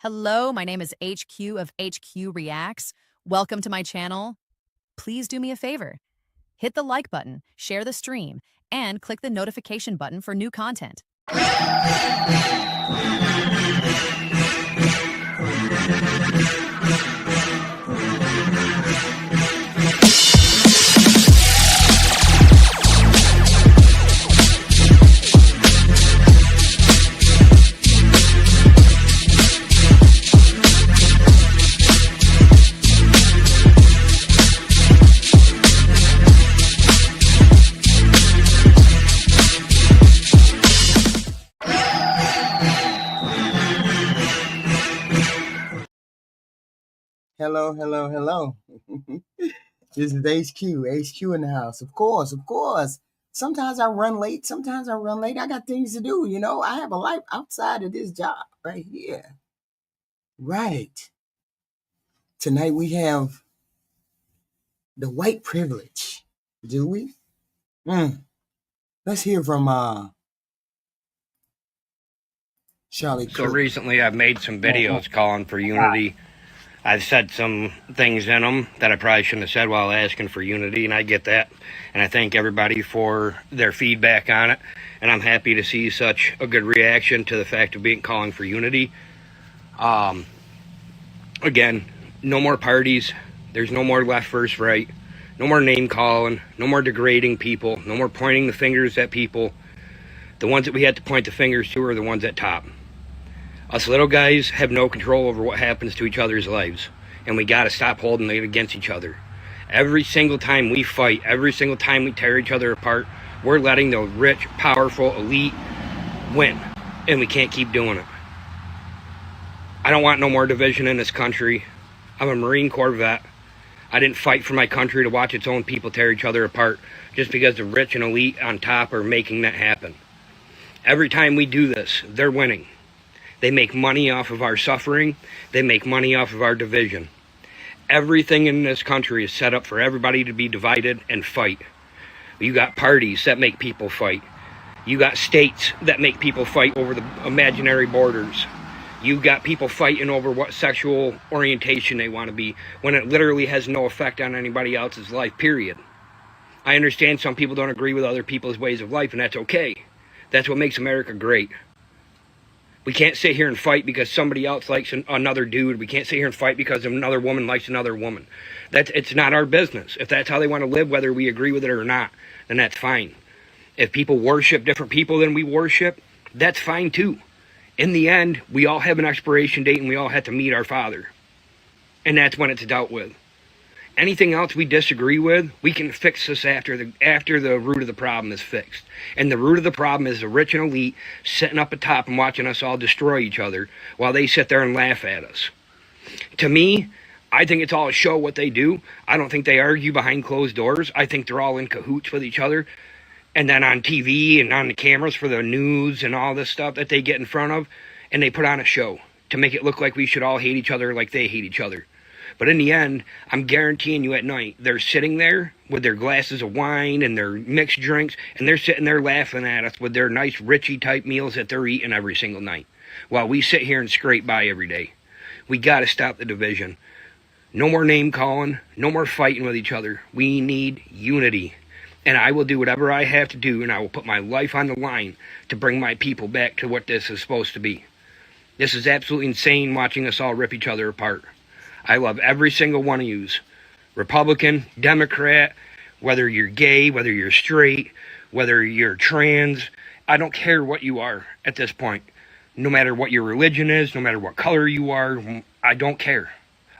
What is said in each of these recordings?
Hello, my name is HQ of Hqreactshq. Welcome to my channel. Please do me a favor. Hit the like button, share the stream, and click the notification button for new content. Hello. This is HQ in the house. Of course. Sometimes I run late. I got things to do. I have a life outside of this job right here. Right. Tonight we have the white privilege. Do we? Let's hear from Charlie. So recently I've made some videos calling for unity. I've said some things in them that I probably shouldn't have said while asking for unity, and I get that. And I thank everybody for their feedback on it. And I'm happy to see such a good reaction to the fact of calling for unity. Again, no more parties. There's no more left versus right. No more name calling. No more degrading people. No more pointing the fingers at people. The ones that we have to point the fingers to are the ones at top. Us little guys have no control over what happens to each other's lives, and we got to stop holding it against each other. Every single time we fight, every single time we tear each other apart, we're letting the rich, powerful, elite win, and we can't keep doing it. I don't want no more division in this country. I'm a Marine Corps vet. I didn't fight for my country to watch its own people tear each other apart just because the rich and elite on top are making that happen. Every time we do this, they're winning. They make money off of our suffering. They make money off of our division. Everything in this country is set up for everybody to be divided and fight. You got parties that make people fight. You got states that make people fight over the imaginary borders. You got people fighting over what sexual orientation they want to be when it literally has no effect on anybody else's life, period. I understand some people don't agree with other people's ways of life, and that's okay. That's what makes America great. We can't sit here and fight because somebody else likes another dude. We can't sit here and fight because another woman likes another woman. It's not our business. If that's how they want to live, whether we agree with it or not, then that's fine. If people worship different people than we worship, that's fine too. In the end, we all have an expiration date and we all have to meet our Father. And that's when it's dealt with. Anything else we disagree with, we can fix this after the root of the problem is fixed. And the root of the problem is the rich and elite sitting up atop and watching us all destroy each other while they sit there and laugh at us. To me, I think it's all a show what they do. I don't think they argue behind closed doors. I think they're all in cahoots with each other. And then on TV and on the cameras for the news and all this stuff that they get in front of, and they put on a show to make it look like we should all hate each other like they hate each other. But in the end, I'm guaranteeing you at night, they're sitting there with their glasses of wine and their mixed drinks, and they're sitting there laughing at us with their nice Richie type meals that they're eating every single night, while we sit here and scrape by every day. We got to stop the division. No more name calling, no more fighting with each other. We need unity. And I will do whatever I have to do, and I will put my life on the line to bring my people back to what this is supposed to be. This is absolutely insane watching us all rip each other apart. I love every single one of yous. Republican, Democrat, whether you're gay, whether you're straight, whether you're trans. I don't care what you are at this point. No matter what your religion is, no matter what color you are, I don't care.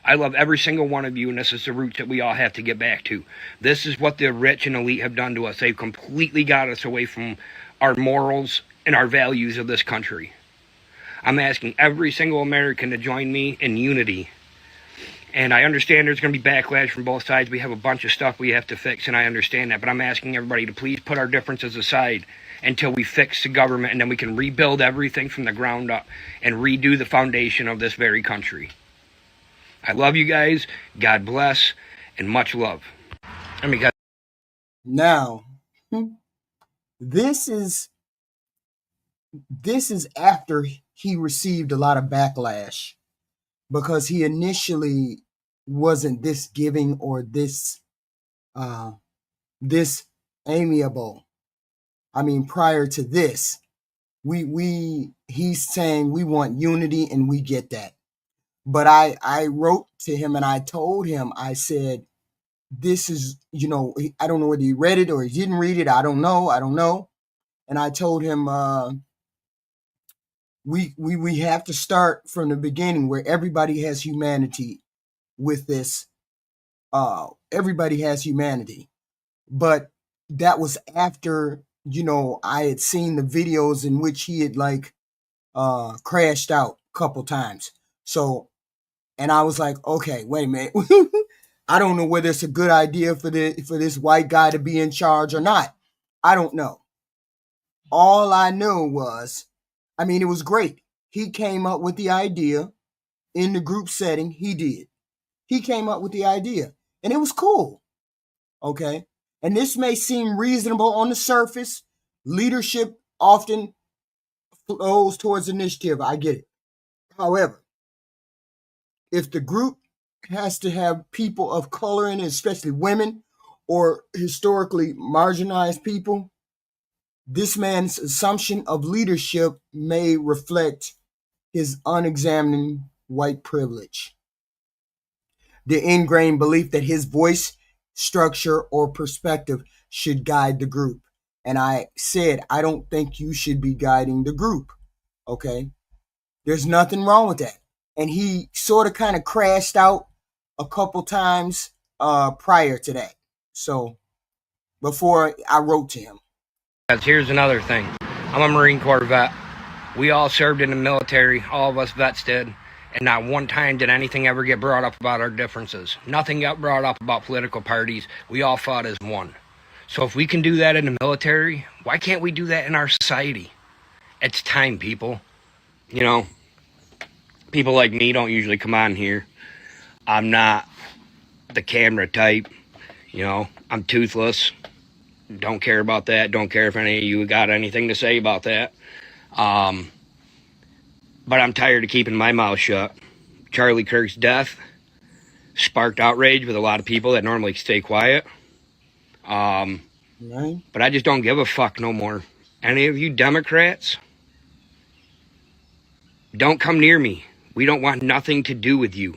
I love every single one of you, and this is the roots that we all have to get back to. This is what the rich and elite have done to us. They've completely got us away from our morals and our values of this country. I'm asking every single American to join me in unity. And I understand there's going to be backlash from both sides. We have a bunch of stuff we have to fix, and I understand that. But I'm asking everybody to please put our differences aside until we fix the government, and then we can rebuild everything from the ground up and redo the foundation of this very country. I love you guys. God bless, and much love. Now, this is after he received a lot of backlash because he initially wasn't this giving or this this amiable. I mean, prior to this, he's saying we want unity and we get that. But I wrote to him and I told him, I said, this is, I don't know whether he read it or he didn't read it. I don't know. And I told him, we have to start from the beginning where everybody has humanity with this. Everybody has humanity. But that was after, I had seen the videos in which he had crashed out a couple times. So, and I was like, okay, wait a minute. I don't know whether it's a good idea for this white guy to be in charge or not. I don't know. All I know was, it was great. He came up with the idea in the group setting. He did. He came up with the idea, and it was cool. Okay. And this may seem reasonable on the surface. Leadership often flows towards initiative. I get it. However, if the group has to have people of color in it, especially women or historically marginalized people, this man's assumption of leadership may reflect his unexamined white privilege. The ingrained belief that his voice, structure, or perspective should guide the group. And I said, I don't think you should be guiding the group. Okay? There's nothing wrong with that. And he sort of kind of crashed out a couple times prior to that. So before I wrote to him. Here's another thing. I'm a Marine Corps vet. We all served in the military. All of us vets did. And not one time did anything ever get brought up about our differences. Nothing got brought up about political parties. We all fought as one. So if we can do that in the military, why can't we do that in our society? It's time, people. People like me don't usually come on here. I'm not the camera type. I'm toothless. Don't care about that. Don't care if any of you got anything to say about that. But I'm tired of keeping my mouth shut. Charlie Kirk's death sparked outrage with a lot of people that normally stay quiet. Right. But I just don't give a fuck no more. Any of you Democrats, don't come near me. We don't want nothing to do with you.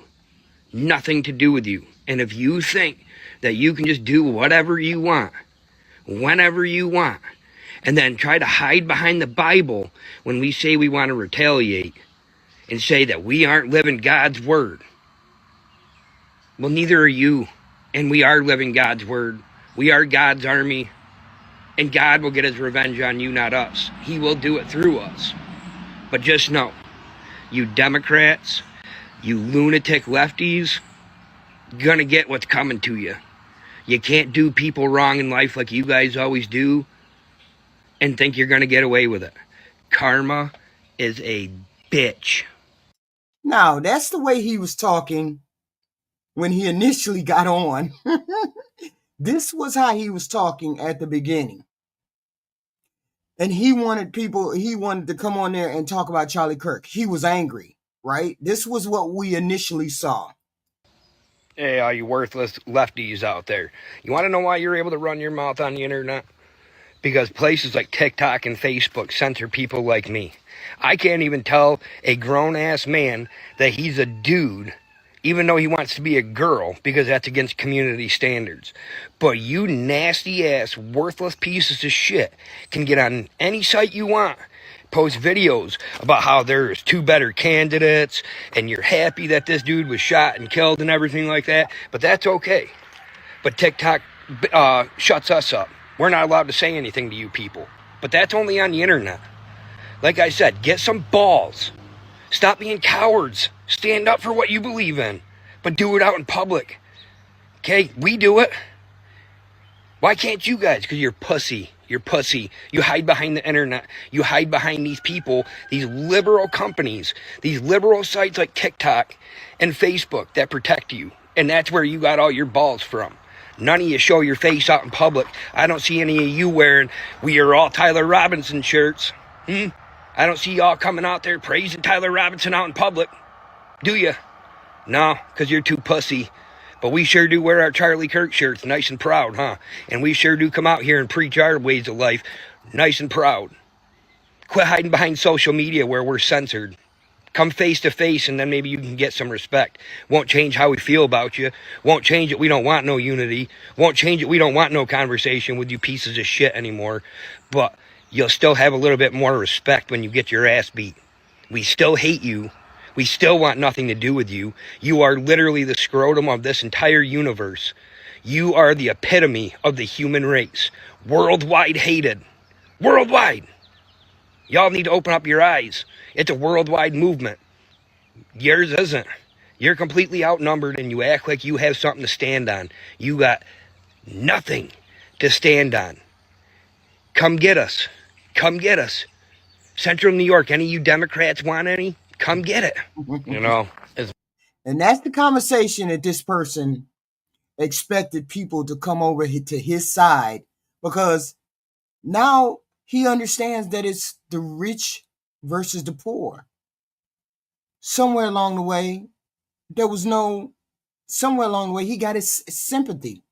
Nothing to do with you. And if you think that you can just do whatever you want, whenever you want, and then try to hide behind the Bible when we say we want to retaliate and say that we aren't living God's word. Well, neither are you. And we are living God's word. We are God's army. And God will get his revenge on you, not us. He will do it through us. But just know, you Democrats, you lunatic lefties, gonna get what's coming to you. You can't do people wrong in life like you guys always do and think you're going to get away with it. Karma is a bitch. Now, that's the way he was talking when he initially got on. This was how he was talking at the beginning. And he wanted to come on there and talk about Charlie Kirk. He was angry, right? This was what we initially saw. Hey, all you worthless lefties out there. You want to know why you're able to run your mouth on the internet? Because places like TikTok and Facebook censor people like me. I can't even tell a grown-ass man that he's a dude, even though he wants to be a girl, because that's against community standards. But you nasty-ass, worthless pieces of shit can get on any site you want, post videos about how there's two better candidates, and you're happy that this dude was shot and killed and everything like that, but that's okay. But TikTok shuts us up. We're not allowed to say anything to you people. But that's only on the internet. Like I said, get some balls. Stop being cowards. Stand up for what you believe in. But do it out in public. Okay? We do it. Why can't you guys? Because you're pussy. You're pussy. You hide behind the internet. You hide behind these people, these liberal companies, these liberal sites like TikTok and Facebook that protect you. And that's where you got all your balls from. None of you show your face out in public. I don't see any of you wearing "We Are All Tyler Robinson" shirts. I don't see y'all coming out there praising Tyler Robinson out in public. Do you? No, because you're too pussy. But we sure do wear our Charlie Kirk shirts nice and proud, huh? And we sure do come out here and preach our ways of life nice and proud. Quit hiding behind social media where we're censored. Come face to face and then maybe you can get some respect. Won't change how we feel about you. Won't change it we don't want no unity. Won't change it we don't want no conversation with you pieces of shit anymore. But you'll still have a little bit more respect when you get your ass beat. We still hate you. We still want nothing to do with you. You are literally the scrotum of this entire universe. You are the epitome of the human race. Worldwide hated. Worldwide. Y'all need to open up your eyes. It's a worldwide movement. Yours isn't. You're completely outnumbered and you act like you have something to stand on. You got nothing to stand on. Come get us. Come get us. Central New York, any of you Democrats want any? Come get it. You know? And that's the conversation that this person expected people to come over to his side, because now he understands that it's the rich versus the poor. Somewhere along the way, he got his sympathy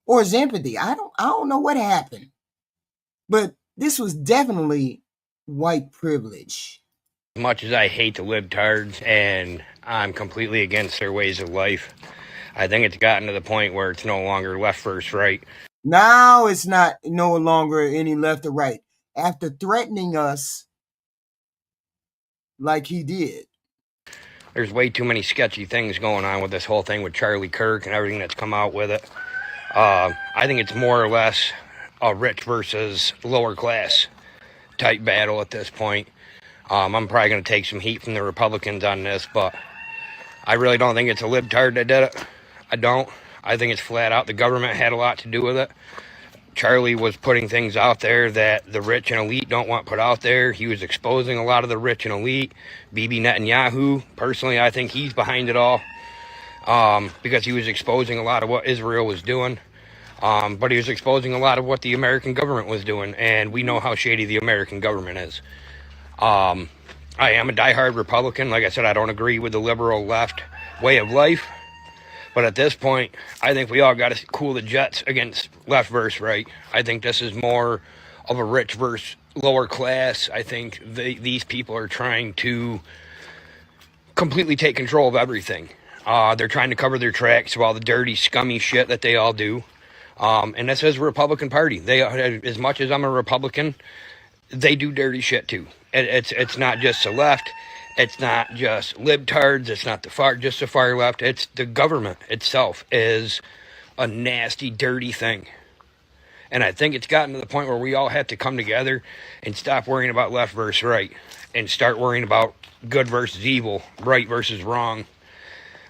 or his empathy. I don't know what happened, but this was definitely white privilege. As much as I hate the libtards and I'm completely against their ways of life, I think it's gotten to the point where it's no longer left versus right. Now it's not no longer any left or right. After threatening us like he did. There's way too many sketchy things going on with this whole thing with Charlie Kirk and everything that's come out with it. I think it's more or less a rich versus lower class type battle at this point. I'm probably going to take some heat from the Republicans on this, but I really don't think it's a libtard that did it. I don't. I think it's flat out the government had a lot to do with it. Charlie was putting things out there that the rich and elite don't want put out there. He was exposing a lot of the rich and elite. Bibi Netanyahu, personally, I think he's behind it all, because he was exposing a lot of what Israel was doing. But he was exposing a lot of what the American government was doing, and we know how shady the American government is. I am a diehard Republican. Like I said, I don't agree with the liberal left way of life. But at this point, I think we all got to cool the jets against left versus right. I think this is more of a rich versus lower class. I think these people are trying to completely take control of everything. They're trying to cover their tracks of all the dirty, scummy shit that they all do. And this is a Republican Party. They, as much as I'm a Republican, they do dirty shit too. It's not just the left. It's not just libtards. It's not the far left. It's the government itself is a nasty, dirty thing. And I think it's gotten to the point where we all have to come together and stop worrying about left versus right and start worrying about good versus evil, right versus wrong.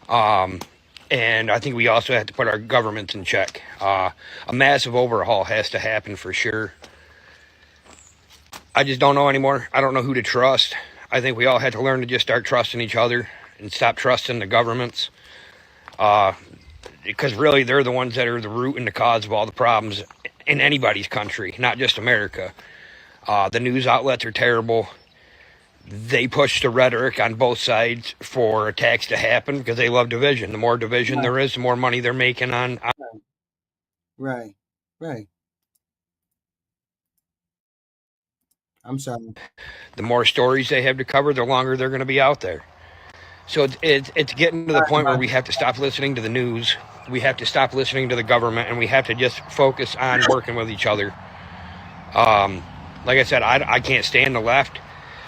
And I think we also have to put our governments in check. A massive overhaul has to happen for sure. I just don't know anymore. I don't know who to trust. I think we all had to learn to just start trusting each other and stop trusting the governments. Because really, they're the ones that are the root and the cause of all the problems in anybody's country, not just America. The news outlets are terrible. They push the rhetoric on both sides for attacks to happen because they love division. The more division there is, the more money they're making on. Right. I'm sorry. The more stories they have to cover, the longer they're going to be out there. So it's getting to the point where we have to stop listening to the news. We have to stop listening to the government, and we have to just focus on working with each other. Like I said, I can't stand the left,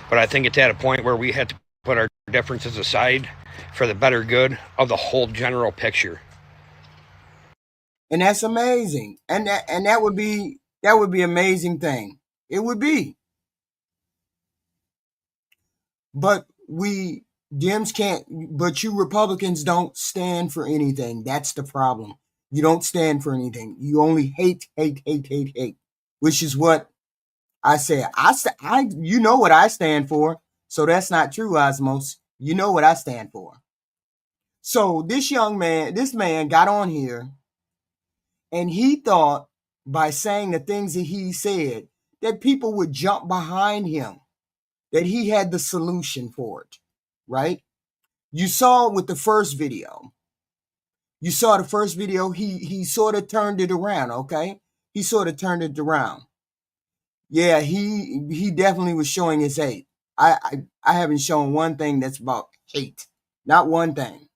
but I think it's at a point where we have to put our differences aside for the better good of the whole general picture. And that's amazing. And that would be amazing thing. It would be. But we Dems can't, but you Republicans don't stand for anything. That's the problem. You don't stand for anything. You only hate, which is what I say. You know what I stand for. So that's not true, Osmos. You know what I stand for. So this man got on here and he thought by saying the things that he said that people would jump behind him, that he had the solution for it, right? You saw with the first video. You saw the first video. He sort of turned it around, okay? He sort of turned it around. Yeah, he definitely was showing his hate. I haven't shown one thing that's about hate. Not one thing.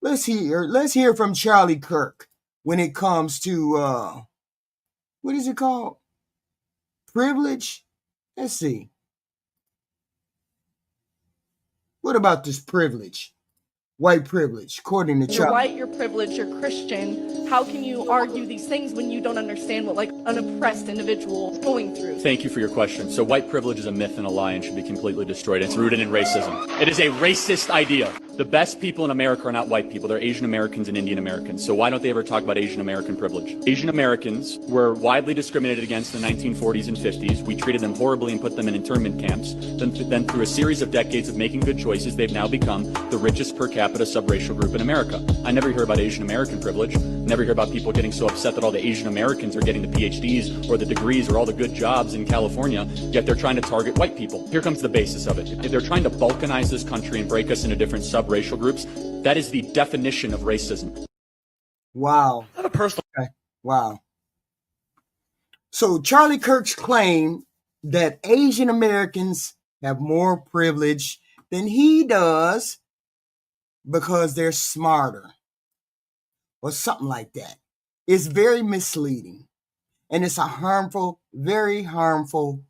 Let's hear from Charlie Kirk when it comes to what is it called? Privilege? Let's see. What about this privilege? White privilege, according to Charlie. You're white, you're privileged, you're Christian. How can you argue these things when you don't understand what like an oppressed individual is going through? Thank you for your question. So white privilege is a myth and a lie and should be completely destroyed. It's rooted in racism. It is a racist idea. The best people in America are not white people. They're Asian Americans and Indian Americans. So why don't they ever talk about Asian American privilege? Asian Americans were widely discriminated against in the 1940s and 50s. We treated them horribly and put them in internment camps. Then through a series of decades of making good choices, they've now become the richest per capita subracial group in America. I never hear about Asian American privilege. Never hear about people getting so upset that all the Asian Americans are getting the PhDs or the degrees or all the good jobs in California, yet they're trying to target white people. Here comes the basis of it. If they're trying to balkanize this country and break us into different subracial groups, that is the definition of racism. Wow. I have a personal... Okay. Wow. So Charlie Kirk's claim that Asian Americans have more privilege than he does because they're smarter or something like that is very misleading. And it's a harmful, very harmful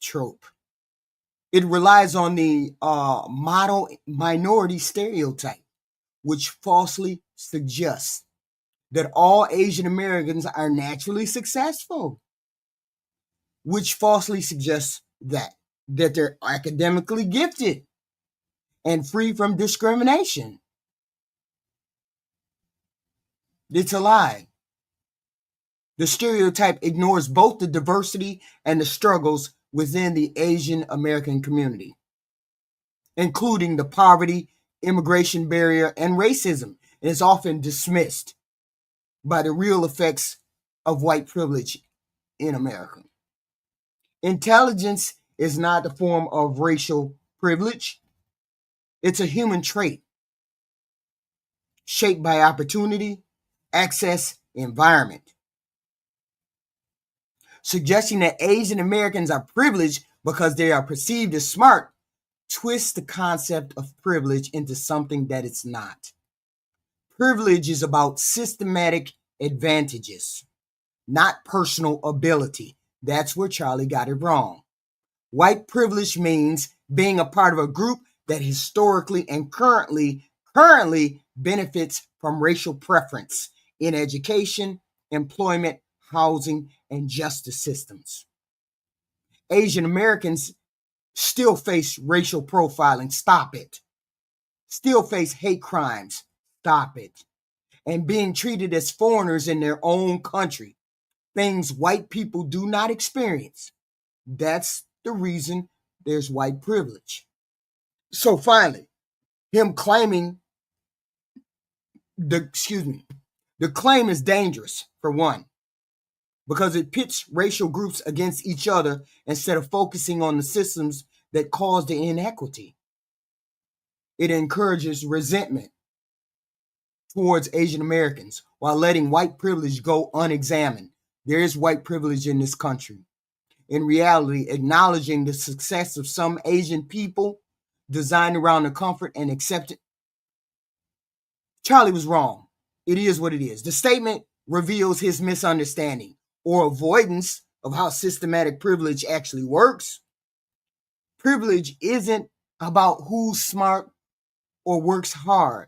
trope. It relies on the model minority stereotype, which falsely suggests that all Asian Americans are naturally successful, which falsely suggests that they're academically gifted and free from discrimination. It's a lie. The stereotype ignores both the diversity and the struggles within the Asian American community, including the poverty, immigration barrier, and racism, and is often dismissed by the real effects of white privilege in America. Intelligence is not a form of racial privilege. It's a human trait shaped by opportunity, access, environment. Suggesting that Asian Americans are privileged because they are perceived as smart twists the concept of privilege into something that it's not. Privilege is about systematic advantages, not personal ability. That's where Charlie got it wrong. White privilege means being a part of a group that historically and currently benefits from racial preference in education, employment, housing, and justice systems. Asian Americans still face racial profiling. Stop it. Still face hate crimes. Stop it. And being treated as foreigners in their own country. Things white people do not experience. That's the reason there's white privilege. So finally, him claiming the claim is dangerous, for one, because it pits racial groups against each other instead of focusing on the systems that cause the inequity. It encourages resentment towards Asian Americans while letting white privilege go unexamined. There is white privilege in this country. In reality, acknowledging the success of some Asian people designed around the comfort and acceptance. Charlie was wrong. It is what it is. The statement reveals his misunderstanding or avoidance of how systematic privilege actually works. Privilege isn't about who's smart or works hard.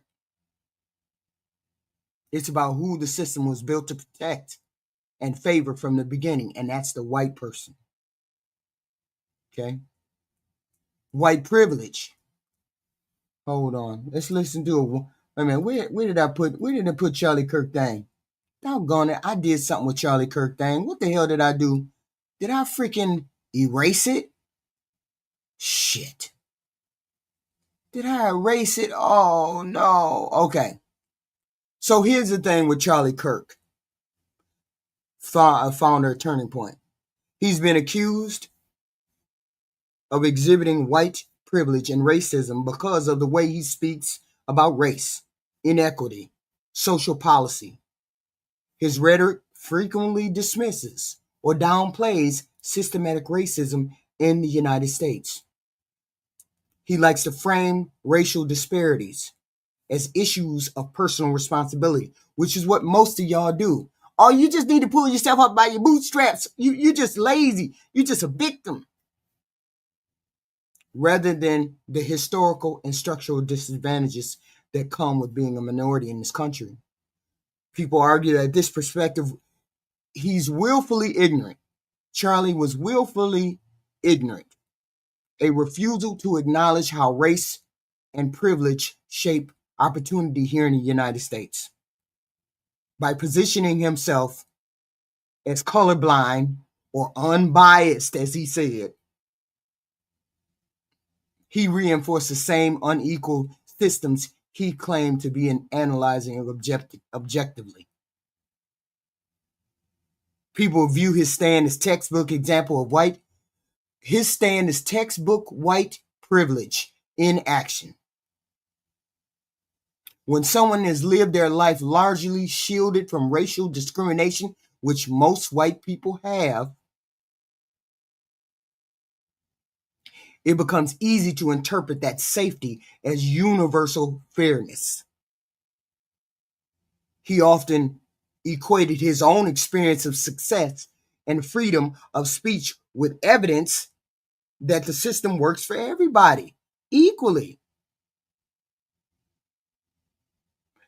It's about who the system was built to protect and favor from the beginning, and that's the white person. Okay? White privilege. Hold on. Let's listen to it. Wait a minute. Where did I put Charlie Kirk thing? Doggone it. I did something with Charlie Kirk thing. What the hell did I do? Did I freaking erase it? Shit. Did I erase it? Oh, no. Okay. So here's the thing with Charlie Kirk, founder of Turning Point. He's been accused of exhibiting white privilege, and racism because of the way he speaks about race, inequity, social policy. His rhetoric frequently dismisses or downplays systematic racism in the United States. He likes to frame racial disparities as issues of personal responsibility, which is what most of y'all do. Oh, you just need to pull yourself up by your bootstraps. You're just lazy. You're just a victim. Rather than the historical and structural disadvantages that come with being a minority in this country. People argue that this perspective, he's willfully ignorant. Charlie was willfully ignorant. A refusal to acknowledge how race and privilege shape opportunity here in the United States. By positioning himself as colorblind or unbiased, as he said, he reinforced the same unequal systems he claimed to be analyzing objectively. People view his stand as textbook example of white. His stand is textbook white privilege in action. When someone has lived their life largely shielded from racial discrimination, which most white people have, it becomes easy to interpret that safety as universal fairness. He often equated his own experience of success and freedom of speech with evidence that the system works for everybody equally.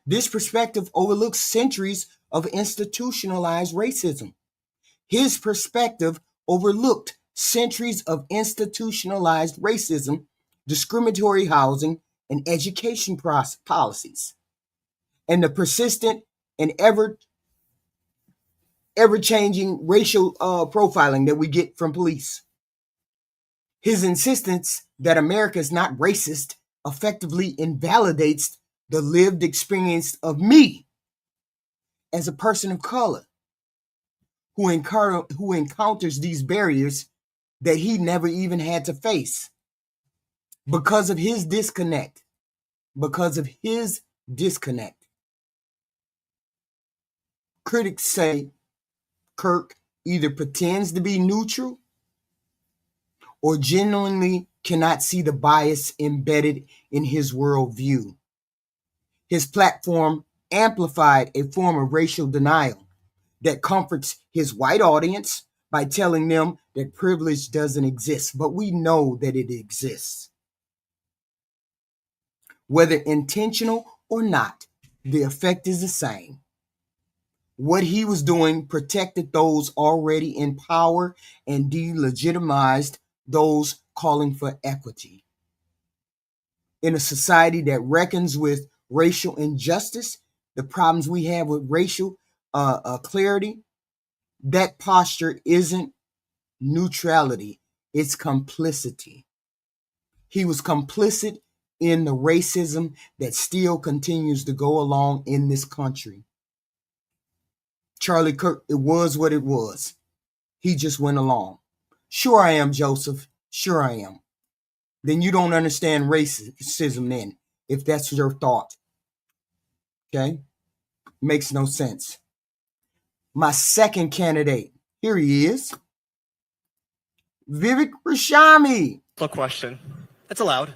This perspective overlooks centuries of institutionalized racism. His perspective overlooked centuries of institutionalized racism, discriminatory housing, and education policies, and the persistent and ever-changing racial profiling that we get from police. His insistence that America is not racist effectively invalidates the lived experience of me as a person of color who encounters these barriers that he never even had to face because of his disconnect. Critics say Kirk either pretends to be neutral or genuinely cannot see the bias embedded in his worldview. His platform amplified a form of racial denial that comforts his white audience by telling them that privilege doesn't exist, but we know that it exists. Whether intentional or not, the effect is the same. What he was doing protected those already in power and delegitimized those calling for equity. In a society that reckons with racial injustice, the problems we have with racial clarity, that posture isn't neutrality, it's complicity. He was complicit in the racism that still continues to go along in this country. Charlie Kirk, it was what it was. He just went along. Sure I am, Joseph. Sure I am. Then you don't understand racism then, if that's your thought. Okay? Makes no sense. My second candidate, here he is. Hqreactshq. So question. It's allowed.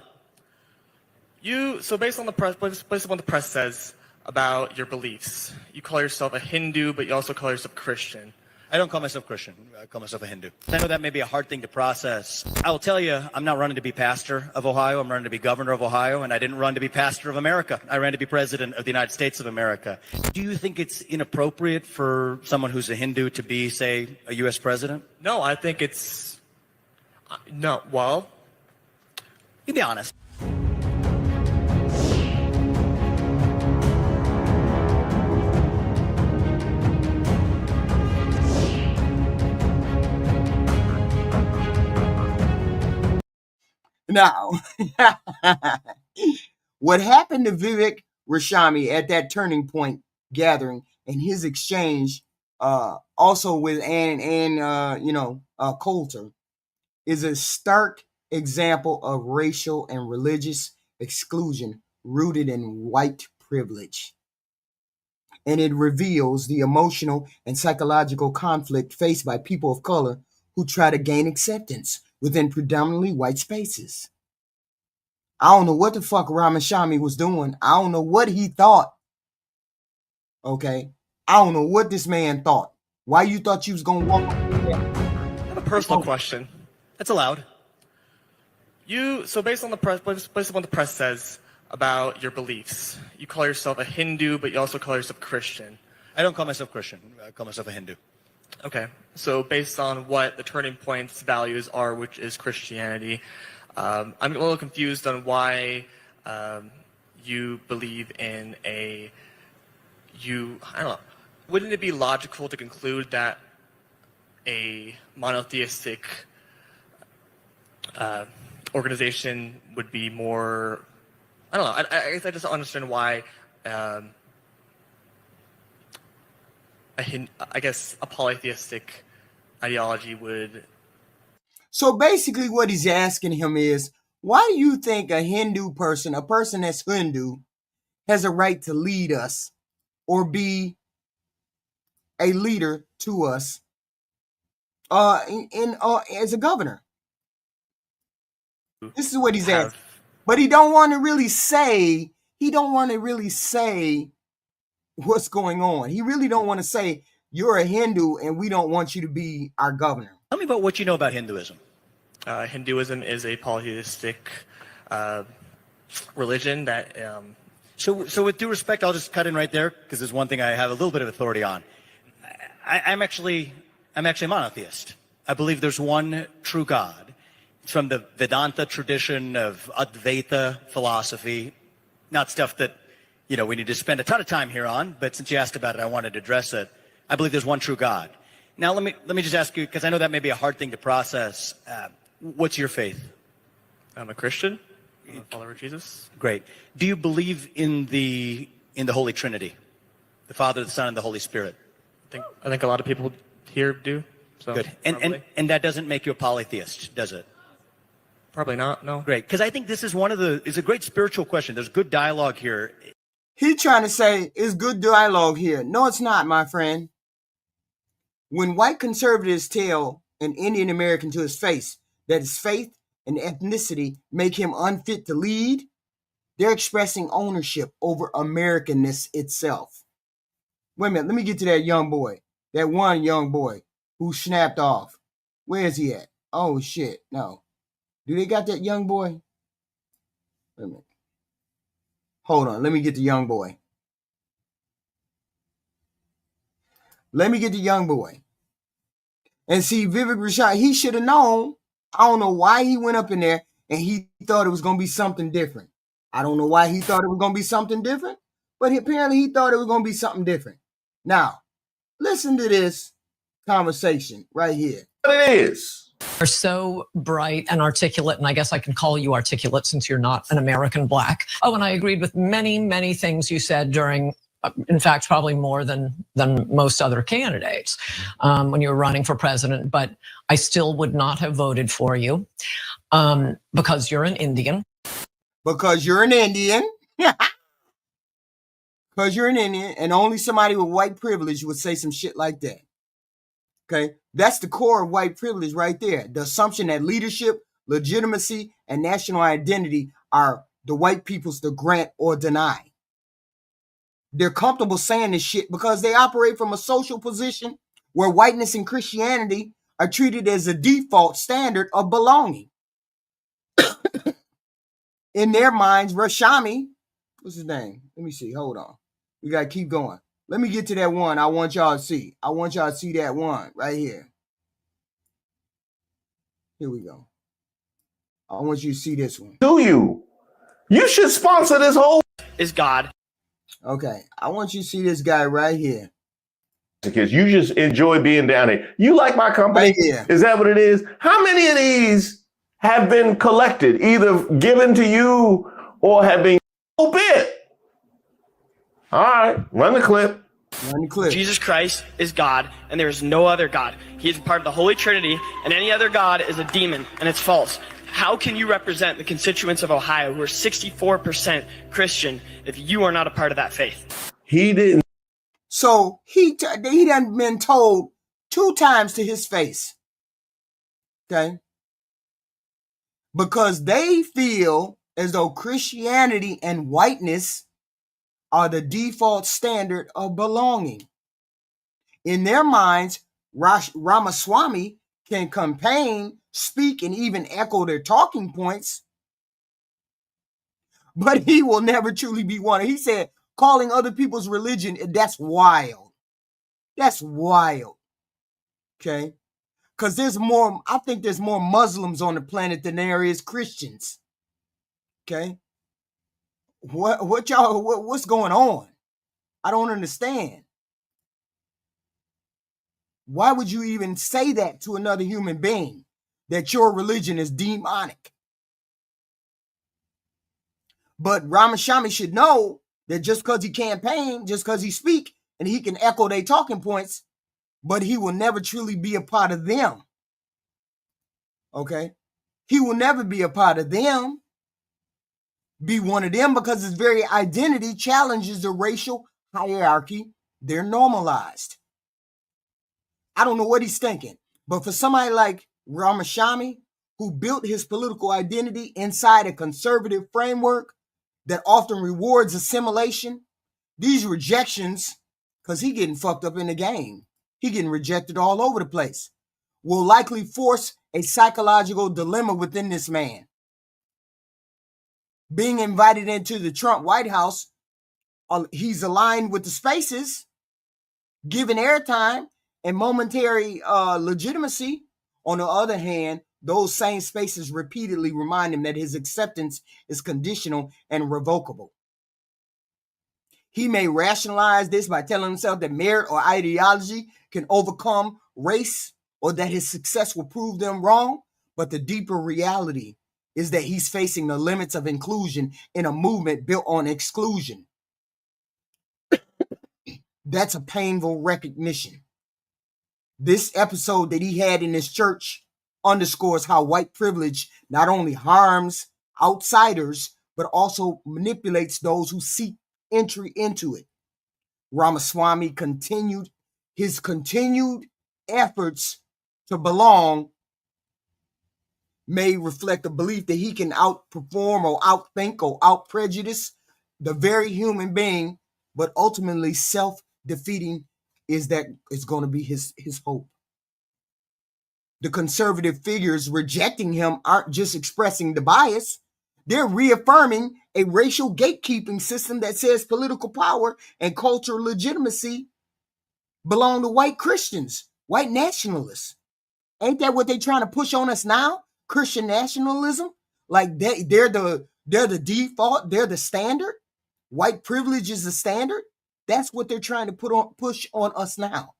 So based on the press, based on what the press says about your beliefs, you call yourself a Hindu, but you also call yourself Christian. I don't call myself Christian. I call myself a Hindu. I know that may be a hard thing to process. I will tell you, I'm not running to be pastor of Ohio. I'm running to be governor of Ohio, and I didn't run to be pastor of America. I ran to be president of the United States of America. Do you think it's inappropriate for someone who's a Hindu to be, say, a U.S. president? No, I think it's... No, well... You be honest. Now, what happened to Hqreactshq at that turning point gathering and his exchange, also with Coulter, is a stark example of racial and religious exclusion rooted in white privilege. And it reveals the emotional and psychological conflict faced by people of color who try to gain acceptance within predominantly white spaces. I don't know what the fuck Ramaswamy was doing. I don't know what he thought. Okay? I don't know what this man thought. Why you thought you was going to walk up there? I have a personal question. That's allowed. So based on what the press says about your beliefs, you call yourself a Hindu, but you also call yourself Christian. I don't call myself Christian. I call myself a Hindu. Okay. So based on what the Turning Point's values are, which is Christianity, I'm a little confused on why you believe in I don't know. Wouldn't it be logical to conclude that a monotheistic organization would be more, I don't know, I guess I just don't understand why I guess a polytheistic ideology would. So basically what he's asking him is, why do you think a Hindu person, a person that's Hindu, has a right to lead us or be a leader to us as a governor? This is what he's asking. But he don't want to really say what's going on. He really don't want to say, you're a Hindu and we don't want you to be our governor. Tell me about what you know about Hinduism. Hinduism is a polytheistic religion that. So with due respect, I'll just cut in right there because there's one thing I have a little bit of authority on. I'm actually a monotheist. I believe there's one true God. It's from the Vedanta tradition of Advaita philosophy, not stuff that we need to spend a ton of time here on. But since you asked about it, I wanted to address it. I believe there's one true God. Now let me just ask you, because I know that may be a hard thing to process. What's your faith? I'm a Christian. I'm a follower of Jesus. Great. Do you believe in the Holy Trinity, the Father, the Son, and the Holy Spirit? I think a lot of people here do. So good. And that doesn't make you a polytheist, does it? Probably not. No. Great. Because I think this is it's a great spiritual question. There's good dialogue here. He's trying to say it's good dialogue here. No, it's not, my friend. When white conservatives tell an Indian American to his face that his faith and ethnicity make him unfit to lead, they're expressing ownership over Americanness itself. Wait a minute, let me get to that young boy. That one young boy who snapped off. Where is he at? Oh, shit, no. Do they got that young boy? Wait a minute. Hold on, let me get the young boy. Let me get the young boy. And see, Vivek Rashad, he should have known. I don't know why he went up in there and he thought it was going to be something different. I don't know why he thought it was going to be something different, but apparently he thought it was going to be something different. Now, listen to this conversation right here. It is. Are so bright and articulate, and I guess I can call you articulate since you're not an American black. Oh, and I agreed with many, many things you said during, in fact, probably more than most other candidates when you were running for president, but I still would not have voted for you because you're an Indian. Because you're an Indian. Because you're an Indian, and only somebody with white privilege would say some shit like that. Okay, that's the core of white privilege right there. The assumption that leadership, legitimacy, and national identity are the white people's to grant or deny. They're comfortable saying this shit because they operate from a social position where whiteness and Christianity are treated as a default standard of belonging. In their minds, Rashami, what's his name? Let me see. Hold on. We got to keep going. Let me get to that one I want y'all to see. I want y'all to see that one right here. Here we go. I want you to see this one. Do you? You should sponsor this whole... Is God. Okay. I want you to see this guy right here. Because you just enjoy being down here. You like my company? Right here. Is that what it is? How many of these have been collected, either given to you or have been a bit? All right, run the clip. Run the clip. Jesus Christ is God, and there is no other God. He is part of the Holy Trinity, and any other God is a demon, and it's false. How can you represent the constituents of Ohio who are 64% Christian if you are not a part of that faith? He didn't. So he done been told 2 times to his face. Okay? Because they feel as though Christianity and whiteness are the default standard of belonging. In their minds, Ramaswamy can campaign, speak, and even echo their talking points, but he will never truly be one. He said, calling other people's religion, that's wild. That's wild. Okay? Because I think there's more Muslims on the planet than there is Christians. Okay? What's going on? I don't understand. Why would you even say that to another human being, that your religion is demonic? But Ramaswamy should know that just because he campaign, just because he speak, and he can echo their talking points, but he will never truly be a part of them. Okay? He will never be a part of them, be one of them, because his very identity challenges the racial hierarchy they're normalized. I don't know what he's thinking, but for somebody like Ramaswamy, who built his political identity inside a conservative framework that often rewards assimilation, these rejections, because he getting fucked up in the game, he getting rejected all over the place, will likely force a psychological dilemma within this man. Being invited into the Trump White House, he's aligned with the spaces, given airtime and momentary legitimacy. On the other hand, those same spaces repeatedly remind him that his acceptance is conditional and revocable. He may rationalize this by telling himself that merit or ideology can overcome race, or that his success will prove them wrong, but the deeper reality is that he's facing the limits of inclusion in a movement built on exclusion. That's a painful recognition. This episode that he had in his church underscores how white privilege not only harms outsiders, but also manipulates those who seek entry into it. Ramaswamy continued efforts to belong may reflect a belief that he can outperform or outthink or outprejudice the very human being, but ultimately self-defeating is going to be his hope. The conservative figures rejecting him aren't just expressing the bias, they're reaffirming a racial gatekeeping system that says political power and cultural legitimacy belong to white Christians, white nationalists. Ain't that what they're trying to push on us now? Christian nationalism? Like they're the default, they're the standard. White privilege is the standard. That's what they're trying to push on us now.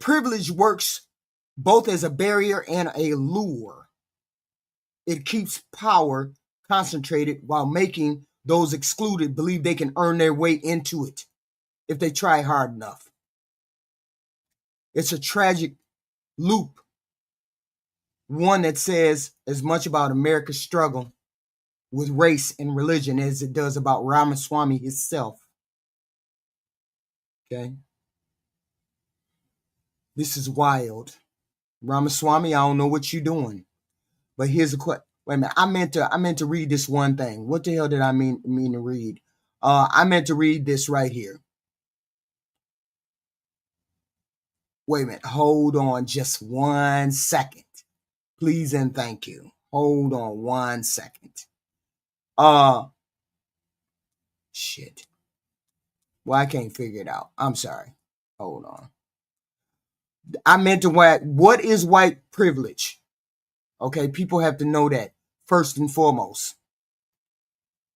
Privilege works both as a barrier and a lure. It keeps power concentrated while making those excluded believe they can earn their way into it if they try hard enough. It's a tragic loop, one that says as much about America's struggle with race and religion as it does about Ramaswamy himself. Okay? This is wild. Ramaswamy, I don't know what you're doing. But here's a question. Wait a minute. I meant to read this one thing. What the hell did I mean to read? I meant to read this right here. Wait a minute. Hold on just 1 second. Please and thank you. Hold on 1 second. Shit. Well, I can't figure it out. I'm sorry. Hold on. I meant to what is white privilege? Okay, people have to know that first and foremost.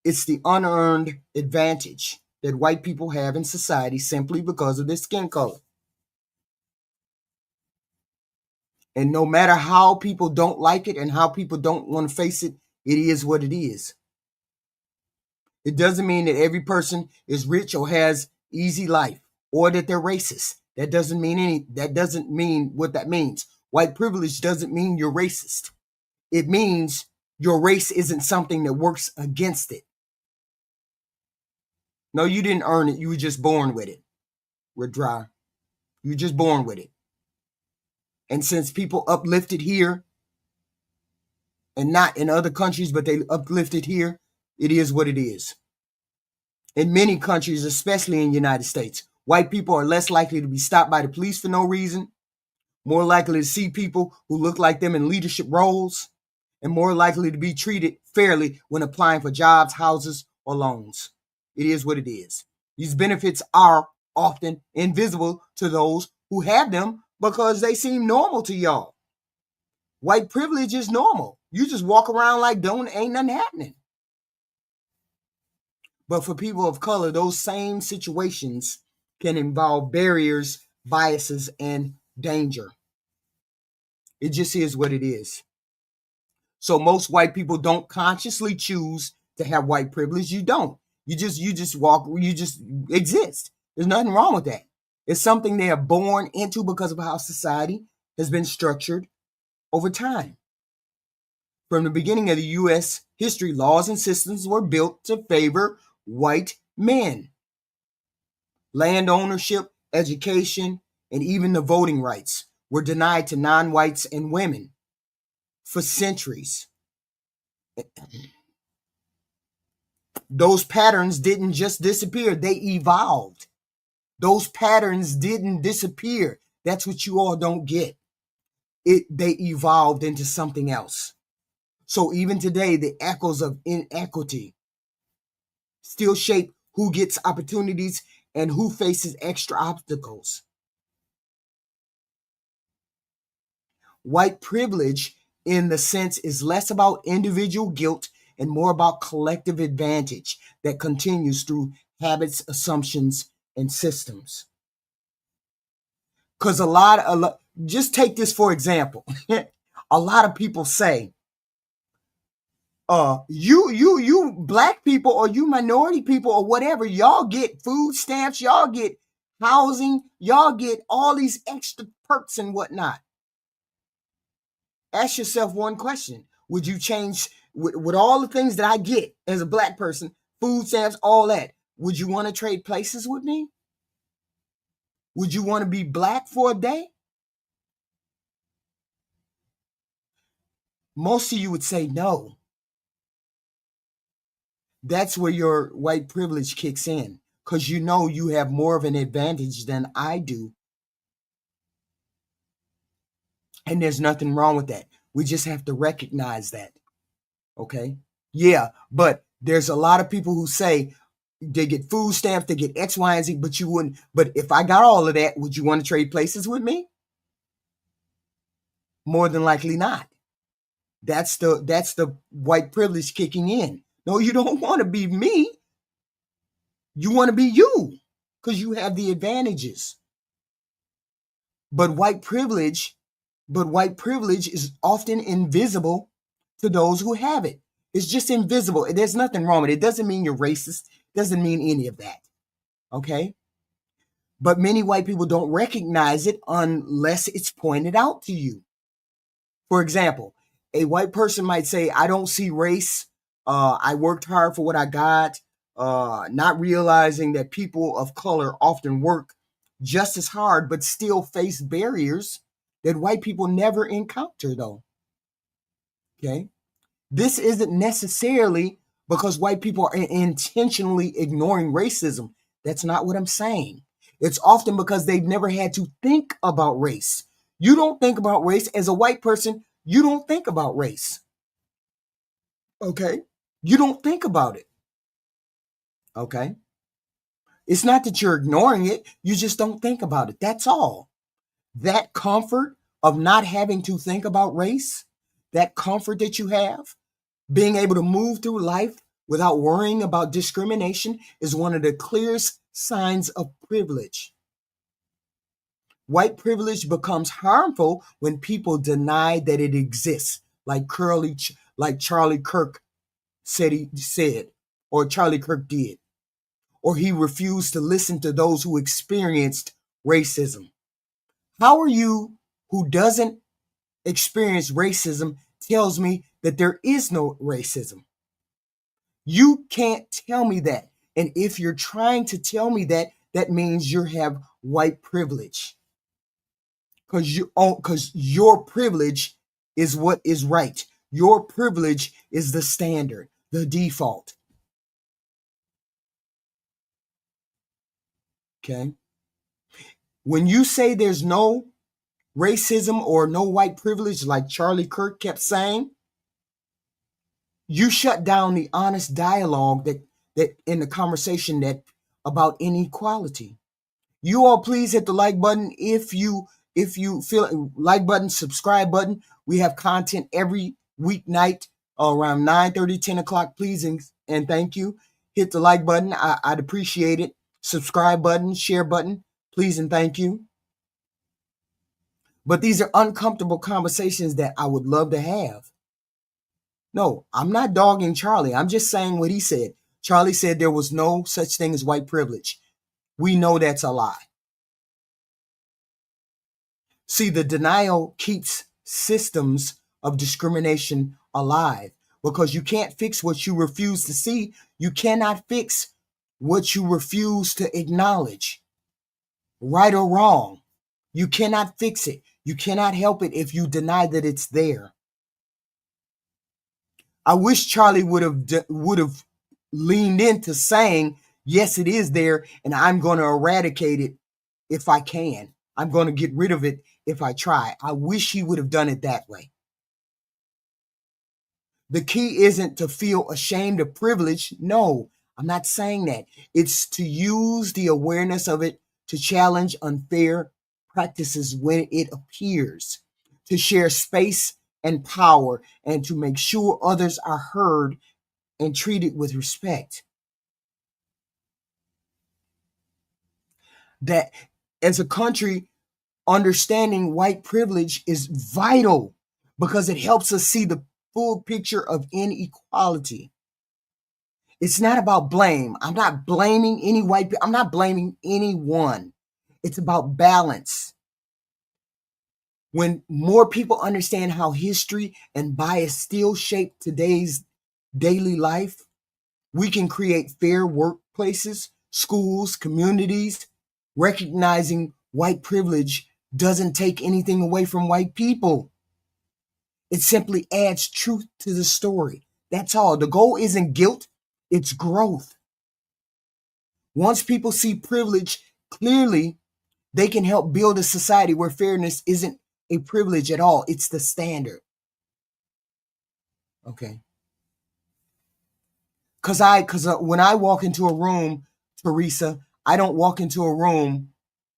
It's the unearned advantage that white people have in society simply because of their skin color. And no matter how people don't like it and how people don't want to face it, it is what it is. It doesn't mean that every person is rich or has easy life or that they're racist. That doesn't mean what that means. White privilege doesn't mean you're racist. It means your race isn't something that works against it. No, you didn't earn it. You were just born with it. We're dry. You were just born with it. And since people uplifted here and not in other countries, but they uplifted here, it is what it is. In many countries, especially in the United States, white people are less likely to be stopped by the police for no reason, more likely to see people who look like them in leadership roles, and more likely to be treated fairly when applying for jobs, houses, or loans. It is what it is. These benefits are often invisible to those who have them because they seem normal to y'all. White privilege is normal. You just walk around like ain't nothing happening. But for people of color, those same situations can involve barriers, biases, and danger. It just is what it is. So most white people don't consciously choose to have white privilege. You don't. You just exist. There's nothing wrong with that. It's something they are born into because of how society has been structured over time. From the beginning of the U.S. history, laws and systems were built to favor white men. Land ownership, education, and even the voting rights were denied to non-whites and women for centuries. Those patterns didn't just disappear, they evolved. Those patterns didn't disappear. That's what you all don't get. They evolved into something else. So even today, the echoes of inequity still shape who gets opportunities and who faces extra obstacles. White privilege, in the sense, is less about individual guilt and more about collective advantage that continues through habits, assumptions, and systems. Because just take this for example. A lot of people say, you black people or you minority people or whatever, y'all get food stamps, y'all get housing, y'all get all these extra perks and whatnot. Ask yourself one question. Would you change with all the things that I get as a black person, food stamps, all that? Would you want to trade places with me? Would you want to be black for a day? Most of you would say no. That's where your white privilege kicks in, because you know you have more of an advantage than I do. And there's nothing wrong with that. We just have to recognize that. Okay? Yeah, but there's a lot of people who say they get food stamps, they get X, Y, and Z, but you wouldn't. But if I got all of that, would you want to trade places with me? More than likely not. That's the white privilege kicking in. No, you don't want to be me. You want to be you because you have the advantages. But white privilege is often invisible to those who have it. It's just invisible. There's nothing wrong with it. It doesn't mean you're racist. It doesn't mean any of that. Okay? But many white people don't recognize it unless it's pointed out to you. For example, a white person might say, I don't see race. I worked hard for what I got. Not realizing that people of color often work just as hard, but still face barriers that white people never encounter, though. Okay? This isn't necessarily because white people are intentionally ignoring racism. That's not what I'm saying. It's often because they've never had to think about race. You don't think about race as a white person. You don't think about race. Okay? You don't think about it. Okay? It's not that you're ignoring it. You just don't think about it. That's all. That comfort of not having to think about race, that comfort that you have, being able to move through life without worrying about discrimination is one of the clearest signs of privilege. White privilege becomes harmful when people deny that it exists, like Charlie Kirk said, or Charlie Kirk did, or he refused to listen to those who experienced racism? How are you, who doesn't experience racism, tells me that there is no racism? You can't tell me that. And if you're trying to tell me that, that means you have white privilege. Because your privilege is what is right. Your privilege is the standard, the default. Okay? When you say there's no racism or no white privilege, like Charlie Kirk kept saying, you shut down the honest dialogue that in the conversation that about inequality. You all please hit the like button if you feel like button, subscribe button. We have content every weeknight around 9:30, 10 o'clock. Please and thank you. Hit the like button. I'd appreciate it. Subscribe button, share button. Please and thank you. But these are uncomfortable conversations that I would love to have. No, I'm not dogging Charlie. I'm just saying what he said. Charlie said there was no such thing as white privilege. We know that's a lie. See, the denial keeps systems of discrimination alive because you can't fix what you refuse to see. You cannot fix what you refuse to acknowledge, right or wrong. You cannot fix it. You cannot help it if you deny that it's there. I wish Charlie would have leaned into saying, yes, it is there, and I'm going to eradicate it if I can. I'm going to get rid of it if I try. I wish he would have done it that way. The key isn't to feel ashamed of privilege. No, I'm not saying that. It's to use the awareness of it to challenge unfair practices when it appears, to share space and power, and to make sure others are heard and treated with respect. That as a country, understanding white privilege is vital because it helps us see the full picture of inequality. It's not about blame. I'm not blaming any white people. I'm not blaming anyone. It's about balance. When more people understand how history and bias still shape today's daily life, we can create fair workplaces, schools, communities. Recognizing white privilege doesn't take anything away from white people. It simply adds truth to the story. That's all. The goal isn't guilt, it's growth. Once people see privilege clearly, they can help build a society where fairness isn't a privilege at all. It's the standard. Okay. Because when I walk into a room, Teresa, I don't walk into a room.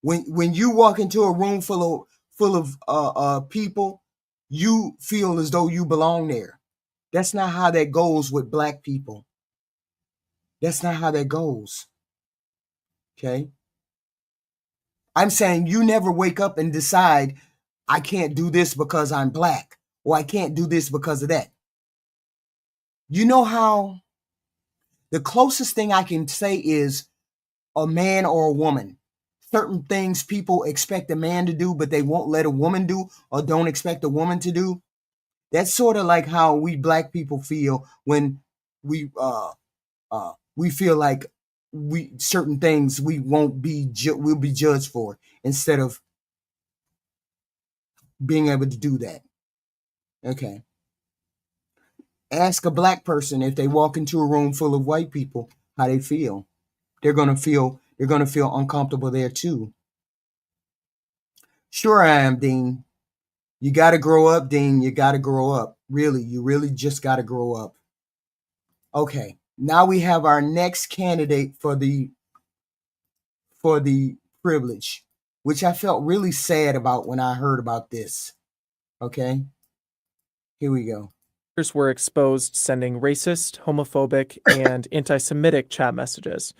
When you walk into a room full of people, you feel as though you belong there. That's not how that goes with Black people. That's not how that goes. Okay? I'm saying you never wake up and decide, I can't do this because I'm Black, or I can't do this because of that. You know how the closest thing I can say is a man or a woman. Certain things people expect a man to do, but they won't let a woman do, or don't expect a woman to do. That's sort of like how we Black people feel when we feel like certain things we won't be we'll be judged for instead of being able to do that. Okay. Ask a Black person if they walk into a room full of white people how they feel. They're gonna feel uncomfortable there too. Sure I am, Dean. You gotta grow up, Dean. You gotta grow up. Really, you really just gotta grow up. Okay, now we have our next candidate for the privilege, which I felt really sad about when I heard about this. Okay, here we go. Were exposed sending racist, homophobic, and anti-Semitic chat messages.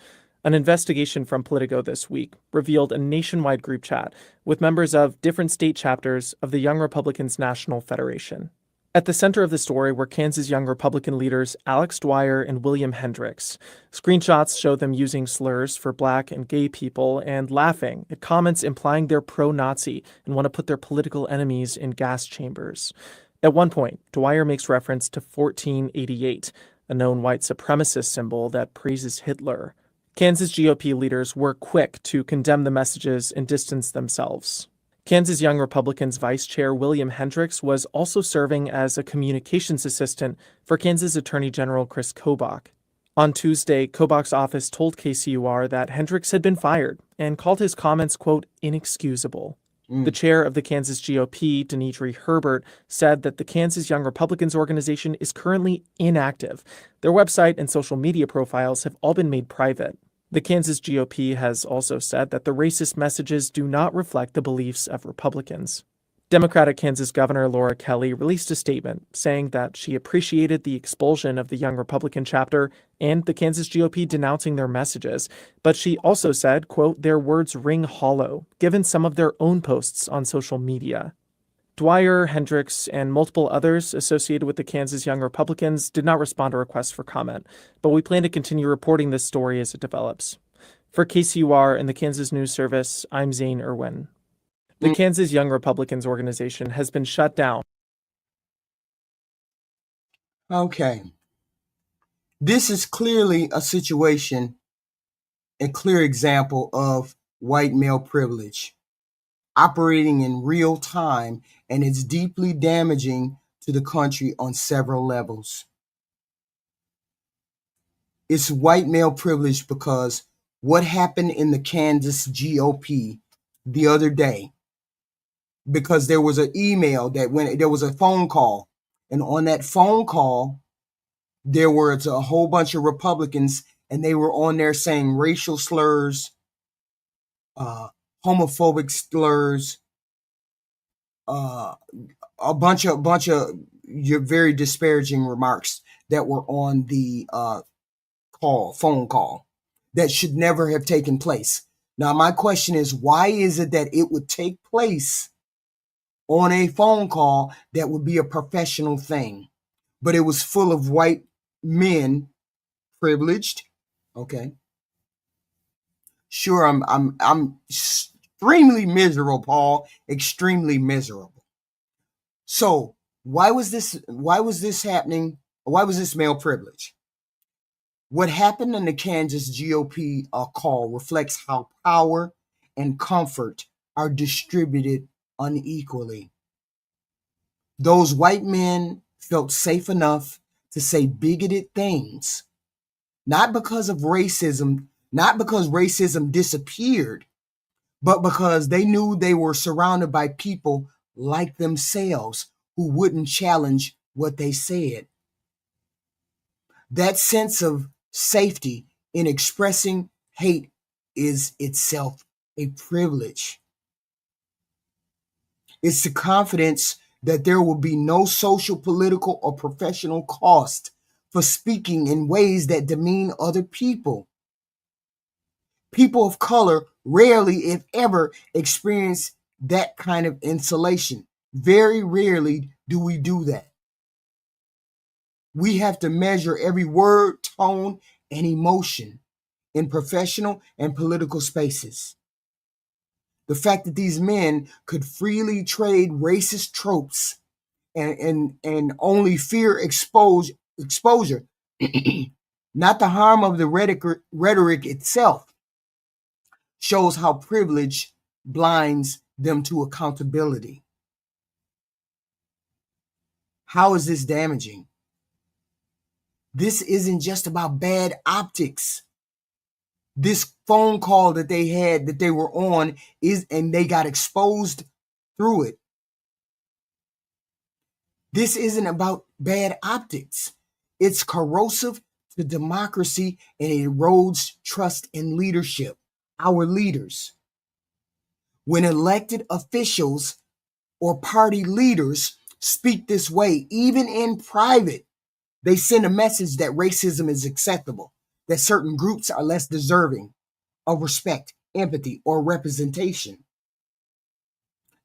An investigation from Politico this week revealed a nationwide group chat with members of different state chapters of the Young Republicans National Federation. At the center of the story were Kansas Young Republican leaders Alex Dwyer and William Hendricks. Screenshots show them using slurs for Black and gay people and laughing at comments implying they're pro-Nazi and want to put their political enemies in gas chambers. At one point, Dwyer makes reference to 1488, a known white supremacist symbol that praises Hitler. Kansas GOP leaders were quick to condemn the messages and distance themselves. Kansas Young Republicans Vice Chair William Hendricks was also serving as a communications assistant for Kansas Attorney General Chris Kobach. On Tuesday, Kobach's office told KCUR that Hendricks had been fired and called his comments, quote, inexcusable. The chair of the Kansas GOP, Denidre Herbert, said that the Kansas Young Republicans organization is currently inactive. Their website and social media profiles have all been made private. The Kansas GOP has also said that the racist messages do not reflect the beliefs of Republicans. Democratic Kansas Governor Laura Kelly released a statement saying that she appreciated the expulsion of the Young Republican chapter and the Kansas GOP denouncing their messages, but she also said, quote, their words ring hollow, given some of their own posts on social media. Dwyer, Hendricks, and multiple others associated with the Kansas Young Republicans did not respond to requests for comment, but we plan to continue reporting this story as it develops. For KCUR and the Kansas News Service, I'm Zane Irwin. The Kansas Young Republicans organization has been shut down. Okay. This is clearly a situation, a clear example of white male privilege operating in real time, and it's deeply damaging to the country on several levels. It's white male privilege because what happened in the Kansas GOP the other day, because there was an email that there was a phone call, and on that phone call, there was a whole bunch of Republicans, and they were on there saying racial slurs, homophobic slurs, a bunch of very disparaging remarks that were on the phone call that should never have taken place. Now, my question is, why is it that it would take place on a phone call that would be a professional thing, but it was full of white men, privileged? Okay. Sure, I'm extremely miserable, Paul, extremely miserable. So why was this happening? Why was this male privilege? What happened in the Kansas GOP call reflects how power and comfort are distributed unequally. Those white men felt safe enough to say bigoted things, not because of racism, not because racism disappeared, but because they knew they were surrounded by people like themselves who wouldn't challenge what they said. That sense of safety in expressing hate is itself a privilege. It's the confidence that there will be no social, political, or professional cost for speaking in ways that demean other people. People of color rarely, if ever, experience that kind of insulation. Very rarely do we do that. We have to measure every word, tone, and emotion in professional and political spaces. The fact that these men could freely trade racist tropes and only fear exposure, not the harm of the rhetoric itself, shows how privilege blinds them to accountability. How is this damaging? This isn't just about bad optics. This phone call that they had, that they were on, and they got exposed through it. This isn't about bad optics. It's corrosive to democracy, and it erodes trust in leadership, our leaders. When elected officials or party leaders speak this way, even in private, they send a message that racism is acceptable, that certain groups are less deserving of respect, empathy, or representation.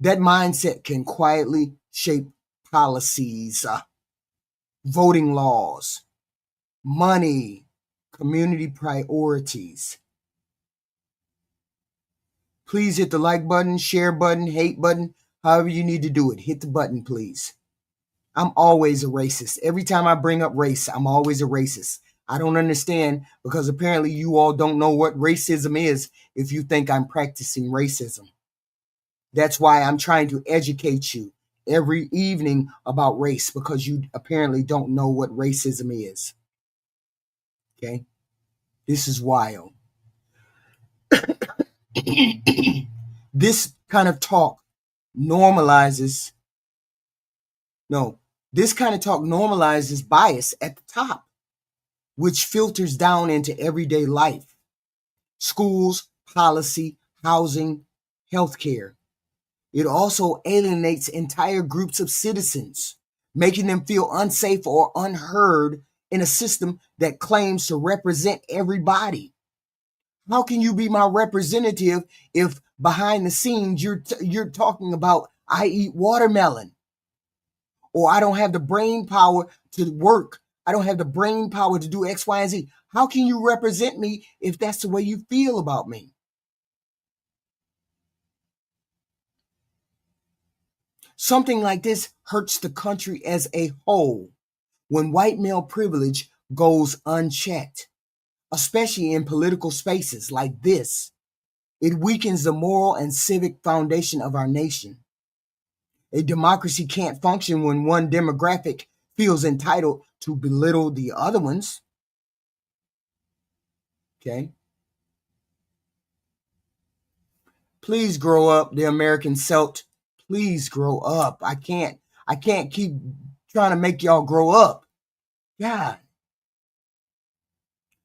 That mindset can quietly shape policies, voting laws, money, community priorities. Please hit the like button, share button, hate button, however you need to do it. Hit the button, please. I'm always a racist. Every time I bring up race, I'm always a racist. I don't understand because apparently you all don't know what racism is if you think I'm practicing racism. That's why I'm trying to educate you every evening about race, because you apparently don't know what racism is. Okay? This is wild. This kind of talk normalizes bias at the top, which filters down into everyday life. Schools, policy, housing, healthcare. It also alienates entire groups of citizens, making them feel unsafe or unheard in a system that claims to represent everybody. How can you be my representative if behind the scenes you're talking about I eat watermelon, or I don't have the brain power to work, I don't have the brain power to do X, Y, and Z? How can you represent me if that's the way you feel about me? Something like this hurts the country as a whole when white male privilege goes unchecked, especially in political spaces like this. It weakens the moral and civic foundation of our nation. A democracy can't function when one demographic feels entitled to belittle the other ones. Okay? Please grow up, the American Celt. Please grow up. I can't keep trying to make y'all grow up. God.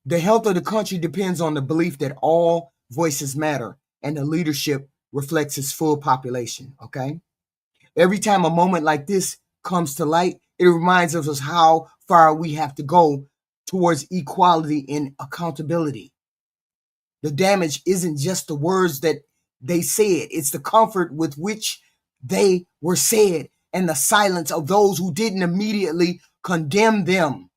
The health of the country depends on the belief that all voices matter and the leadership reflects its full population. Okay? Every time a moment like this comes to light, it reminds us how far we have to go towards equality and accountability. The damage isn't just the words that they said, it's the comfort with which they were said and the silence of those who didn't immediately condemn them.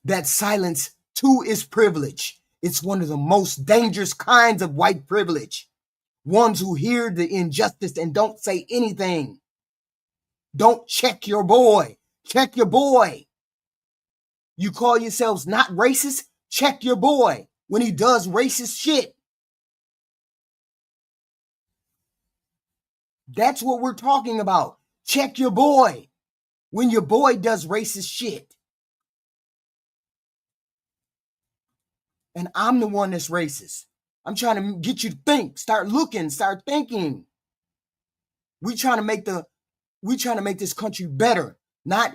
That silence, too, is privilege. It's one of the most dangerous kinds of white privilege. Ones who hear the injustice and don't say anything. Don't check your boy. Check your boy. You call yourselves not racist? Check your boy when he does racist shit. That's what we're talking about. Check your boy when your boy does racist shit. And I'm the one that's racist. I'm trying to get you to think, start looking, start thinking. We trying to make this country better, not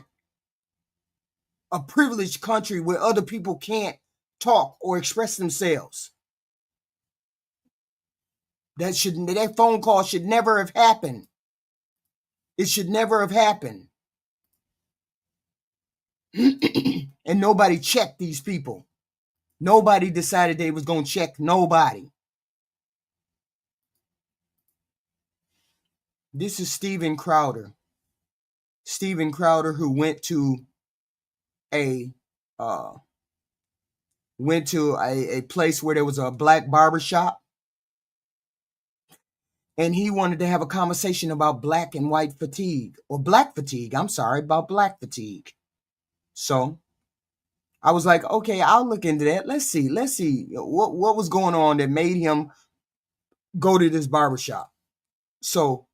a privileged country where other people can't talk or express themselves. That phone call should never have happened. It should never have happened. And nobody checked these people. Nobody decided they was going to check nobody. This is Steven Crowder. Steven Crowder, who went to a place where there was a black barbershop. And he wanted to have a conversation about black and white fatigue, or black fatigue. I'm sorry, about black fatigue. So I was like, okay, I'll look into that. Let's see what was going on that made him go to this barbershop. So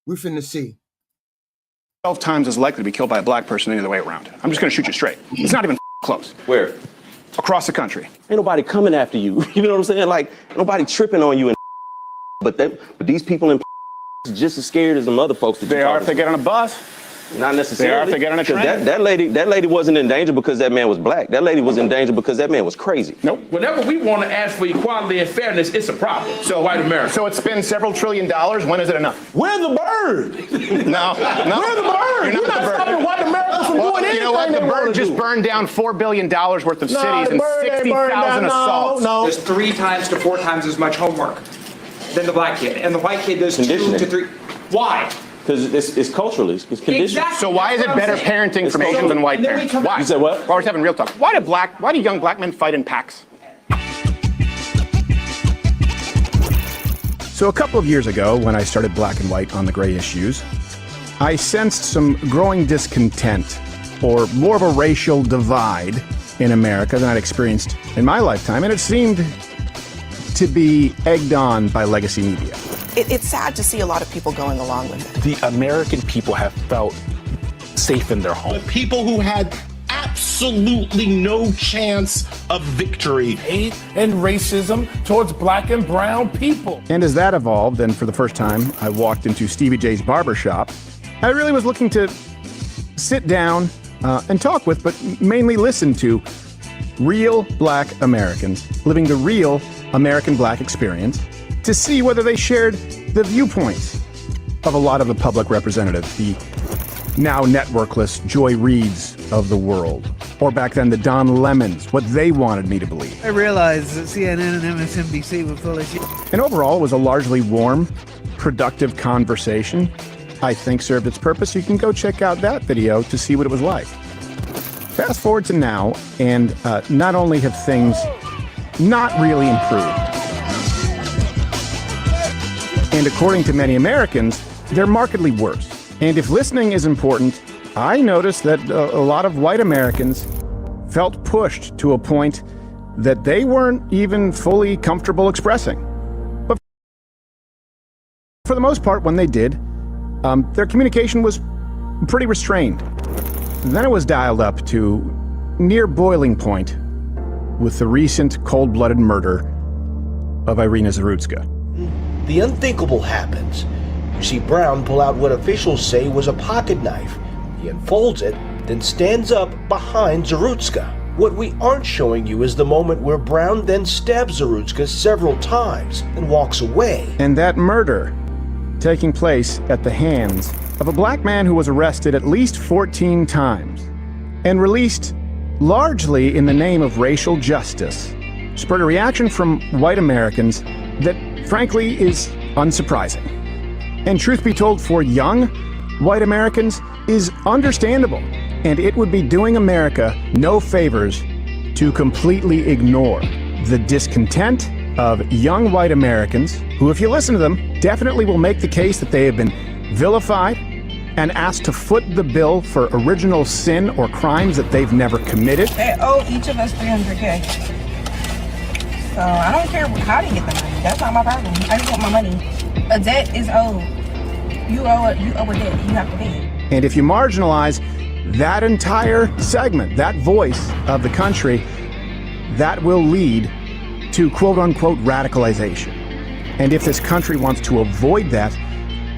we're finna see. 12 times as likely to be killed by a black person than the other way around. I'm just gonna shoot you straight. It's not even close. Where? Across the country. Ain't nobody coming after you. You know what I'm saying? Like, nobody tripping on you. But these people in just as scared as the other folks. They are if they get on a bus. Not necessarily. They are if they get on a train. That lady wasn't in danger because that man was black. That lady was in danger because that man was crazy. Nope. Whenever we want to ask for equality and fairness, it's a problem. So white America. So it's been several $1 trillion. When is it enough? Where's the bird? No. Where's the bird? You're not stopping white America from doing anything. You know what? The bird just burned down $4 billion worth of cities and 60,000 assaults. There's 3 times to 4 times as much homework. than the black kid, and the white kid does 2 to 3. Why? Because it's culturally, it's conditioned. Exactly. So why is it better parenting from Asians than white parents? Why? You said what? Well, we're having real talk. Why do young black men fight in packs? So a couple of years ago, when I started Black and White on the Gray Issues, I sensed some growing discontent, or more of a racial divide in America than I'd experienced in my lifetime, and it seemed to be egged on by legacy media. It's sad to see a lot of people going along with it. The American people have felt safe in their home. The people who had absolutely no chance of victory. Hate and racism towards black and brown people. And as that evolved, and for the first time I walked into Stevie J's barbershop, I really was looking to sit down and talk with, but mainly listen to real black Americans living the real American black experience, to see whether they shared the viewpoints of a lot of the public representatives, the now networkless Joy Reids of the world, or back then the Don Lemons, what they wanted me to believe. I realized that CNN and MSNBC were full of shit. And overall, it was a largely warm, productive conversation. I think served its purpose. You can go check out that video to see what it was like. Fast forward to now, and not only have things not really improved, and according to many Americans, they're markedly worse. And if listening is important, I noticed that a lot of white Americans felt pushed to a point that they weren't even fully comfortable expressing. But for the most part, when they did, their communication was pretty restrained. Then it was dialed up to near boiling point with the recent cold-blooded murder of Irina Hqreactshq. The unthinkable happens. You see Brown pull out what officials say was a pocket knife. He unfolds it, then stands up behind Hqreactshq. What we aren't showing you is the moment where Brown then stabs Hqreactshq several times and walks away. And that murder taking place at the hands of a black man who was arrested at least 14 times and released largely in the name of racial justice, spurred a reaction from white Americans that frankly is unsurprising. And truth be told, for young white Americans is understandable, and it would be doing America no favors to completely ignore the discontent of young white Americans who, if you listen to them, definitely will make the case that they have been vilified and asked to foot the bill for original sin or crimes that they've never committed. They owe each of us $300K. So I don't care how they get the money. That's not my problem. I just want my money. A debt is owed. You owe a debt. You have to pay it. And if you marginalize that entire segment, that voice of the country, that will lead to quote-unquote radicalization. And if this country wants to avoid that,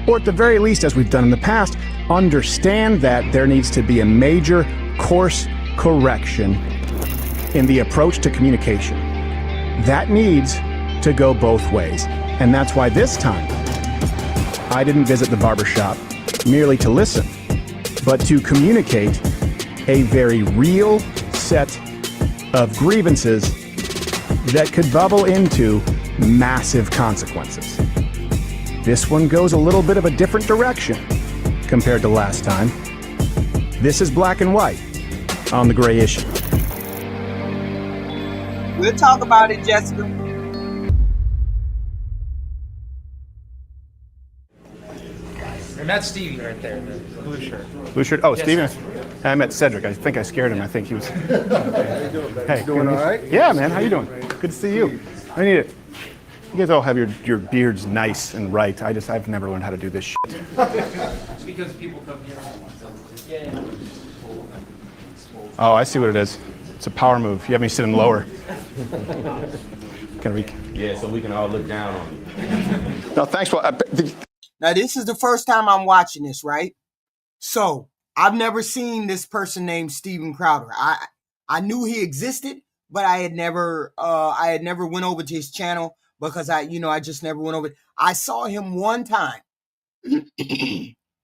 or at the very least, as we've done in the past, understand that there needs to be a major course correction in the approach to communication. That needs to go both ways. And that's why this time, I didn't visit the barbershop merely to listen, but to communicate a very real set of grievances that could bubble into massive consequences. This one goes a little bit of a different direction compared to last time. This is Black and White on the Gray Issue. We'll talk about it, Jessica. And that's Stevie right there, the blue shirt. Blue shirt? Oh, Yes, Steven. sir. I met Cedric. I think I scared him. I think he was... Hey, doing all right? Yeah, man. How you doing? Good to see you. I need it. You guys all have your beards nice and right. I've never learned how to do this shit. It's because people come here. Yeah. Oh, I see what it is. It's a power move. You have me sitting lower. Yeah, so we can all look down on you. No, thanks. Now, this is the first time I'm watching this, right? So, I've never seen this person named Steven Crowder. I knew he existed, but I had never went over to his channel because I just never went over. I saw him one time.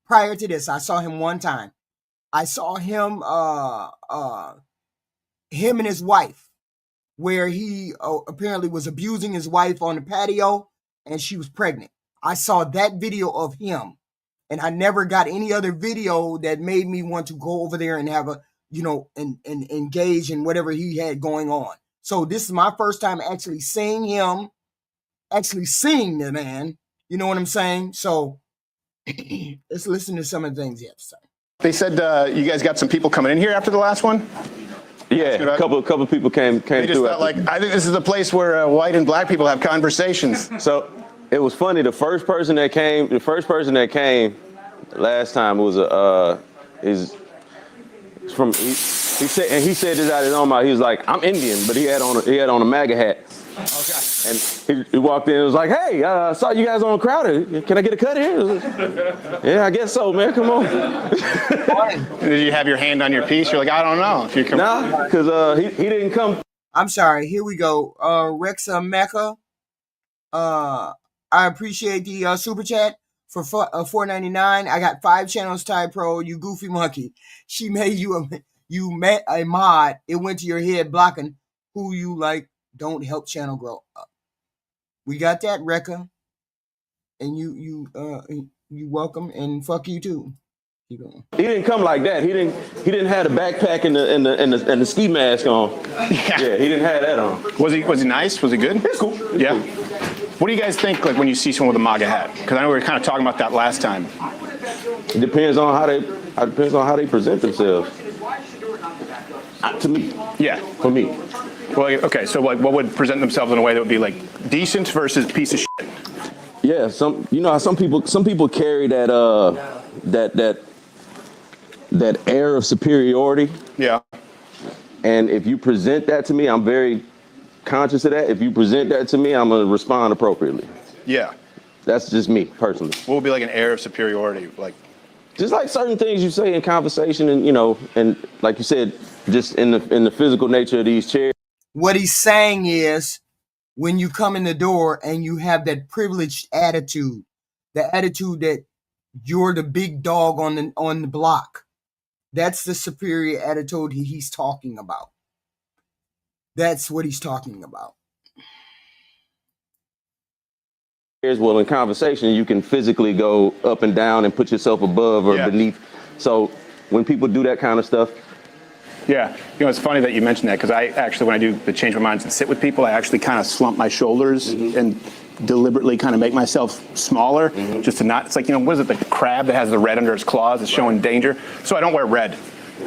Prior to this, I saw him one time. I saw him him and his wife, where he apparently was abusing his wife on the patio. and she was pregnant. I saw that video of him, and I never got any other video that made me want to go over there and have a, and engage in whatever he had going on. So this is my first time actually seeing him, actually seeing the man. You know what I'm saying? So let's listen to some of the things he had to say. They said you guys got some people coming in here after the last one? Yeah, a couple of people came they just through. Felt like, I think this is a place where white and black people have conversations. So it was funny. The first person that came last time was he said this out of his own mouth. He was like, I'm Indian, but he had on a MAGA hat. Okay. And he walked in and was like, hey, I saw you guys on Crowder. Can I get a cut here? Yeah, I guess so, man. Come on. Did you have your hand on your piece? You're like, I don't know if you can. Nah, because he didn't come. I'm sorry. Here we go. Rexa Mecca. I appreciate the super chat for $4.99. I got 5 channels, Ty Pro. You goofy monkey. She made you met a mod. It went to your head blocking who you like. Don't help channel grow up. We got that, Rekka. And you welcome, and fuck you too. Keep going. He didn't come like that. He didn't have the backpack and the ski mask on. Yeah, he didn't have that on. Was he nice? Was he good? It's cool. Yeah. What do you guys think like when you see someone with a MAGA hat? Because I know we were kind of talking about that last time. It depends on how they present themselves. To me. Yeah. For me. Well, okay, so like, what would present themselves in a way that would be like decent versus piece of shit? Yeah, some people carry that air of superiority. Yeah. And if you present that to me, I'm very conscious of that. If you present that to me, I'm gonna respond appropriately. Yeah. That's just me personally. What would be like an air of superiority, like? Just like certain things you say in conversation, and and like you said, just in the physical nature of these chairs. What he's saying is, when you come in the door and you have that privileged attitude, the attitude that you're the big dog on the block, that's the superior attitude he's talking about. That's what he's talking about. Well, in conversation, you can physically go up and down and put yourself above or beneath. So when people do that kind of stuff. Yeah, it's funny that you mentioned that, because I actually, when I do the change my minds and sit with people, I actually kind of slump my shoulders and deliberately kind of make myself smaller, just to not, it's like, what is it, the crab that has the red under its claws is showing danger? So I don't wear red,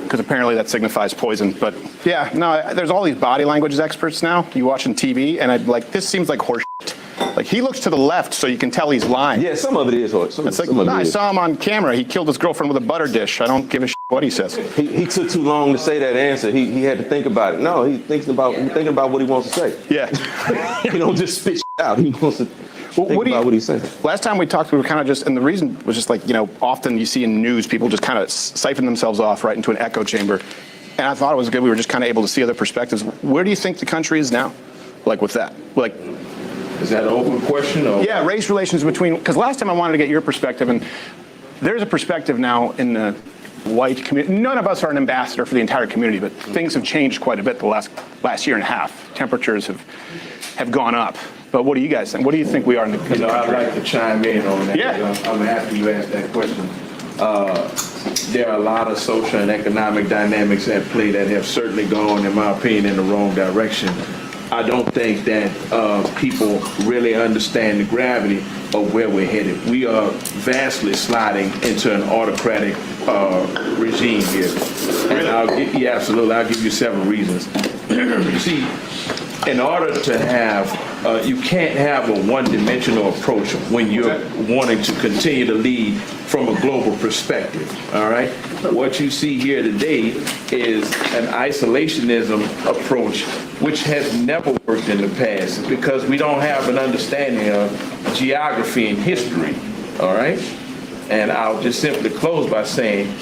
because apparently that signifies poison. But yeah, no, there's all these body language experts now, you watching TV, and I'm like, this seems like horse shit. Like, he looks to the left so you can tell he's lying. Yeah, some of it is horse. It's like, I saw him on camera. He killed his girlfriend with a butter dish. I don't give a shit what he says. He took too long to say that answer. He had to think about it. No, he's thinking about what he wants to say. Yeah. He don't just spit out. He wants to think about what he's saying. Last time we talked, we were kind of just, and the reason was just like, often you see in news, people just kind of siphon themselves off right into an echo chamber. And I thought it was good. We were just kind of able to see other perspectives. Where do you think the country is now? Like with that? Like, is that an open question? Or? Yeah, race relations between, because last time I wanted to get your perspective, and there's a perspective now in the white community. None of us are an ambassador for the entire community, but things have changed quite a bit the last year and a half. Temperatures have gone up. But what do you guys think? What do you think we are in the country? I'd like to chime in on that. Yeah. I'm happy you asked that question. There are a lot of social and economic dynamics at play that have certainly gone, in my opinion, in the wrong direction. I don't think that people really understand the gravity of where we're headed. We are vastly sliding into an autocratic regime here. And absolutely, I'll give you several reasons. You see, in order to have, you can't have a one-dimensional approach when you're wanting to continue to lead from a global perspective, all right? What you see here today is an isolationism approach which has never worked in the past because we don't have an understanding of geography and history, all right? And I'll just simply close by saying,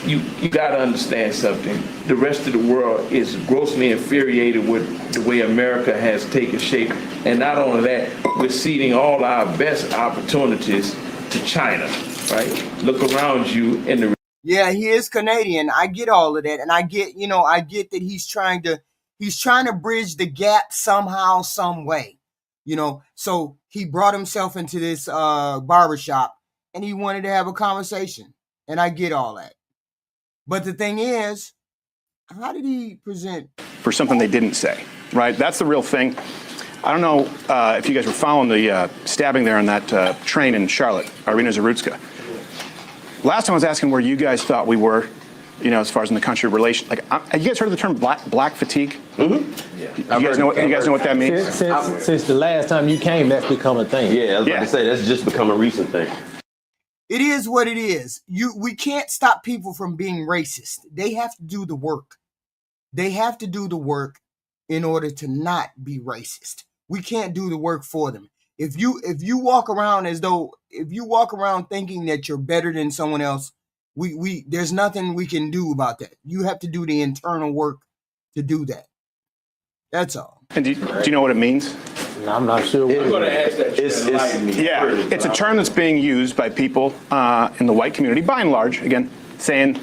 you got to understand something. The rest of the world is grossly infuriated with the way America has taken shape. And not only that, we're ceding all our best opportunities to China, right? Look around you in the... Yeah, he is Canadian. I get all of that. And I get that he's trying to bridge the gap somehow, some way. You know, so he brought himself into this barbershop and he wanted to have a conversation. And I get all that. But the thing is, how did he present? For something they didn't say, right? That's the real thing. I don't know if you guys were following the stabbing there on that train in Charlotte, Irina Hqreactshq. Last time I was asking where you guys thought we were, you know, as far as in the country relation. Like, have you guys heard of the term black fatigue? Mm-hmm. Yeah. You guys know what that means? Since the last time you came, that's become a thing. Yeah, I was about to say that's just become a recent thing. It is what it is. We can't stop people from being racist. They have to do the work. They have to do the work in order to not be racist. We can't do the work for them. If you walk around thinking that you're better than someone else, there's nothing we can do about that. You have to do the internal work to do that. That's all. And do you know what it means? I'm not sure. I'm going to ask that. It's a term that's being used by people in the white community, by and large, again, saying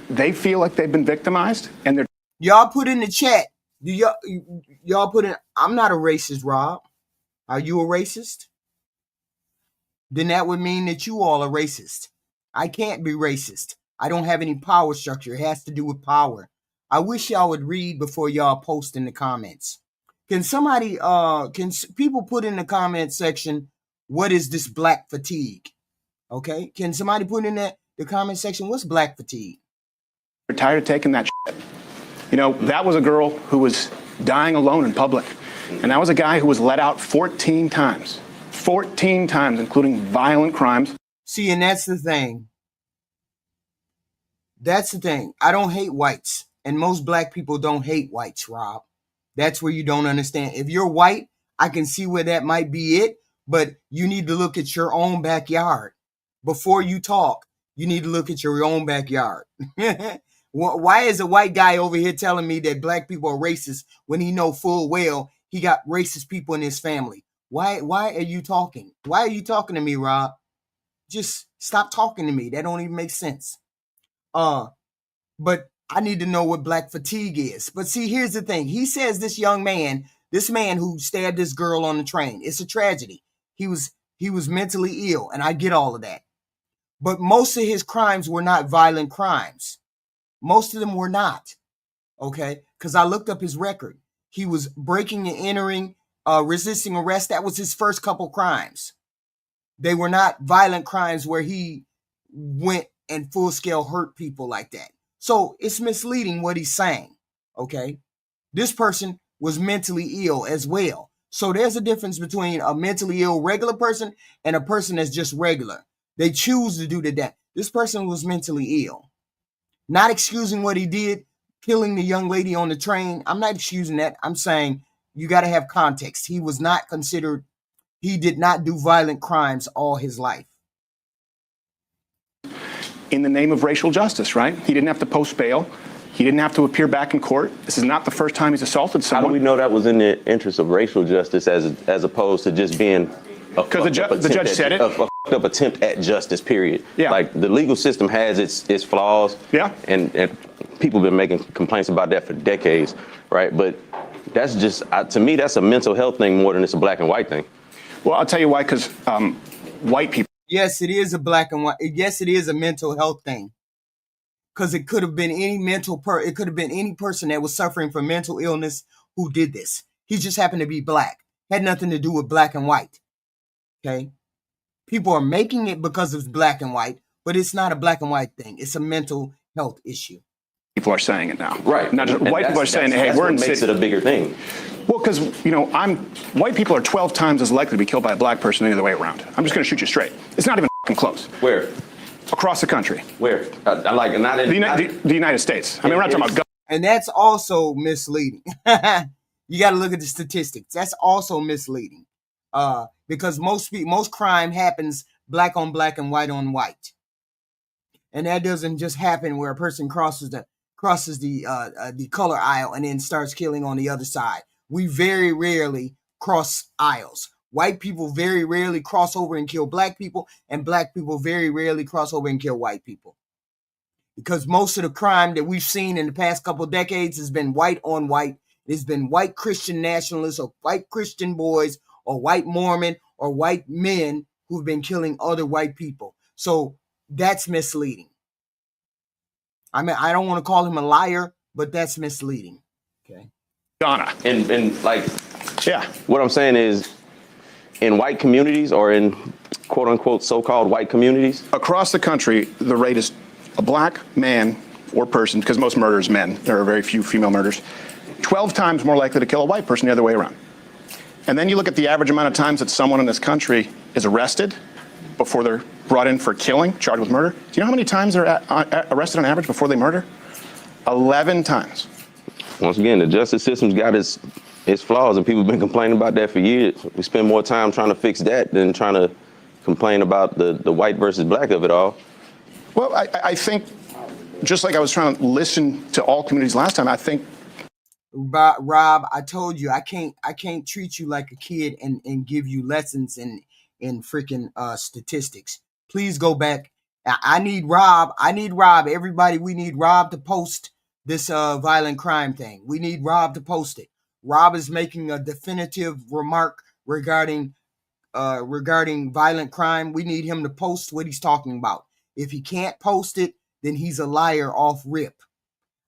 they feel like they've been victimized, and they're. Y'all put in the chat. Do y'all put in? I'm not a racist, Rob. Are you a racist? Then that would mean that you all are racist. I can't be racist. I don't have any power structure. It has to do with power. I wish y'all would read before y'all post in the comments. Can people put in the comment section, what is this black fatigue? Okay. Can somebody put in the comment section, what's black fatigue? They're tired of taking that shit. You know, that was a girl who was dying alone in public. And that was a guy who was let out 14 times. 14 times, including violent crimes. See, and that's the thing. That's the thing. I don't hate whites. And most black people don't hate whites, Rob. That's where you don't understand. If you're white, I can see where that might be it. But you need to look at your own backyard. Before you talk, you need to look at your own backyard. Why is a white guy over here telling me that black people are racist when he know full well he got racist people in his family? Why are you talking? Why are you talking to me, Rob? Just stop talking to me. That don't even make sense. But I need to know what black fatigue is. But see, here's the thing. He says this man who stabbed this girl on the train, it's a tragedy. He was mentally ill, and I get all of that. But most of his crimes were not violent crimes. Most of them were not. Okay? Because I looked up his record. He was breaking and entering, resisting arrest. That was his first couple crimes. They were not violent crimes where he went and full scale hurt people like that. So it's misleading what he's saying. Okay? This person was mentally ill as well. So there's a difference between a mentally ill regular person and a person that's just regular. They choose to do that. This person was mentally ill. Not excusing what he did, killing the young lady on the train. I'm not excusing that. I'm saying you got to have context. He was not considered, he did not do violent crimes all his life. In the name of racial justice, right? He didn't have to post bail. He didn't have to appear back in court. This is not the first time he's assaulted someone. How do we know that was in the interest of racial justice as opposed to just being because the judge said it. A fucked up attempt at justice, period. Yeah. Like, the legal system has its flaws. Yeah. And people have been making complaints about that for decades, right? But that's just, to me, that's a mental health thing more than it's a black and white thing. Well, I'll tell you why, because white people. Yes, it is a black and white. Yes, it is a mental health thing. Because it could have been it could have been any person that was suffering from mental illness who did this. He just happened to be black. Had nothing to do with black and white. Okay? People are making it because it's black and white, but it's not a black and white thing. It's a mental health issue. People are saying it now. Right. Not just white people are saying, hey, we're in. What makes it a bigger thing? Well, because, white people are 12 times as likely to be killed by a black person than the other way around. I'm just going to shoot you straight. It's not even close. Where? Across the country. Where? Not in the United States. I mean, we're not talking about guns. And that's also misleading. You got to look at the statistics. That's also misleading. Because most crime happens black on black and white on white. And that doesn't just happen where a person crosses the color aisle and then starts killing on the other side. We very rarely cross aisles. White people very rarely cross over and kill black people, and black people very rarely cross over and kill white people. Because most of the crime that we've seen in the past couple of decades has been white on white, It's been white Christian nationalists or white Christian boys or white Mormon or white men who've been killing other white people. So that's misleading. I mean, I don't want to call him a liar, but that's misleading. Okay. Ghana. And like, yeah, what I'm saying is, in white communities or in quote unquote so-called white communities across the country, the rate is a black man or person, because most murders men, there are very few female murders, 12 times more likely to kill a white person the other way around. And then you look at the average amount of times that someone in this country is arrested before they're brought in for killing, charged with murder. Do you know how many times they're arrested on average before they murder? 11 times. Once again, the justice system's got its flaws, and people have been complaining about that for years. We spend more time trying to fix that than trying to complain about the white versus black of it all. Well, I think, just like I was trying to listen to all communities last time, I think. Rob, I told you I can't treat you like a kid and give you lessons in freaking statistics. Please go back. I need Rob. Everybody, we need Rob to post this violent crime thing. We need Rob to post it. Rob is making a definitive remark regarding violent crime. We need him to post what he's talking about. If he can't post it, then he's a liar off rip.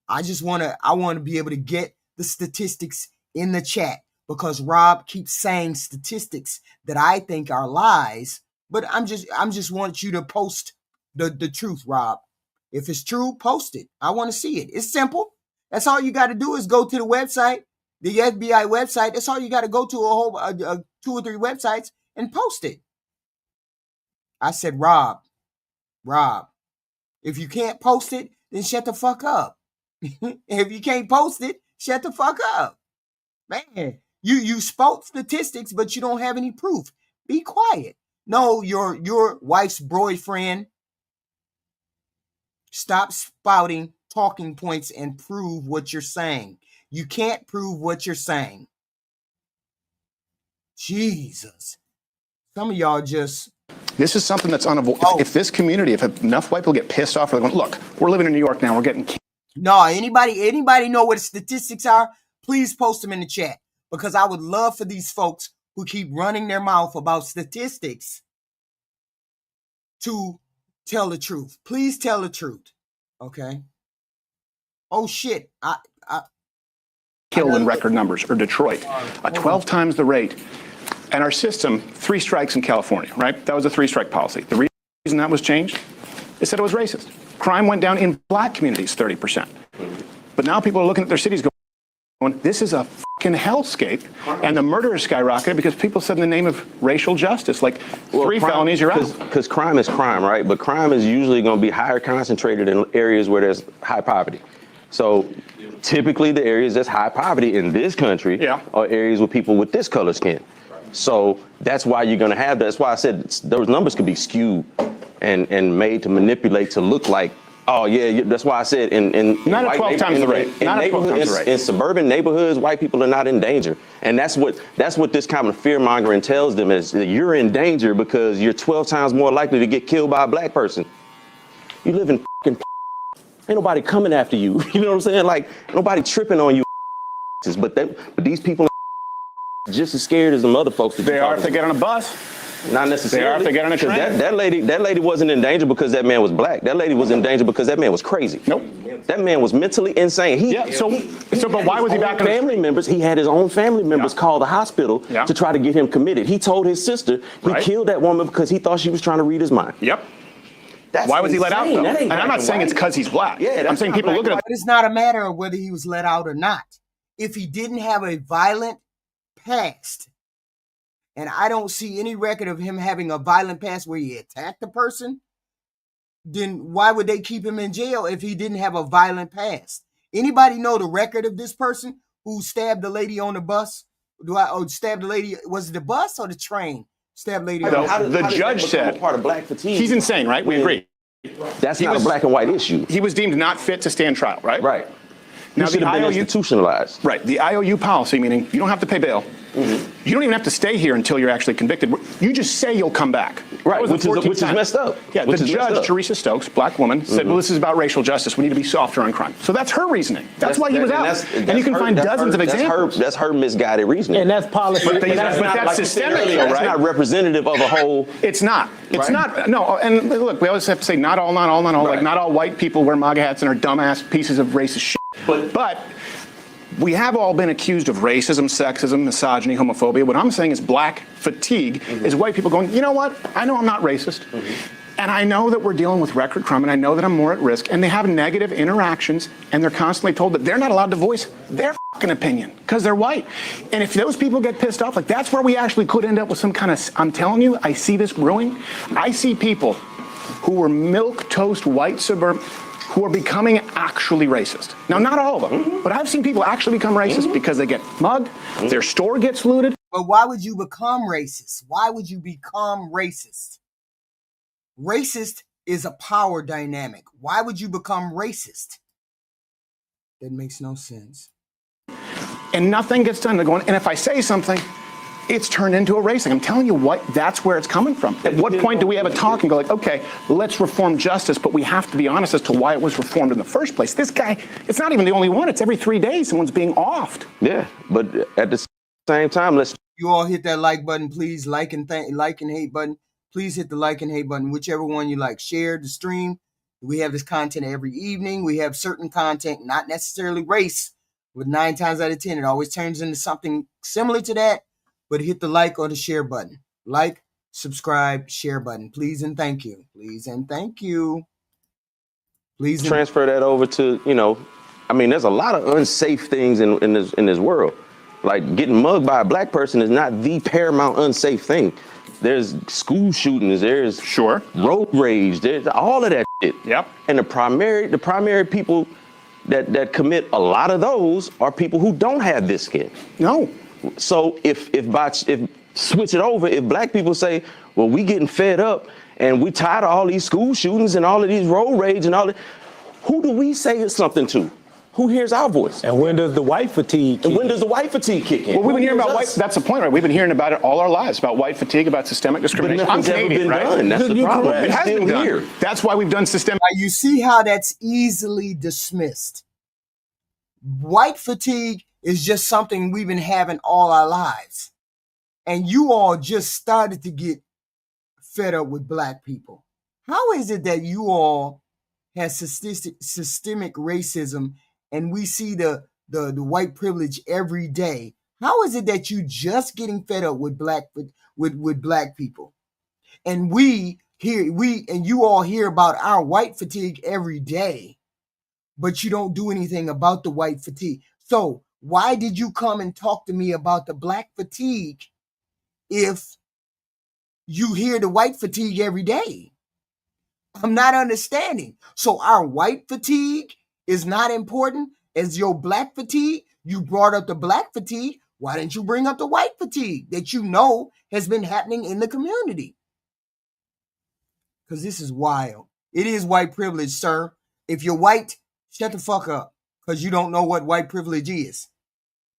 I want to be able to get the statistics in the chat, because Rob keeps saying statistics that I think are lies, but I'm just want you to post the truth, Rob. If it's true, post it. I want to see it. It's simple. That's all you got to do is go to the website, the FBI website. That's all you got to go to a whole 2 or 3 websites and post it. I said, Rob, if you can't post it, then shut the fuck up. If you can't post it, shut the fuck up. Man, you spoke statistics, but you don't have any proof. Be quiet. No, your wife's boyfriend. Stop spouting talking points and prove what you're saying. You can't prove what you're saying. Jesus. Some of y'all just... This is something that's unavoidable. If this community, if enough white people get pissed off, they're going, look, we're living in New York now, we're getting... No, anybody know what the statistics are? Please post them in the chat, because I would love for these folks who keep running their mouth about statistics to tell the truth. Please tell the truth. Okay. Oh shit. Killed in record numbers, or Detroit, 12 times the rate. And our system, 3 strikes in California, right? That was a 3-strike policy. The reason that was changed, they said it was racist. Crime went down in black communities 30%. But now people are looking at their cities going, this is a fucking hellscape. And the murder is skyrocketed because people said in the name of racial justice, like 3 felonies, you're out. Because crime is crime, right? But crime is usually going to be higher concentrated in areas where there's high poverty. So typically the areas that's high poverty in this country are areas with people with this color skin. So that's why you're going to have that. That's why I said those numbers could be skewed and made to manipulate to look like, oh yeah, that's why I said in not at 12 times the rate. In suburban neighborhoods, white people are not in danger, and that's what this kind of fear mongering tells them, is that you're in danger because you're 12 times more likely to get killed by a black person. You live in ain't nobody coming after you. You know what I'm saying? Like nobody tripping on you. But these people are just as scared as the other folks. They are if they get on a bus. Not necessarily. They are if they get on a train. That lady wasn't in danger because that man was black. That lady was in danger because that man was crazy. Nope. That man was mentally insane. But why was he back? Family members. He had his own family members call the hospital to try to get him committed. He told his sister he killed that woman because he thought she was trying to read his mind. Yep. Why was he let out though? And I'm not saying it's because he's black. Yeah, I'm saying people look at it. It's not a matter of whether he was let out or not. If he didn't have a violent past, and I don't see any record of him having a violent past where he attacked a person, then why would they keep him in jail if he didn't have a violent past? Anybody know the record of this person who stabbed the lady on the bus? Stabbed the lady, was it the bus or the train? Stabbed the lady on the bus. The judge said part of black fatigue. He's insane, right? We agree. That's not a black and white issue. He was deemed not fit to stand trial, right? Right. Now, he should have been institutionalized. Right. The IOU policy, meaning you don't have to pay bail. You don't even have to stay here until you're actually convicted. You just say you'll come back. Right, which is messed up. Yeah, the judge, Teresa Stokes, black woman, said, well, this is about racial justice. We need to be softer on crime. So that's her reasoning. That's why he was out. And you can find dozens of examples. That's her misguided reasoning. And that's policy. But that's systemic, though, right? That's not representative of a whole. It's not. It's not. No, and look, we always have to say not all. Like, not all white people wear MAGA hats and are dumbass pieces of racist shit. But we have all been accused of racism, sexism, misogyny, homophobia. What I'm saying is black fatigue is white people going, you know what? I know I'm not racist. And I know that we're dealing with record crime, and I know that I'm more at risk. And they have negative interactions, and they're constantly told that they're not allowed to voice their fucking opinion because they're white. And if those people get pissed off, like, that's where we actually could end up with some kind of, I'm telling you, I see this brewing. I see people who were milquetoast white suburban who are becoming actually racist. Now, not all of them, but I've seen people actually become racist because they get mugged, their store gets looted. But why would you become racist? Why would you become racist? Racist is a power dynamic. Why would you become racist? That makes no sense. And nothing gets done. They're going, and if I say something, it's turned into a racing. I'm telling you what, that's where it's coming from. At what point do we have a talk and go like, okay, let's reform justice, but we have to be honest as to why it was reformed in the first place. This guy, it's not even the only one. It's every 3 days someone's being offed. Yeah, but at the same time, let's. You all hit that like button, please. Like and hate button. Please hit the like and hate button, whichever one you like. Share the stream. We have this content every evening. We have certain content, not necessarily race, but 9 times out of 10, it always turns into something similar to that. But hit the like or the share button. Like, subscribe, share button. Please and thank you. Please and thank you. Please transfer that over to, I mean, there's a lot of unsafe things in this world. Like, getting mugged by a black person is not the paramount unsafe thing. There's school shootings, there's road rage, there's all of that shit. Yep. And the primary people that commit a lot of those are people who don't have this skin. No. So if switch it over, if black people say, well, we getting fed up and we tired of all these school shootings and all of these road rage and all that, who do we say something to? Who hears our voice? And when does the white fatigue kick in? And when does the white fatigue kick in? Well, we've been hearing about white, that's the point, right? We've been hearing about it all our lives, about white fatigue, about systemic discrimination. But nothing's ever been done. That's the problem. It has been done. That's why we've done systemic. Now, you see how that's easily dismissed. White fatigue is just something we've been having all our lives. And you all just started to get fed up with black people. How is it that you all have systemic racism and we see the white privilege every day? How is it that you just getting fed up with black people? And you all hear about our white fatigue every day, but you don't do anything about the white fatigue. So why did you come and talk to me about the black fatigue if you hear the white fatigue every day? I'm not understanding. So our white fatigue is not important as your black fatigue? You brought up the black fatigue. Why didn't you bring up the white fatigue that you know has been happening in the community? Because this is wild. It is white privilege, sir. If you're white, shut the fuck up. Because you don't know what white privilege is.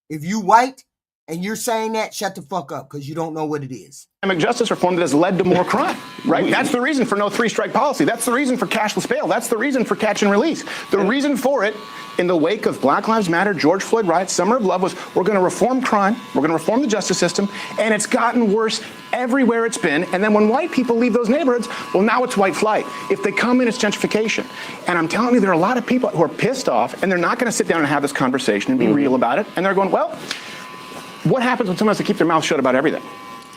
If you white and you're saying that, shut the fuck up because you don't know what it is. Systemic justice reform that has led to more crime, right? That's the reason for no 3-strike policy. That's the reason for cashless bail. That's the reason for catch and release. The reason for it, in the wake of Black Lives Matter, George Floyd riots, Summer of Love, was we're going to reform crime, we're going to reform the justice system, and it's gotten worse everywhere it's been. And then when white people leave those neighborhoods, well, now it's white flight. If they come in, it's gentrification. And I'm telling you, there are a lot of people who are pissed off, and they're not going to sit down and have this conversation and be real about it. And they're going, well, what happens when someone has to keep their mouth shut about everything?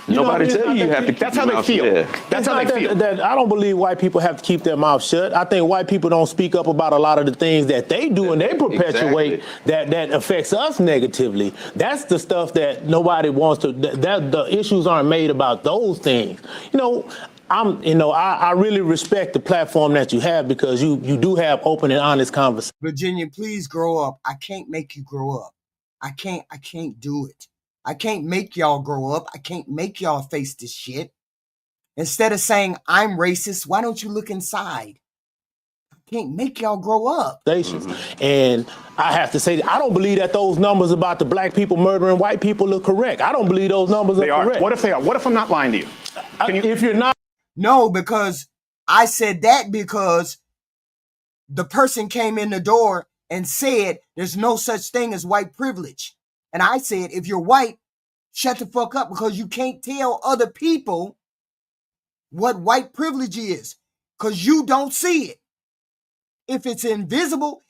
Nobody tell you have to keep That's how they feel. That's how they feel. I don't believe white people have to keep their mouth shut. I think white people don't speak up about a lot of the things that they do and they perpetuate that affects us negatively. That's the stuff that nobody wants to, that the issues aren't made about those things. I really respect the platform that you have because you do have open and honest conversations. Virginia, please grow up. I can't make you grow up. I can't do it. I can't make y'all grow up. I can't make y'all face this shit. Instead of saying I'm racist, why don't you look inside? I can't make y'all grow up. And I have to say, I don't believe that those numbers about the black people murdering white people are correct. I don't believe those numbers are correct. What if they are? What if I'm not lying to you? If you're not. No, because I said that because the person came in the door and said there's no such thing as white privilege. And I said, if you're white, shut the fuck up, because you can't tell other people what white privilege is because you don't see it. If it's invisible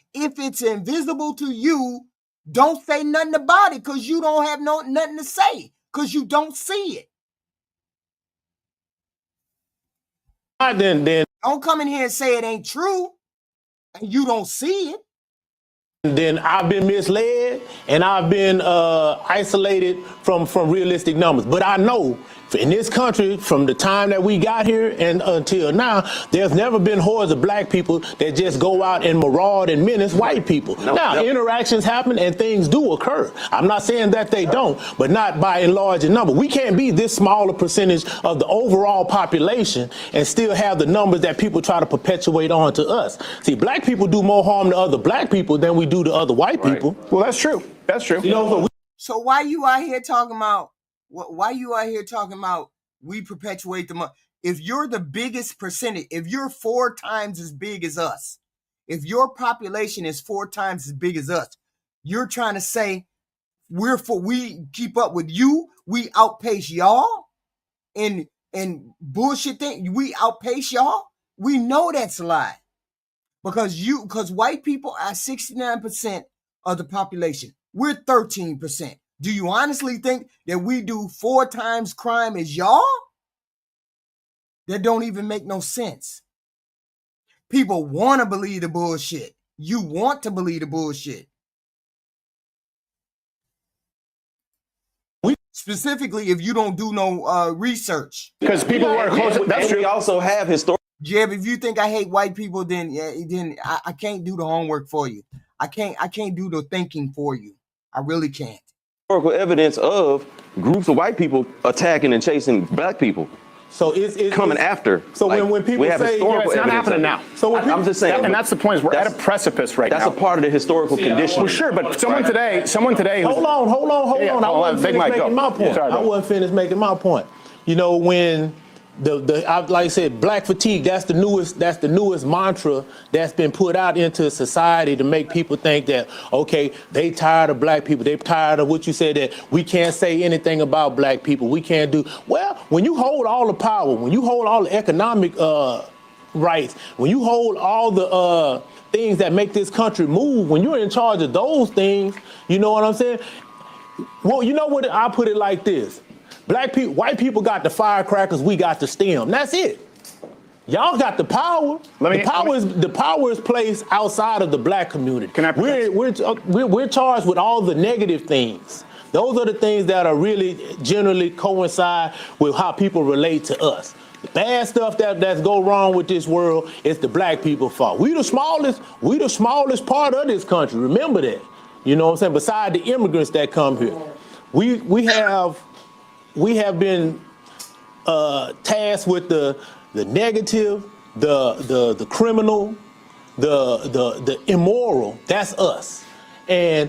to you, don't say nothing about it because you don't have nothing to say because you don't see it. Then don't come in here and say it ain't true and you don't see it. Then I've been misled and I've been isolated from realistic numbers. But I know in this country, from the time that we got here and until now, there's never been hordes of black people that just go out and maraud and menace white people. Interactions happen and things do occur. I'm not saying that they don't, but not by and large in number. We can't be this small a percentage of the overall population and still have the numbers that people try to perpetuate onto us. See, black people do more harm to other black people than we do to other white people. Well, that's true. That's true. So why you out here talking about? Why you out here talking about we perpetuate the money? If you're the biggest percentage, if you're 4 times as big as us, if your population is 4 times as big as us, you're trying to say we keep up with you, we outpace y'all in bullshit thing. We outpace y'all. We know that's a lie because white people are 69% of the population. We're 13%. Do you honestly think that we do 4 times crime as y'all? That don't even make no sense. People want to believe the bullshit. You want to believe the bullshit. Specifically, if you don't do no research. Because people who are close. That's true. We also have historical. Jeb, if you think I hate white people, then I can't do the homework for you. I can't do the thinking for you. I really can't. Historical evidence of groups of white people attacking and chasing black people. So it's coming after. So like, when people say it's not happening now. So I'm just saying, and that's the point. Is we're at a precipice right now. That's a part of the historical condition. Well, sure, but someone today. Hold on. I wasn't finished making my point. I wasn't finished making my point. You know, when like I said, black fatigue, that's the newest mantra that's been put out into society to make people think that, okay, they tired of black people. They tired of what you said, that we can't say anything about black people. We can't do. Well, when you hold all the power, when you hold all the economic rights, when you hold all the things that make this country move, when you're in charge of those things, you know what I'm saying? Well, you know what? I put it like this. White people got the firecrackers, we got the stem. That's it. Y'all got the power. The power is placed outside of the black community. We're charged with all the negative things. Those are the things that are really generally coincide with how people relate to us. The bad stuff that's go wrong with this world is the black people's fault. We the smallest part of this country. Remember that. You know what I'm saying? Beside the immigrants that come here, we have been tasked with the negative, the criminal, the immoral. That's us, and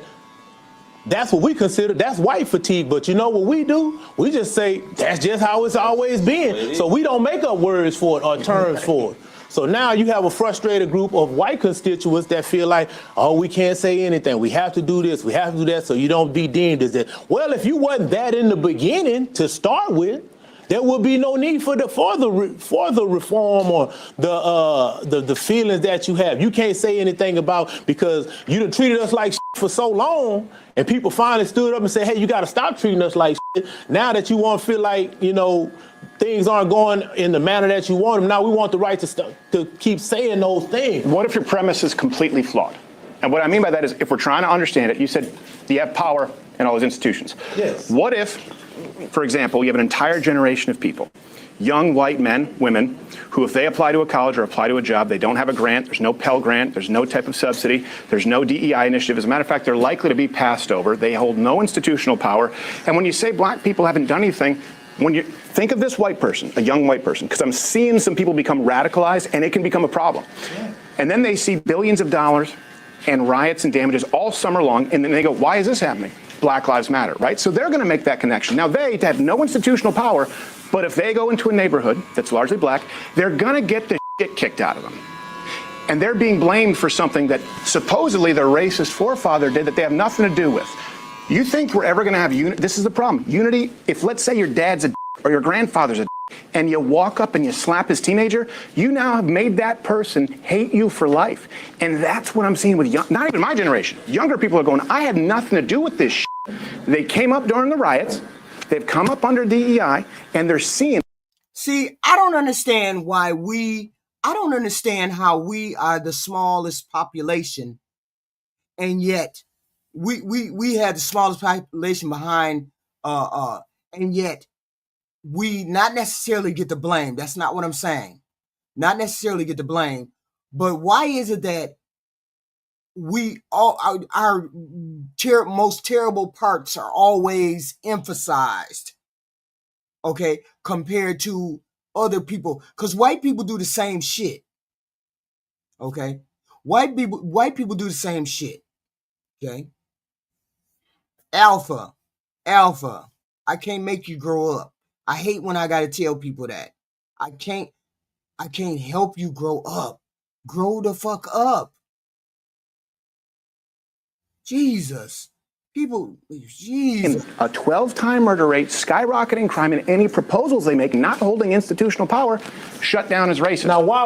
that's what we consider. That's white fatigue. But you know what we do? We just say that's just how it's always been. So we don't make up words for it or terms for it. So now you have a frustrated group of white constituents that feel like, oh, we can't say anything. We have to do this. We have to do that so you don't be deemed as that. Well, if you wasn't that in the beginning to start with, there would be no need for the reform or the feelings that you have. You can't say anything about because you done treated us like shit for so long, and people finally stood up and said, hey, you got to stop treating us like shit. Now that you want to feel like, you know, things aren't going in the manner that you want them. Now we want the right to keep saying those things. What if your premise is completely flawed? And what I mean by that is, if we're trying to understand it, you said you have power in all those institutions. Yes. What if, for example, you have an entire generation of people, young white men, women, who if they apply to a college or apply to a job, they don't have a grant, there's no Pell Grant, there's no type of subsidy, there's no DEI initiative. As a matter of fact, they're likely to be passed over. They hold no institutional power. And when you say black people haven't done anything, when you think of this white person, a young white person, because I'm seeing some people become radicalized and it can become a problem. Yeah. And then they see billions of dollars and riots and damages all summer long, and then they go, why is this happening? Black Lives Matter, right? So they're going to make that connection. Now, they have no institutional power, but if they go into a neighborhood that's largely black, they're going to get the shit kicked out of them. And they're being blamed for something that supposedly their racist forefather did that they have nothing to do with. You think we're ever going to have unity? This is the problem. Unity, if let's say your dad's a or your grandfather's a and you walk up and you slap his teenager, you now have made that person hate you for life. And that's what I'm seeing with not even my generation. Younger people are going, I had nothing to do with this shit. They came up during the riots. They've come up under DEI and they're seeing. See, I don't understand I don't understand how we are the smallest population and yet we had the smallest population behind and yet we not necessarily get the blame. That's not what I'm saying. Not necessarily get the blame. But why is it that we all our most terrible parts are always emphasized, okay, compared to other people? Because white people do the same shit. Okay? White people do the same shit. Okay? Alpha. I can't make you grow up. I hate when I gotta tell people that. I can't help you grow up. Grow the fuck up. Jesus. People, Jesus. A 12-time murder rate, skyrocketing crime, and any proposals they make not holding institutional power shut down as racist. Now, why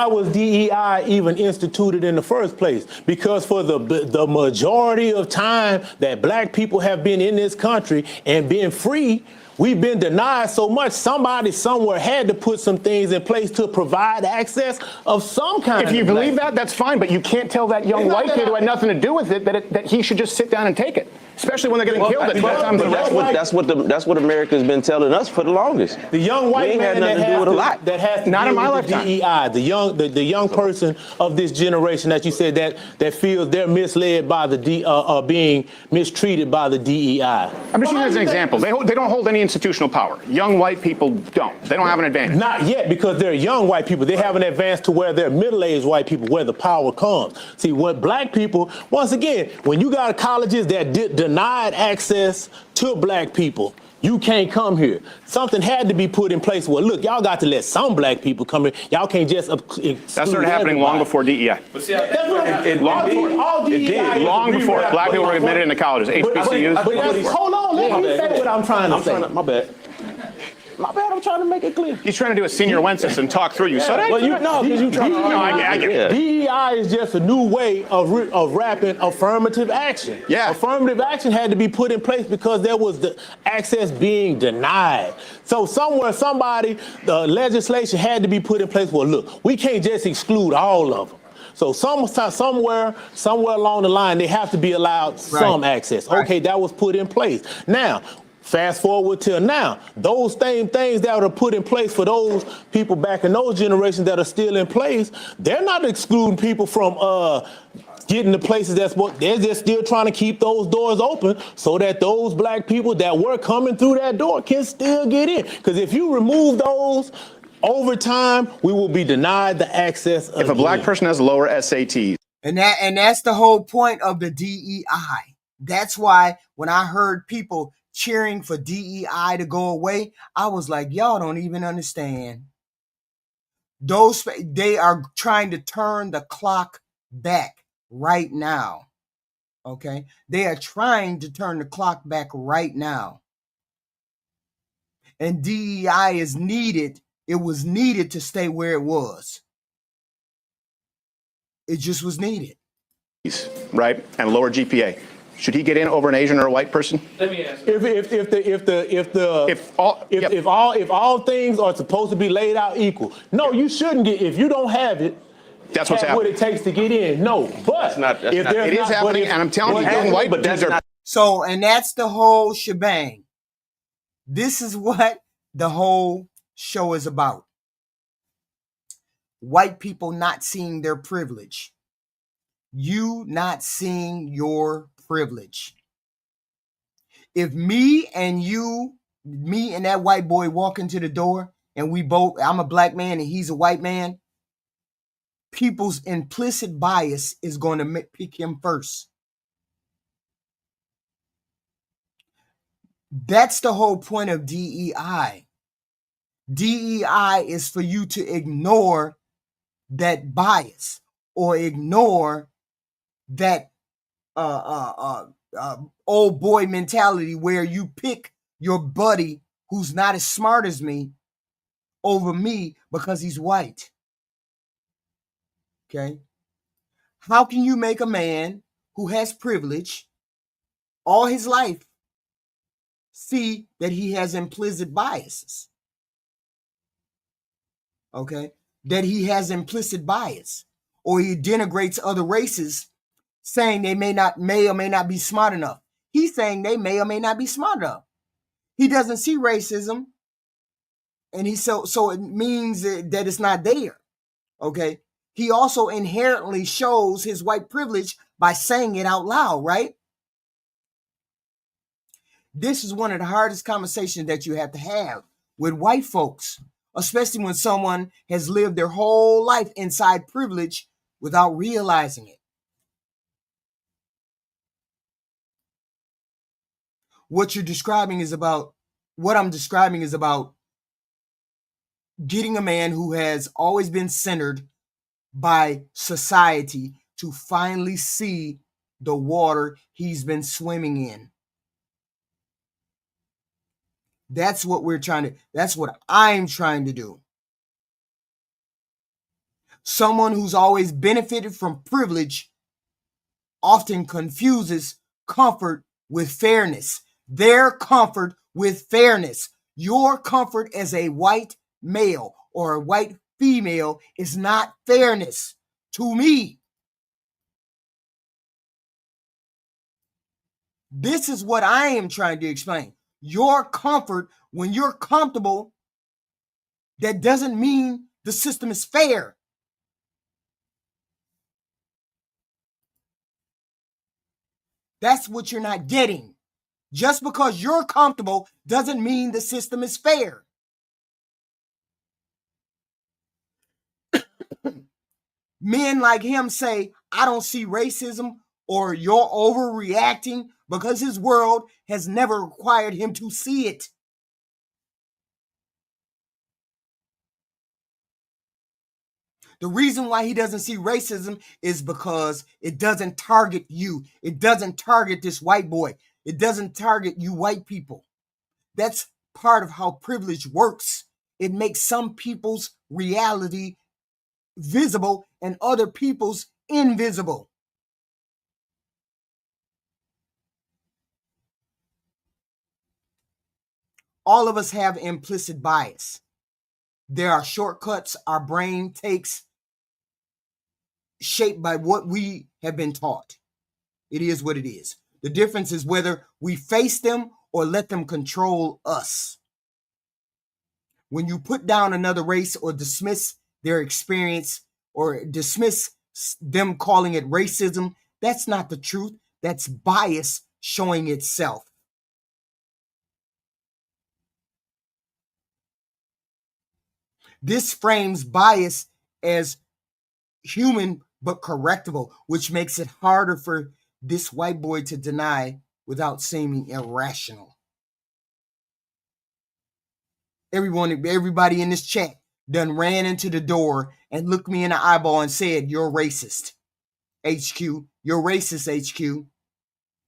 was DEI even instituted in the first place? Because for the majority of time that black people have been in this country and been free, we've been denied so much. Somebody somewhere had to put some things in place to provide access of some kind. If you believe that, that's fine, but you can't tell that young white kid who had nothing to do with it that he should just sit down and take it, especially when they're getting killed at 12 times. That's what America's been telling us for the longest. The young white man that has to not in my deal with lifetime. DEI, the young person of this generation that you said that feels they're misled by the being mistreated by the DEI. I'm just using it as an example. They don't hold any institutional power. Young white people don't. They don't have an advantage. Not yet, because they're young white people. They haven't advanced to where they're middle-aged white people, where the power comes. See, what black people, once again, when you got colleges that denied access to black people, you can't come here. Something had to be put in place. Well, look, y'all got to let some black people come here. Y'all can't just exclude. That started happening long before DEI. Long before black people were admitted into colleges, HBCUs. Hold on, let me say what I'm trying to say. My bad. I'm trying to make it clear. He's trying to do a senior Wences and talk through you. So that, because you trying to. No, I get it. DEI is just a new way of wrapping affirmative action. Yeah. Affirmative action had to be put in place because there was the access being denied. So somewhere, the legislation had to be put in place. Well, look, we can't just exclude all of them. So somewhere along the line, they have to be allowed some access. Okay, that was put in place. Now, fast forward till now, those same things that are put in place for those people back in those generations that are still in place, they're not excluding people from getting to places they're just still trying to keep those doors open so that those black people that were coming through that door can still get in. Because if you remove those, over time, we will be denied the access again. If a black person has lower SATs. And that's the whole point of the DEI. That's why when I heard people cheering for DEI to go away, I was like, y'all don't even understand. They are trying to turn the clock back right now. Okay? They are trying to turn the clock back right now. And DEI is needed. It was needed to stay where it was. It just was needed. Right? And lower GPA. Should he get in over an Asian or a white person? Let me ask you. If all things are supposed to be laid out equal, no, you shouldn't get. If you don't have it, that's what's happening. What it takes to get in. No, but it is happening, and I'm telling you, young white, but that's not. So, and that's the whole shebang. This is what the whole show is about. White people not seeing their privilege. You not seeing your privilege. If me and that white boy walk into the door and I'm a black man and he's a white man, people's implicit bias is going to pick him first. That's the whole point of DEI. DEI is for you to ignore that bias or ignore that old boy mentality where you pick your buddy who's not as smart as me over me because he's white. Okay? How can you make a man who has privilege all his life see that he has implicit biases? Okay? That he has implicit bias, or he denigrates other races saying they may or may not be smart enough. He's saying they may or may not be smart enough. He doesn't see racism, and so it means that it's not there. Okay? He also inherently shows his white privilege by saying it out loud, right? This is one of the hardest conversations that you have to have with white folks, especially when someone has lived their whole life inside privilege without realizing it. What I'm describing is about getting a man who has always been centered by society to finally see the water he's been swimming in. That's what I'm trying to do. Someone who's always benefited from privilege often confuses comfort with fairness. Their comfort with fairness. Your comfort as a white male or a white female is not fairness to me. This is what I am trying to explain. Your comfort, when you're comfortable, that doesn't mean the system is fair. That's what you're not getting. Just because you're comfortable doesn't mean the system is fair. Men like him say, I don't see racism, or you're overreacting, because his world has never required him to see it. The reason why he doesn't see racism is because it doesn't target you. It doesn't target this white boy. It doesn't target you white people. That's part of how privilege works. It makes some people's reality visible and other people's invisible. All of us have implicit bias. There are shortcuts our brain takes, shaped by what we have been taught. It is what it is. The difference is whether we face them or let them control us. When you put down another race or dismiss their experience or dismiss them calling it racism, that's not the truth. That's bias showing itself. This frames bias as human but correctable, which makes it harder for this white boy to deny without seeming irrational. Everybody in this chat done ran into the door and looked me in the eyeball and said, you're racist, HQ. You're racist, HQ.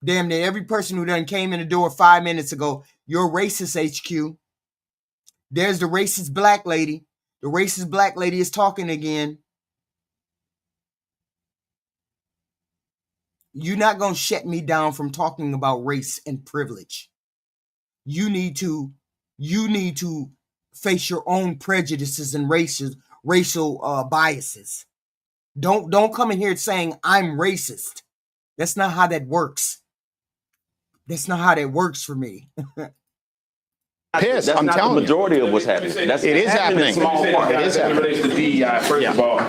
Damn near every person who done came in the door 5 minutes ago, you're racist, HQ. There's the racist black lady. The racist black lady is talking again. You're not going to shut me down from talking about race and privilege. You need to face your own prejudices and racial biases. Don't come in here saying I'm racist. That's not how that works. That's not how that works for me. That's not the majority of what's happening. It is happening. In relation to DEI, first of all,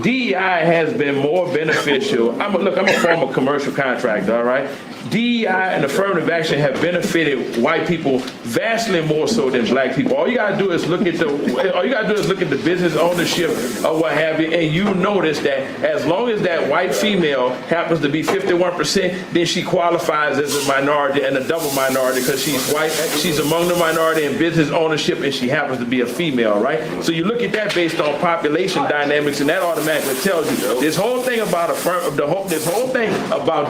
DEI has been more beneficial. I'm a former commercial contractor, all right? DEI and affirmative action have benefited white people vastly more so than black people. All you gotta do is look at the business ownership or what have you, and you notice that as long as that white female happens to be 51%, then she qualifies as a minority and a double minority because she's white, she's among the minority in business ownership, and she happens to be a female, right? So you look at that based on population dynamics, and that automatically tells you this whole thing about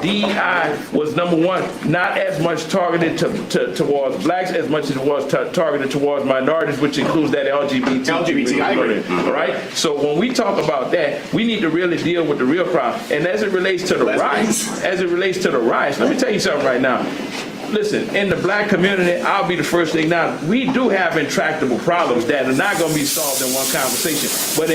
DEI was, number one, not as much targeted towards blacks as much as it was targeted towards minorities, which includes that LGBT, I agree. Right? So when we talk about that, we need to really deal with the real problem. And as it relates to the riots, let me tell you something right now. Listen, in the black community, I'll be the first thing now. We do have intractable problems that are not going to be solved in one conversation. But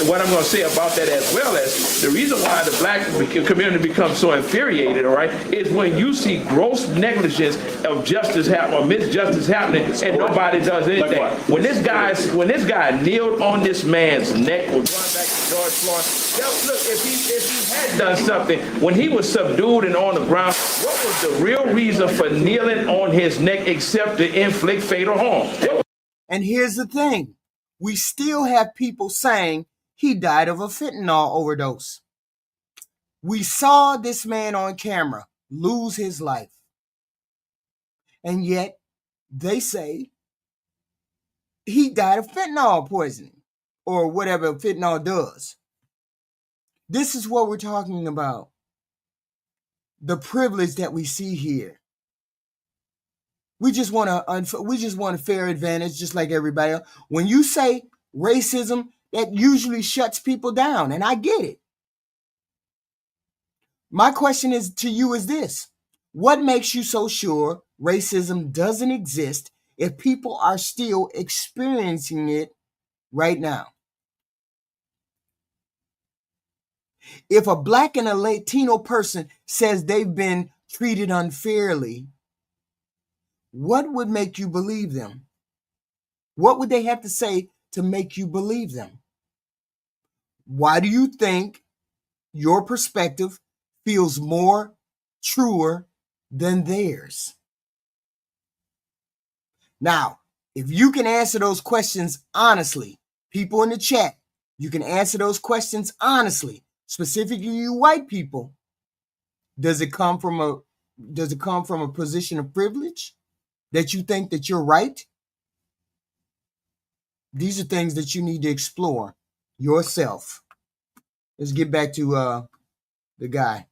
what I'm going to say about that, as well as the reason why the black community becomes so infuriated, all right, is when you see gross negligence of justice happen or misjustice happening and nobody does anything. When this guy kneeled on this man's neck, going back to George Floyd, look, if he had done something when he was subdued and on the ground, what was the real reason for kneeling on his neck except to inflict fatal harm? And here's the thing. We still have people saying he died of a fentanyl overdose. We saw this man on camera lose his life. And yet they say he died of fentanyl poisoning or whatever fentanyl does. This is what we're talking about. The privilege that we see here. We just want a fair advantage, just like everybody else. When you say racism, that usually shuts people down, and I get it. My question to you is this: what makes you so sure racism doesn't exist if people are still experiencing it right now? If a black and a Latino person says they've been treated unfairly, what would make you believe them? What would they have to say to make you believe them? Why do you think your perspective feels more truer than theirs? Now, if you can answer those questions honestly, people in the chat, you can answer those questions honestly, specifically you white people. Does it come from a position of privilege that you think that you're right? These are things that you need to explore yourself. Let's get back to the guy.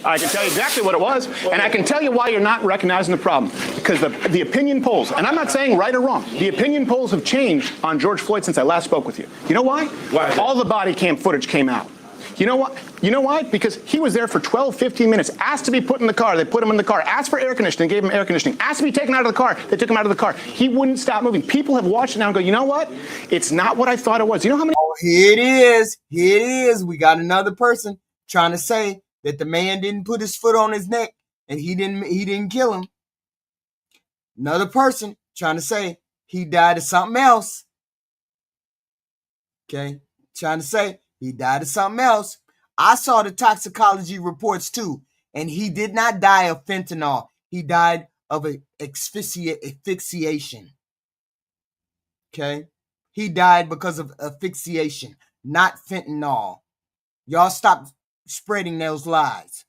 I can tell you exactly what it was, and I can tell you why you're not recognizing the problem. Because the opinion polls, and I'm not saying right or wrong, the opinion polls have changed on George Floyd since I last spoke with you. You know why? Why? All the body cam footage came out. You know what? You know why? Because he was there for 12, 15 minutes, asked to be put in the car. They put him in the car, asked for air conditioning, gave him air conditioning, asked to be taken out of the car. They took him out of the car. He wouldn't stop moving. People have watched it now and go, you know what? It's not what I thought it was. You know how many? Oh, here it is. Here it is. We got another person trying to say that the man didn't put his foot on his neck and he didn't kill him. Another person trying to say he died of something else. Okay. Trying to say he died of something else. I saw the toxicology reports too, and he did not die of fentanyl. He died of asphyxiation. Okay. He died because of asphyxiation, not fentanyl. Y'all stop spreading those lies.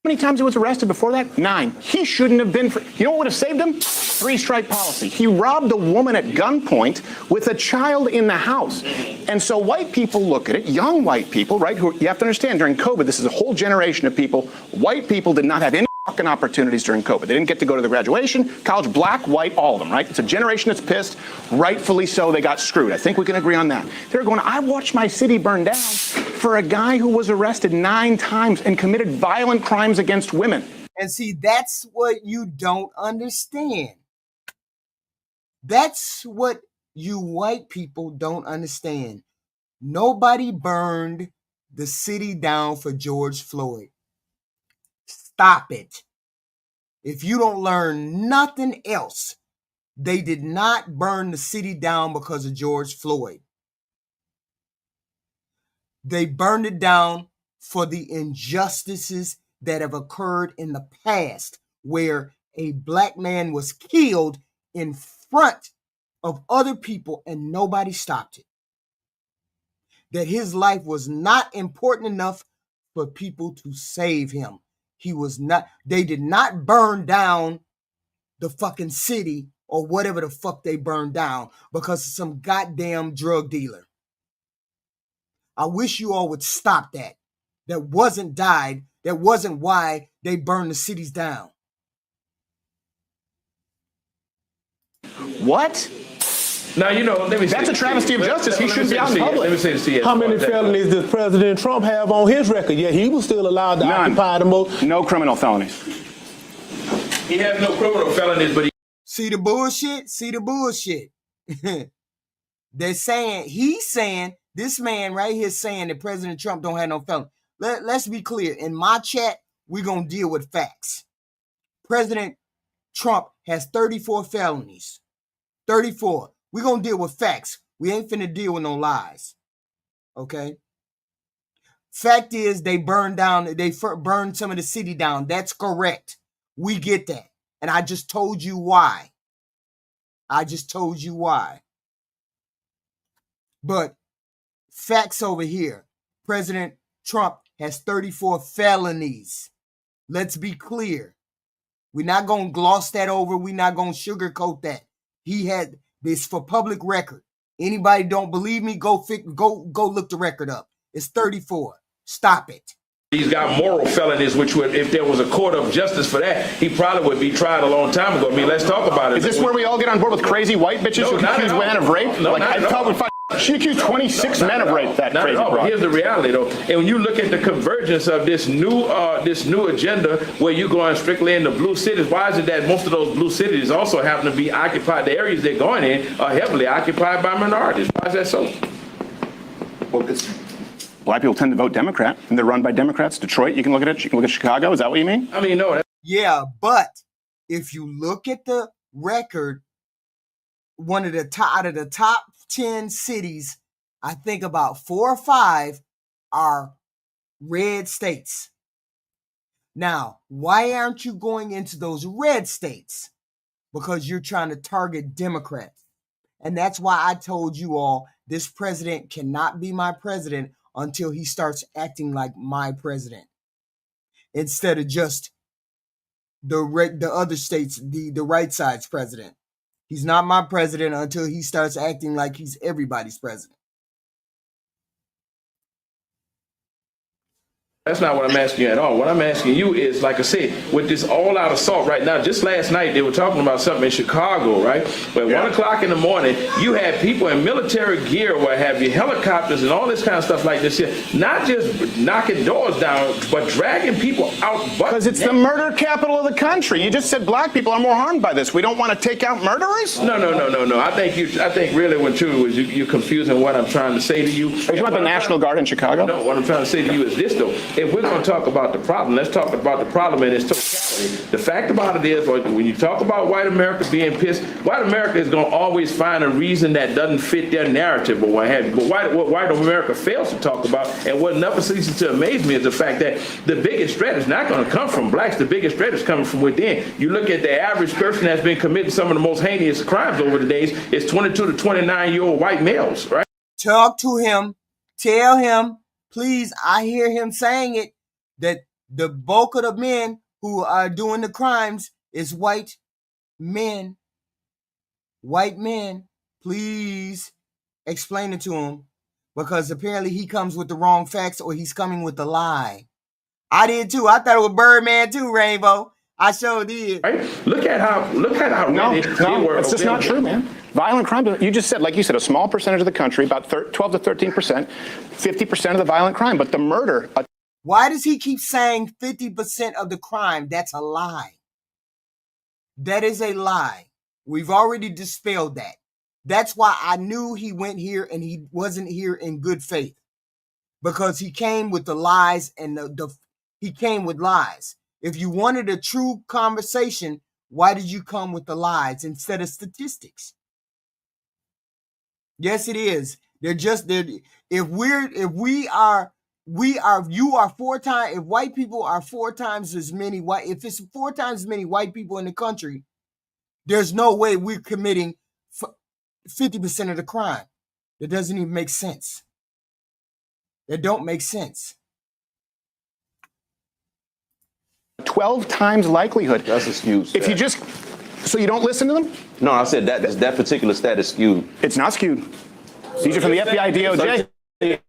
How many times he was arrested before that? 9. He shouldn't have been. You know what would have saved him? 3-strike policy. He robbed a woman at gunpoint with a child in the house. And so white people look at it, young white people, right, who you have to understand during COVID, this is a whole generation of people. White people did not have any fucking opportunities during COVID. They didn't get to go to the graduation, college, black, white, all of them, right? It's a generation that's pissed. Rightfully so, they got screwed. I think we can agree on that. They're going, I watched my city burn down for a guy who was arrested 9 times and committed violent crimes against women. And see, that's what you don't understand. That's what you white people don't understand. Nobody burned the city down for George Floyd. Stop it. If you don't learn nothing else, they did not burn the city down because of George Floyd. They burned it down for the injustices that have occurred in the past, where a black man was killed in front of other people and nobody stopped it. That his life was not important enough for people to save him. He was not, they did not burn down the fucking city or whatever the fuck they burned down because of some goddamn drug dealer. I wish you all would stop that. That wasn't died. That wasn't why they burned the cities down. What? Now, you know, let me That's a travesty of justice. He shouldn't be out in public. Let me say this to you. How many felonies does President Trump have on his record? Yeah, he was still allowed to occupy the most. No criminal felonies. He has no criminal felonies, but he... See the bullshit? See the bullshit. They're saying, he's saying, this man right here saying that President Trump don't have no felony. Let's be clear. In my chat, we're going to deal with facts. President Trump has 34 felonies. 34. We're going to deal with facts. We ain't finna deal with no lies. Okay? Fact is, they burned some of the city down. That's correct. We get that. And I just told you why. But facts over here. President Trump has 34 felonies. Let's be clear. We're not going to gloss that over. We're not going to sugarcoat that. He had this for public record. Anybody don't believe me, go look the record up. It's 34. Stop it. He's got moral felonies, which would, if there was a court of justice for that, he probably would be tried a long time ago. I mean, let's talk about it. Is this where we all get on board with crazy white bitches who accuse women of rape? No, like, I thought we she accused 26 men of rape, that crazy broad. Here's the reality, though. And when you look at the convergence of this new agenda where you're going strictly into blue cities, why is it that most of those blue cities also happen to be occupied, the areas they're going in are heavily occupied by minorities? Why is that so? Well, black people tend to vote Democrat, and they're run by Democrats. Detroit, you can look at it. You can look at Chicago. Is that what you mean? I mean, no. Yeah, but if you look at the record, one of the out of the top 10 cities, I think about 4 or 5 are red states. Now, why aren't you going into those red states? Because you're trying to target Democrats. And that's why I told you all this president cannot be my president until he starts acting like my president. Instead of just the other states, the right side's president. He's not my president until he starts acting like he's everybody's president. That's not what I'm asking you at all. What I'm asking you is, like I said, with this all-out assault right now, just last night they were talking about something in Chicago, right? But 1 o'clock in the morning, you had people in military gear, what have you, helicopters and all this kind of stuff like this here, not just knocking doors down, but dragging people out. Because it's the murder capital of the country. You just said black people are more harmed by this. We don't want to take out murderers? No. I think really what truly was you're confusing what I'm trying to say to you. Are you talking about the National Guard in Chicago? No, what I'm trying to say to you is this, though. If we're going to talk about the problem, let's talk about the problem in its totality. The fact about it is, when you talk about white America being pissed, white America is going to always find a reason that doesn't fit their narrative or what have you. But what white America fails to talk about, and what never ceases to amaze me, is the fact that the biggest threat is not going to come from blacks. The biggest threat is coming from within. You look at the average person that's been committing some of the most heinous crimes over the days, it's 22 to 29-year-old white males, right? Talk to him. Tell him, please, I hear him saying it, that the bulk of the men who are doing the crimes is white men. White men. Please explain it to him, because apparently he comes with the wrong facts or he's coming with a lie. I did too. I thought it was Birdman too, Rainbow. I sure did. Right? Look at how no, it's just not true, man. Violent crime, you just said, like you said, a small percentage of the country, about 12 to 13%, 50% of the violent crime, but the murder. Why does he keep saying 50% of the crime? That's a lie. That is a lie. We've already dispelled that. That's why I knew he went here and he wasn't here in good faith, because he came with the lies, and he came with lies. If you wanted a true conversation, why did you come with the lies instead of statistics? Yes, it is. If we are You are 4 times, if white people are 4 times as many if it's 4 times as many white people in the country, there's no way we're committing 50% of the crime. That doesn't even make sense. That don't make sense. 12 times likelihood. That's a skewed stat. If you just, so you don't listen to them? No, I said that particular stat is skewed. It's not skewed. These are from the FBI, DOJ.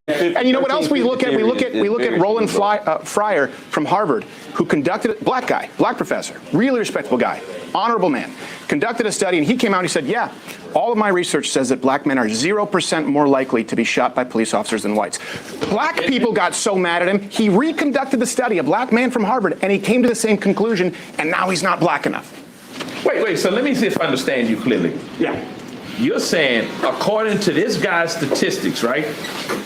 And you know what else we look at? We look at Roland Fryer from Harvard, who conducted, black professor, really respectable guy, honorable man, conducted a study, and he came out and he said, yeah, all of my research says that black men are 0% more likely to be shot by police officers than whites. Black people got so mad at him, he reconducted the study, a black man from Harvard, and he came to the same conclusion, and now he's not black enough. Wait, so let me see if I understand you clearly. Yeah. You're saying, according to this guy's statistics, right,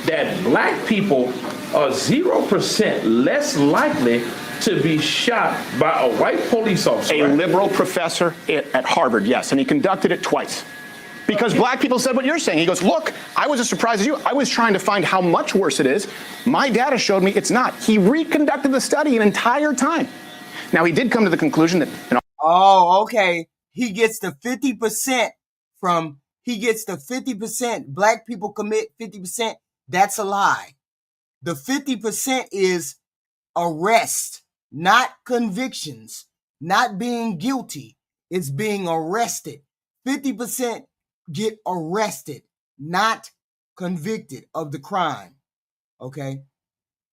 that black people are 0% less likely to be shot by a white police officer. A liberal professor at Harvard, yes, and he conducted it twice. Because black people said what you're saying. He goes, look, I was as surprised as you. I was trying to find how much worse it is. My data showed me it's not. He reconducted the study an entire time. Now, he did come to the conclusion that... Oh, okay. He gets the 50% from... He gets the 50%. Black people commit 50%. That's a lie. The 50% is arrest, not convictions, not being guilty. It's being arrested. 50% get arrested, not convicted of the crime. Okay?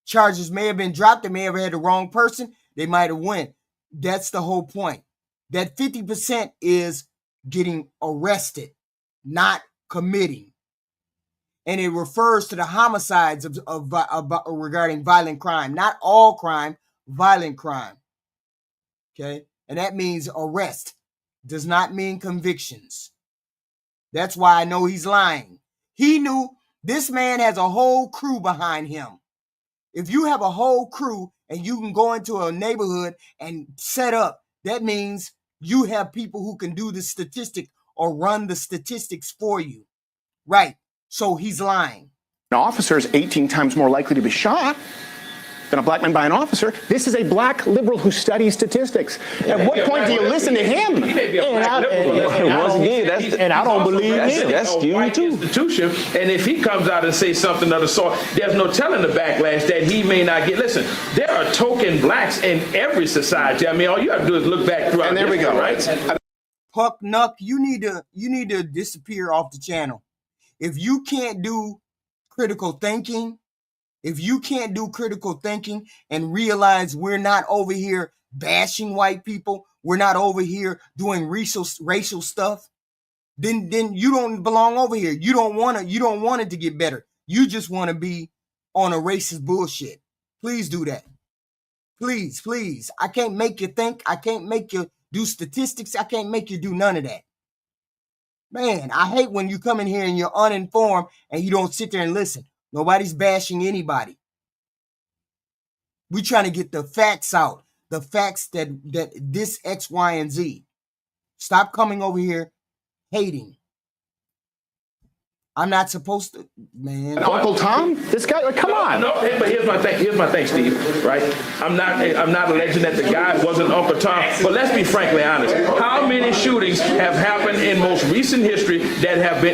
Charges may have been dropped. They may have had the wrong person. They might have won. That's the whole point. That 50% is getting arrested, not committing. And it refers to the homicides of regarding violent crime. Not all crime, violent crime. Okay? And that means arrest. Does not mean convictions. That's why I know he's lying. He knew this man has a whole crew behind him. If you have a whole crew and you can go into a neighborhood and set up, that means you have people who can do the statistic or run the statistics for you. Right. So he's lying. An officer is 18 times more likely to be shot than a black man by an officer. This is a black liberal who studies statistics. At what point do you listen to him? And I don't believe him. That's skewed too. Institution, and if he comes out and says something of the sort, there's no telling the backlash that he may not get. Listen, there are token blacks in every society. I mean, all you have to do is look back throughout. And there we go. Right? Puck Nuck, you need to disappear off the channel. If you can't do critical thinking, and realize we're not over here bashing white people, we're not over here doing racial stuff, then you don't belong over here. You don't want it to get better. You just want to be on a racist bullshit. Please do that. Please. I can't make you think. I can't make you do statistics. I can't make you do none of that. Man, I hate when you come in here and you're uninformed and you don't sit there and listen. Nobody's bashing anybody. We're trying to get the facts out. The facts that this X, Y, and Z. Stop coming over here hating. I'm not supposed to, man. Uncle Tom? This guy, like, come on. No, but here's my thing, Steve, right? I'm not alleging that the guy wasn't Uncle Tom, but let's be frankly honest. How many shootings have happened in most recent history that have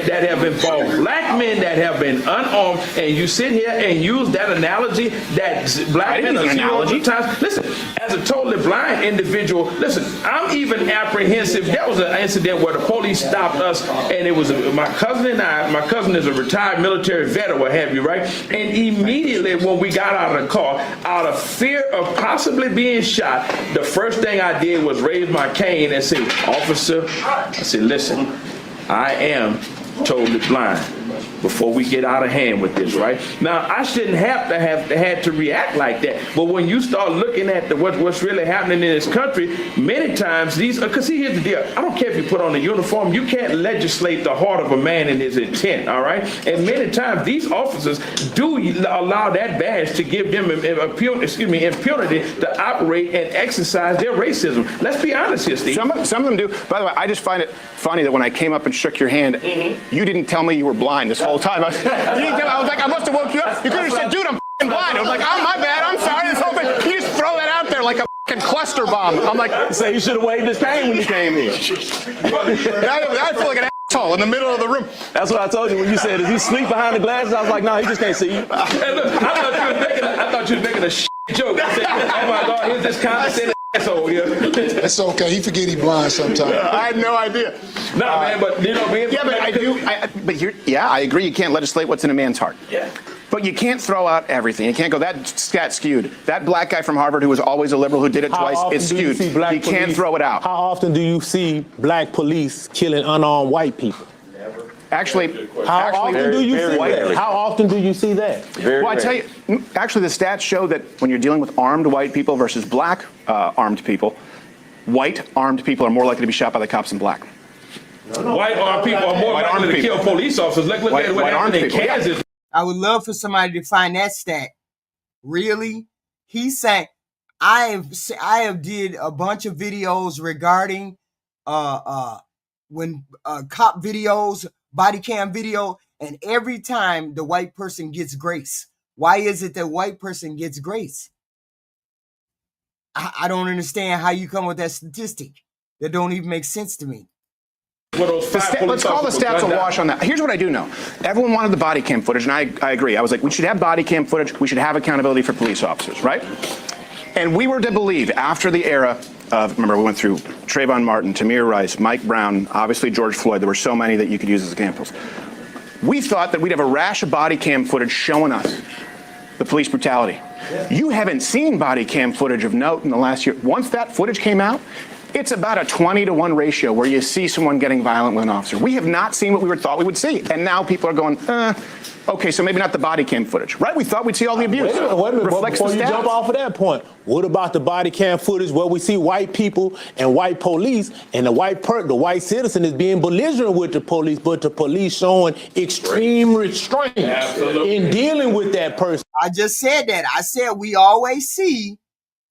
involved black men that have been unarmed, and you sit here and use that analogy that black men are 0 times. Listen, as a totally blind individual, listen, I'm even apprehensive. That was an incident where the police stopped us, and it was my cousin and I. My cousin is a retired military vet or what have you, right? And immediately when we got out of the car, out of fear of possibly being shot, the first thing I did was raise my cane and say, officer, I said, listen, I am totally blind. Before we get out of hand with this, right? Now, I shouldn't have to react like that. But when you start looking at what's really happening in this country, many times because see, here's the deal. I don't care if you put on a uniform. You can't legislate the heart of a man and his intent, all right? And many times these officers do allow that badge to give them impunity to operate and exercise their racism. Let's be honest here, Steve. Some of them do. By the way, I just find it funny that when I came up and shook your hand, you didn't tell me you were blind this whole time. I was like, I must have woke you up. You could have said, dude, I'm blind. I was like, oh, my bad. I'm sorry. This whole thing. You just throw that out there like a fucking cluster bomb. I'm like, say you should have waved his cane when you came in. I feel like an asshole in the middle of the room. That's what I told you when you said, does he sleep behind the glasses? I was like, no, he just can't see you. Hey, look, I thought you was making a joke. I said, oh my God, here's this condescending asshole here. It's okay. He forget he blind sometimes. I had no idea. No, man, but you know, I agree. You can't legislate what's in a man's heart. Yeah. But you can't throw out everything. You can't go, that's skewed. That black guy from Harvard who was always a liberal who did it twice, it's skewed. You can't throw it out. How often do you see black police killing unarmed white people? Actually, how often do you see that? How often do you see that? Well, I tell you, actually, the stats show that when you're dealing with armed white people versus black armed people, white armed people are more likely to be shot by the cops than black. White armed people are more likely to kill police officers. Look at what happened in Kansas. I would love for somebody to find that stat. Really? He's saying, I have did a bunch of videos regarding when cop videos, body cam video, and every time the white person gets grace. Why is it that white person gets grace? I don't understand how you come with that statistic. That don't even make sense to me. Let's call the stats a wash on that. Here's what I do know. Everyone wanted the body cam footage, and I agree. I was like, we should have body cam footage. We should have accountability for police officers, right? And we were to believe after the era of, remember, we went through Trayvon Martin, Tamir Rice, Mike Brown, obviously George Floyd. There were so many that you could use as examples. We thought that we'd have a rash of body cam footage showing us the police brutality. Yeah. You haven't seen body cam footage of note in the last year. Once that footage came out, it's about a 20-to-1 ratio where you see someone getting violent with an officer. We have not seen what we thought we would see. And now people are going, okay, so maybe not the body cam footage, right? We thought we'd see all the abuse. Wait a minute, before you jump off of that point, what about the body cam footage where we see white people and white police and the white citizen is being belligerent with the police, but the police showing extreme restraint in dealing with that person? I just said that. I said we always see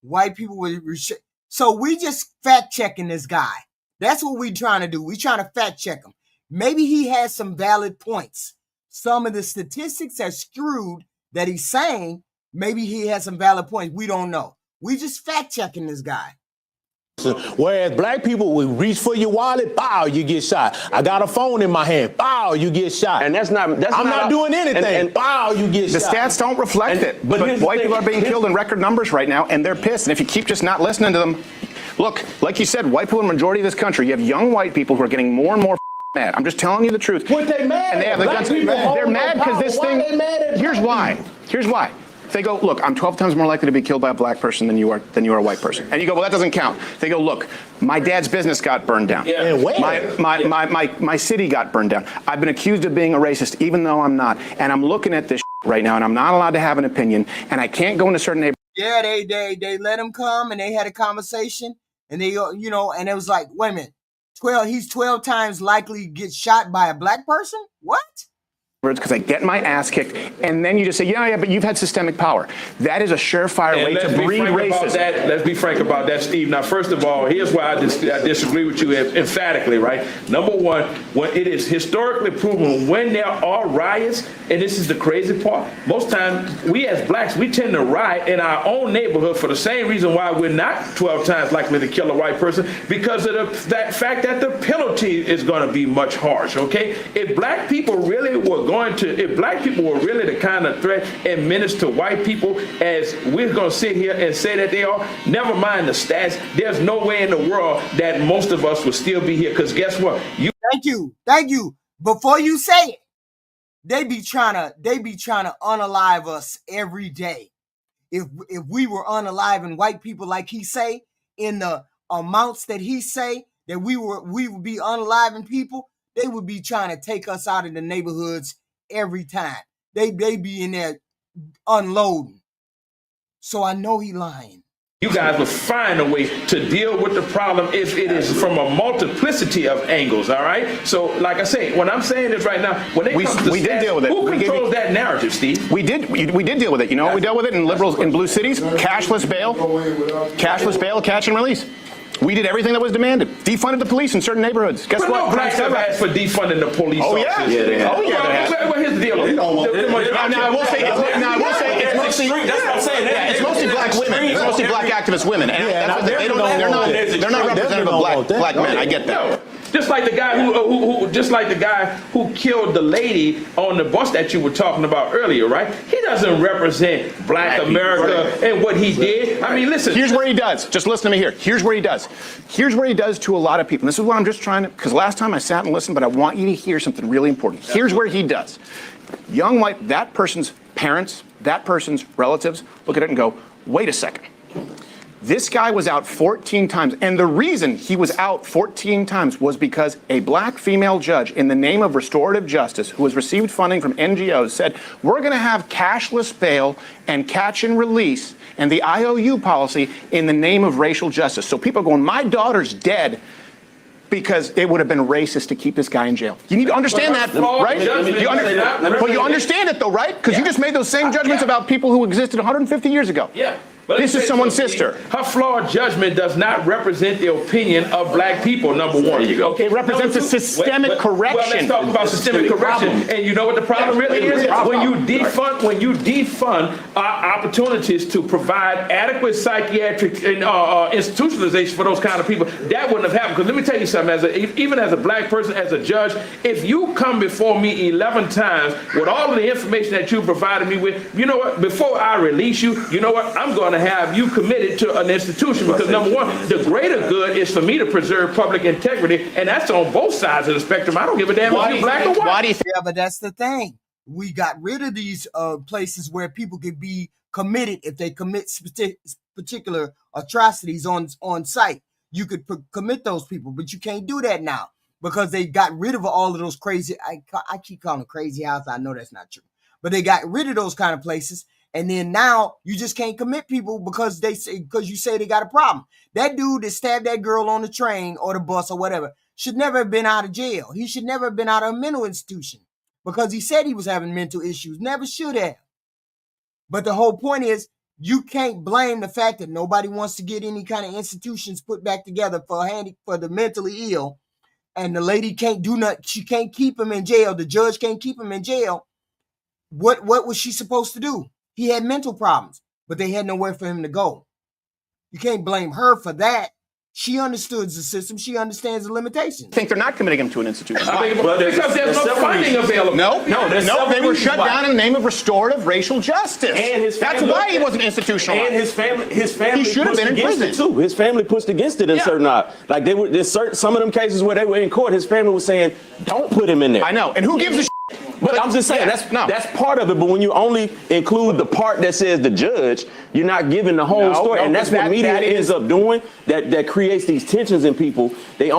white people with restraint. So we just fact checking this guy. That's what we trying to do. We trying to fact check him. Maybe he has some valid points. Some of the statistics are skewed that he's saying. Maybe he has some valid points. We don't know. We just fact checking this guy. Whereas black people will reach for your wallet, bow, you get shot. I got a phone in my hand, bow, you get shot. And I'm not doing anything. And bow, you get shot. The stats don't reflect it. But white people are being killed in record numbers right now, and they're pissed. And if you keep just not listening to them, look, like you said, white people in the majority of this country, you have young white people who are getting more and more mad. I'm just telling you the truth. What they mad? And they have the guns. They're mad because this thing. Here's why. Here's why. They go, look, I'm 12 times more likely to be killed by a black person than you are a white person. And you go, well, that doesn't count. They go, look, my dad's business got burned down. Yeah. My city got burned down. I've been accused of being a racist, even though I'm not. And I'm looking at this right now, and I'm not allowed to have an opinion. And I can't go into certain neighborhoods. Yeah, they let him come, and they had a conversation, and they, and it was like, wait a minute, he's 12 times likely to get shot by a black person? What? Because I get my ass kicked, and then you just say, yeah, but you've had systemic power. That is a surefire way to breed racism. Let's be frank about that, Steve. Now, first of all, here's why I disagree with you emphatically, right? Number one, when it is historically proven when there are riots, and this is the crazy part, most times we as blacks, we tend to riot in our own neighborhood for the same reason why we're not 12 times likely to kill a white person, because of that fact that the penalty is going to be much harsh, okay? If black people really were if black people were really the kind of threat and menace to white people as we're going to sit here and say that they are, never mind the stats, there's no way in the world that most of us would still be here, because guess what? Thank you. Before you say it, they be trying to unalive us every day. If we were unaliving white people like he say, in the amounts that he say, that we would be unaliving people, they would be trying to take us out of the neighborhoods every time. They be in there unloading. So I know he lying. You guys will find a way to deal with the problem if it is from a multiplicity of angles, all right? So, like I say, when I'm saying this right now, when it comes to did deal with it. Who controls that narrative, Steve? We did deal with it. You know what we dealt with it in blue cities? Cashless bail, catch and release. We did everything that was demanded. Defunded the police in certain neighborhoods. Guess what? No blacks have asked for defunding the police officers. Yeah. Well, here's the deal. Now I will say it's mostly. That's what I'm saying. Yeah, it's mostly black women. It's mostly black activist women, and they're not representative of black men. I get that. Just like the guy who killed the lady on the bus that you were talking about earlier, right? He doesn't represent black America and what he did. I mean, listen. Here's where he does. Just listen to me here. Here's where he does. Here's where he does to a lot of people. And this is what I'm just trying to, because last time I sat and listened, but I want you to hear something really important. Here's where he does. Young white, that person's parents, that person's relatives, look at it and go, wait a second. This guy was out 14 times, and the reason he was out 14 times was because a black female judge, in the name of restorative justice, who has received funding from NGOs, said, we're going to have cashless bail and catch and release and the IOU policy in the name of racial justice. So people are going, my daughter's dead because it would have been racist to keep this guy in jail. You need to understand that, right? But you understand it, though, right? Because you just made those same judgments about people who existed 150 years ago. Yeah. This is someone's sister. Her flawed judgment does not represent the opinion of black people, number one. Okay, it represents a systemic correction. Well, let's talk about systemic correction. And you know what the problem really is? When you defund opportunities to provide adequate psychiatric institutionalization for those kind of people, that wouldn't have happened. Because let me tell you something, even as a black person, as a judge, if you come before me 11 times with all of the information that you provided me with, you know what, before I release you, you know what, I'm going to have you committed to an institution, because number one, the greater good is for me to preserve public integrity, and that's on both sides of the spectrum. I don't give a damn if you're black or white. Yeah, but that's the thing. We got rid of these places where people could be committed if they commit particular atrocities on site. You could commit those people, but you can't do that now because they got rid of all of those crazy. I keep calling it crazy house. I know that's not true, but they got rid of those kind of places. And then now you just can't commit people because you say they got a problem. That dude that stabbed that girl on the train or the bus or whatever should never have been out of jail. He should never have been out of a mental institution because he said he was having mental issues. Never should have. But the whole point is you can't blame the fact that nobody wants to get any kind of institutions put back together for the mentally ill. And the lady can't do nothing. She can't keep him in jail. The judge can't keep him in jail. What was she supposed to do? He had mental problems, but they had nowhere for him to go. You can't blame her for that. She understood the system. She understands the limitations. I think they're not committing him to an institution. Because there's no funding available. No, they were shut down in the name of restorative racial justice. And his family, that's why he wasn't institutionalized. And his family he should have been in prison too. His family pushed against it in certain like there's some of them cases where they were in court. His family was saying, "Don't put him in there." I know, and who gives a shit? But I'm just saying that's part of it. But when you only include the part that says the judge, you're not giving the whole story, and that's what media ends up doing. That creates these tensions in people. They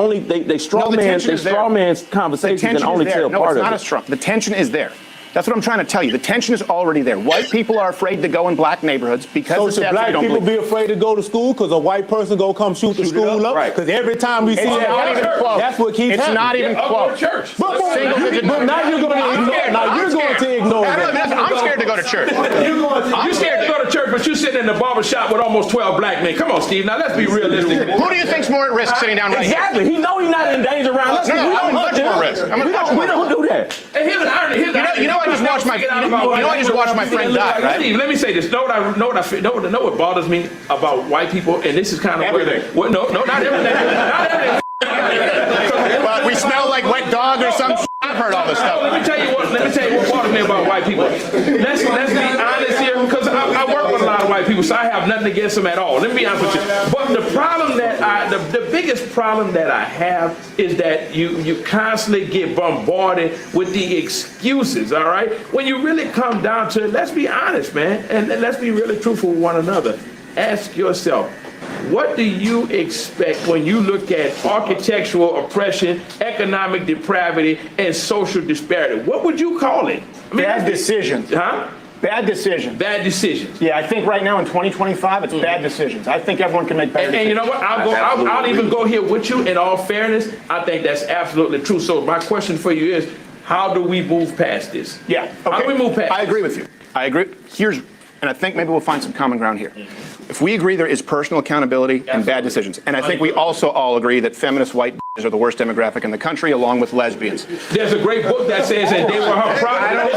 straw man conversations and only tell part of it. No, it's not a straw. The tension is there. That's what I'm trying to tell you. The tension is already there. White people are afraid to go in black neighborhoods because so should black people be afraid to go to school because a white person go come shoot the school up? Because every time we see that, that's what keeps happening. It's not even close. But now you're going to ignore that. I'm scared to go to church. I'm scared to go to church, but you sitting in the barber shop with almost 12 black men. Come on, Steve. Now let's be realistic. Who do you think's more at risk sitting down right here? Exactly. He know he's not in danger around us. No, I'm much more at risk. We don't do that. And here's an irony. You know, I just watched my friend die, right? Steve, let me say this. Know what bothers me about white people, and this is kind of everything. No, not everything. Not everything. But we smell like wet dog or something. I've heard all this stuff. Let me tell you what bothers me about white people. Let's be honest here, because I work with a lot of white people, so I have nothing against them at all. Let me be honest with you. But the problem the biggest problem that I have is that you constantly get bombarded with the excuses, all right? When you really come down to it, let's be honest, man, and let's be really truthful with one another. Ask yourself, what do you expect when you look at architectural oppression, economic depravity, and social disparity? What would you call it? Bad decisions. Huh? Bad decisions. Bad decisions. Yeah, I think right now in 2025, it's bad decisions. I think everyone can make better decisions. And you know what? I'll even go here with you. In all fairness, I think that's absolutely true. So my question for you is, how do we move past this? Yeah. Okay. How do we move past I agree with you. I agree. And I think maybe we'll find some common ground here. If we agree there is personal accountability and bad decisions, and I think we also all agree that feminist white are the worst demographic in the country, along with lesbians. There's a great book that says that they were her property.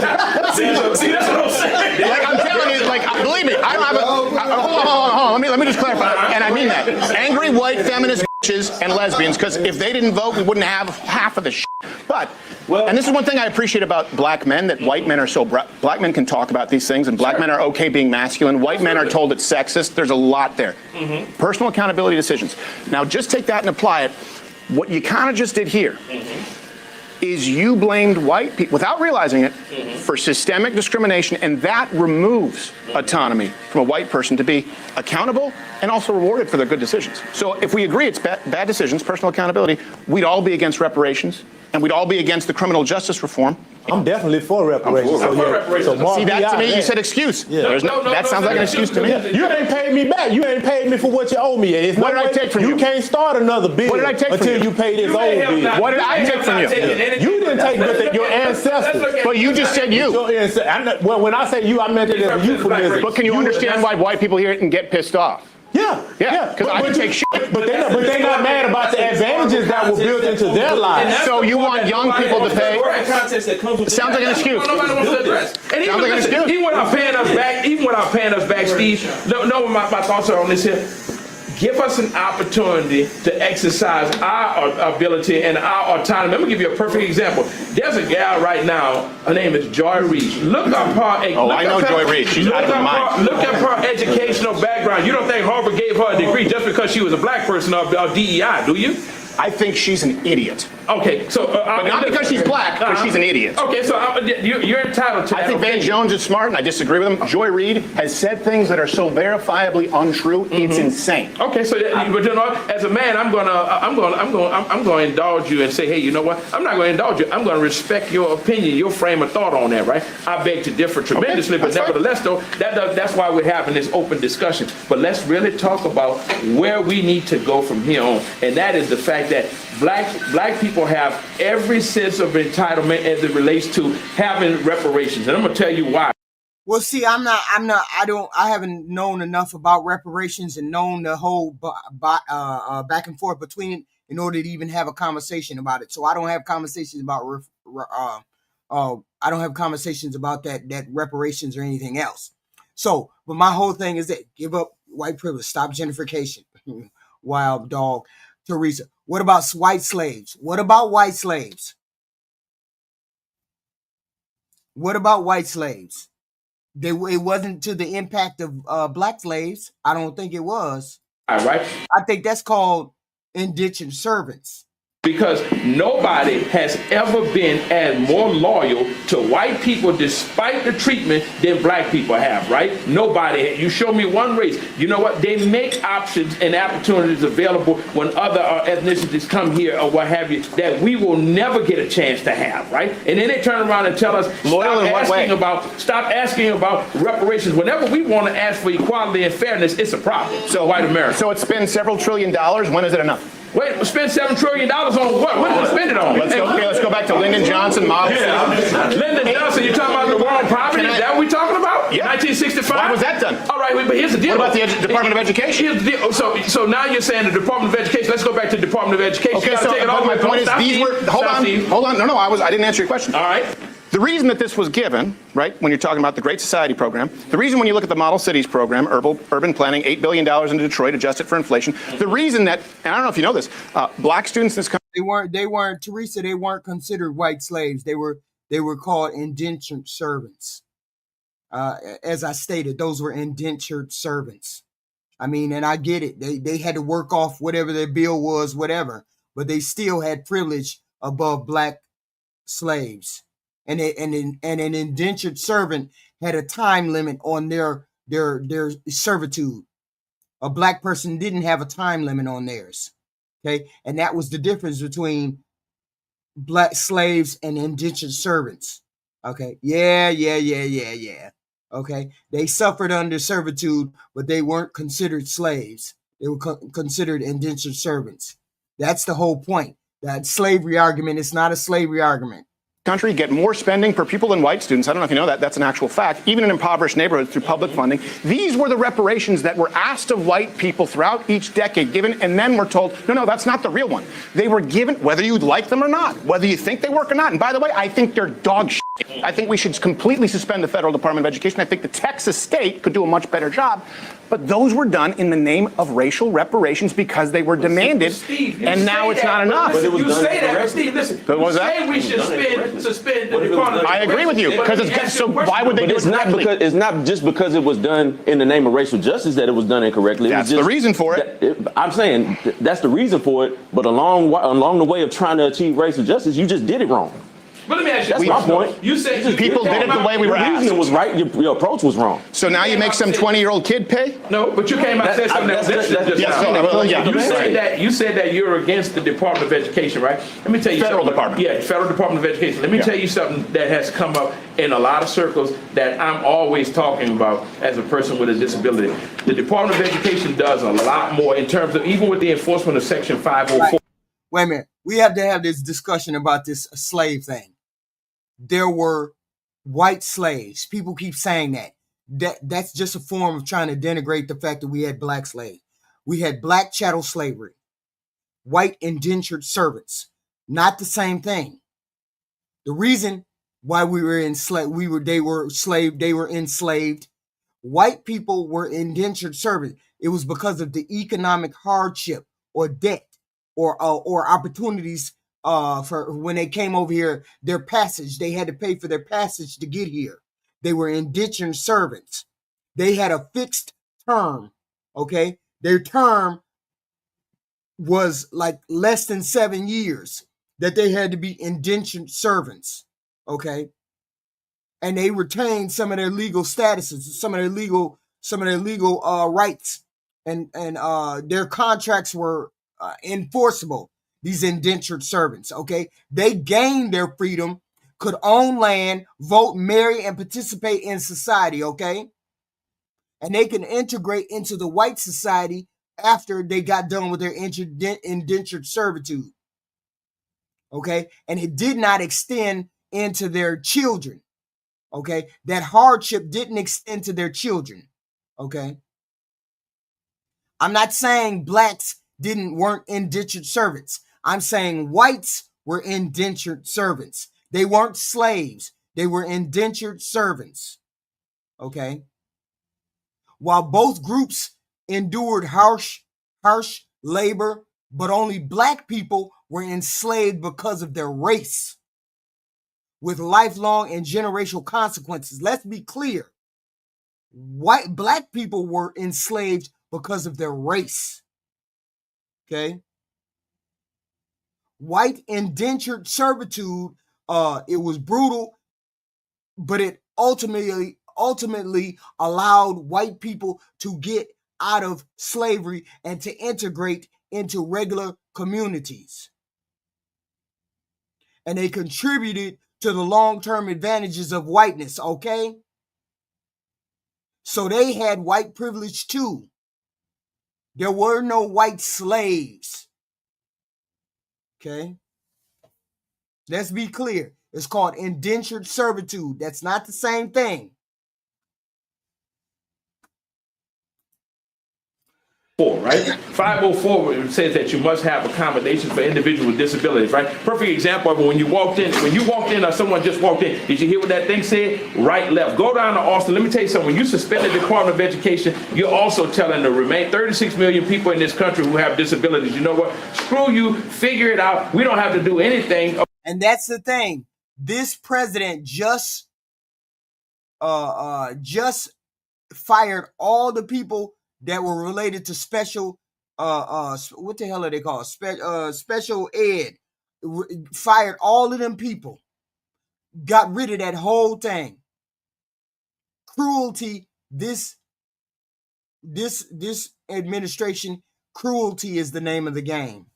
See, that's what I'm saying. Like, I'm telling you, like, believe me, I don't have a. Hold on. Let me just clarify, and I mean that. Angry white feminist bitches and lesbians, because if they didn't vote, we wouldn't have half of the shit. But, and this is one thing I appreciate about black men, that white men are so, black men can talk about these things, and black men are okay being masculine. White men are told it's sexist. There's a lot there. Personal accountability decisions. Now, just take that and apply it. What you kind of just did here is you blamed white people, without realizing it, for systemic discrimination, and that removes autonomy from a white person to be accountable and also rewarded for their good decisions. So if we agree it's bad decisions, personal accountability, we'd all be against reparations, and we'd all be against the criminal justice reform. I'm definitely for reparations. I'm for reparations. So see, that to me, you said excuse. Yeah. That sounds like an excuse to me. You ain't paid me back. You ain't paid me for what you owe me. It's what did I take from you? You can't start another bill what did I take until from you pay this old bill. What did I take from you? You didn't take but your ancestors. But you just said you. Well, when I say you, I meant it as a euphemism. But can you understand why white people hear it and get pissed off? Yeah. Because I can take shit. But they're not mad about the advantages that were built into their lives. So you want young people to pay? It sounds like an excuse. Nobody wants to address. And even without paying us back, Steve, know what my thoughts are on this here. Give us an opportunity to exercise our ability and our autonomy. Let me give you a perfect example. There's a gal right now, her name is Joy Reid. Look up her. I know Joy Reid. She's out of her mind. Look up her educational background. You don't think Harvard gave her a degree just because she was a black person or DEI, do you? I think she's an idiot. Okay, so but not because she's black, because she's an idiot. Okay, so you're entitled to that. I think Van Jones is smart, and I disagree with him. Joy Reid has said things that are so verifiably untrue. It's insane. Okay, so but you know, as a man, I'm going to indulge you and say, hey, you know what? I'm not going to indulge you. I'm going to respect your opinion, your frame of thought on that, right? I beg to differ tremendously, but nevertheless, though, that's why we're having this open discussion. But let's really talk about where we need to go from here on, and that is the fact that black people have every sense of entitlement as it relates to having reparations, and I'm gonna tell you why. Well, see, I haven't known enough about reparations and known the whole back and forth between in order to even have a conversation about it. So I don't have conversations about that reparations or anything else. So, but my whole thing is that give up white privilege, stop gentrification. Wild dog. Teresa, what about white slaves? What about white slaves? What about white slaves? It wasn't to the impact of black slaves. I don't think it was. All right. I think that's called indentured servants. Because nobody has ever been as more loyal to white people despite the treatment than black people have, right? Nobody. You show me one race. You know what? They make options and opportunities available when other ethnicities come here or what have you that we will never get a chance to have, right? And then they turn around and tell us, stop asking about reparations. Whenever we want to ask for equality and fairness, it's a problem. So white America. So it spends several $1 trillion. When is it enough? Wait, spend $7 trillion on what? What did we spend it on? Let's go back to Lyndon Johnson, Model City. Lyndon Johnson, you're talking about the war on poverty? Is that what we're talking about? Yeah. 1965? Why was that done? All right, but here's the deal. What about the Department of Education? Here's the deal. So now you're saying the Department of Education. Let's go back to the Department of Education. Okay, so my point is, these were. Hold on. No, I didn't answer your question. All right. The reason that this was given, right, when you're talking about the Great Society program, the reason when you look at the Model Cities program, urban planning, $8 billion into Detroit, adjusted for inflation, the reason that, and I don't know if you know this, black students in this country. They weren't, Teresa, they weren't considered white slaves. They were called indentured servants. As I stated, those were indentured servants. I mean, and I get it. They had to work off whatever their bill was, whatever, but they still had privilege above black slaves. And an indentured servant had a time limit on their servitude. A black person didn't have a time limit on theirs. Okay, and that was the difference between black slaves and indentured servants. Okay, yeah. Okay, they suffered under servitude, but they weren't considered slaves. They were considered indentured servants. That's the whole point. That slavery argument is not a slavery argument. country get more spending per pupil than white students. I don't know if you know that. That's an actual fact. Even in impoverished neighborhoods through public funding. These were the reparations that were asked of white people throughout each decade given, and then we're told, no, that's not the real one. They were given, whether you like them or not, whether you think they work or not. And by the way, I think they're dog shit. I think we should completely suspend the Federal Department of Education. I think the Texas state could do a much better job. But those were done in the name of racial reparations because they were demanded, Steve, and now it's not enough. You say that, but Steve, listen. What was that? You say we should suspend the Department of I agree with you because it's so. Why would they do it correctly? It's not just because it was done in the name of racial justice that it was done incorrectly. That's the reason for it. I'm saying that's the reason for it. But along the way of trying to achieve racial justice, you just did it wrong. But let me ask you. That's my point. You said people did it the way we were asked. Your reasoning was right. Your approach was wrong. So now you make some 20-year-old kid pay? No, but you came out and said something you said that you're against the Department of Education, right? Let me tell you Federal Department. Yeah, Federal Department of Education. Let me tell you something that has come up in a lot of circles that I'm always talking about as a person with a disability. The Department of Education does a lot more in terms of, even with the enforcement of Section 504. Wait a minute. We have to have this discussion about this slave thing. There were white slaves. People keep saying that. That's just a form of trying to denigrate the fact that we had black slaves. We had black chattel slavery, white indentured servants. Not the same thing. The reason why we were enslaved, they were enslaved. White people were indentured servants. It was because of the economic hardship or debt or opportunities for when they came over here, their passage. They had to pay for their passage to get here. They were indentured servants. They had a fixed term, okay? Their term was like less than 7 years that they had to be indentured servants, okay? And they retained some of their legal statuses, some of their legal rights, and their contracts were enforceable. These indentured servants, okay? They gained their freedom, could own land, vote, marry, and participate in society, okay? And they can integrate into the white society after they got done with their indentured servitude, okay? And it did not extend into their children, okay? That hardship didn't extend to their children, okay? I'm not saying blacks weren't indentured servants. I'm saying whites were indentured servants. They weren't slaves. They were indentured servants. Okay? While both groups endured harsh labor, but only black people were enslaved because of their race, with lifelong and generational consequences. Let's be clear. Black people were enslaved because of their race. Okay? White indentured servitude, it was brutal, but it ultimately allowed white people to get out of slavery and to integrate into regular communities. And they contributed to the long-term advantages of whiteness, okay? So they had white privilege too. There were no white slaves. Okay? Let's be clear. It's called indentured servitude. That's not the same thing. Right? 504 says that you must have accommodations for individuals with disabilities, right? Perfect example of when you walked in or someone just walked in, did you hear what that thing said? Right, left. Go down to Austin. Let me tell you something. When you suspend the Department of Education, you're also telling the remain 36 million people in this country who have disabilities, you know what? Screw you. Figure it out. We don't have to do anything. And that's the thing. This president just fired all the people that were related to special, what the hell are they called? Special ed. Fired all of them people. Got rid of that whole thing. Cruelty, this administration, cruelty is the name of the game.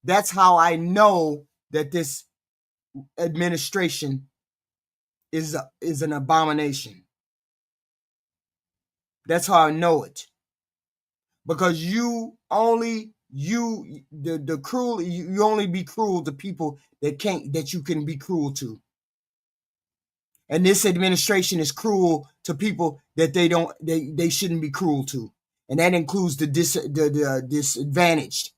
That's how I know that this administration is an abomination. That's how I know it. Because you only the cruel, you only be cruel to people that you can be cruel to. And this administration is cruel to people that they shouldn't be cruel to. And that includes the disadvantaged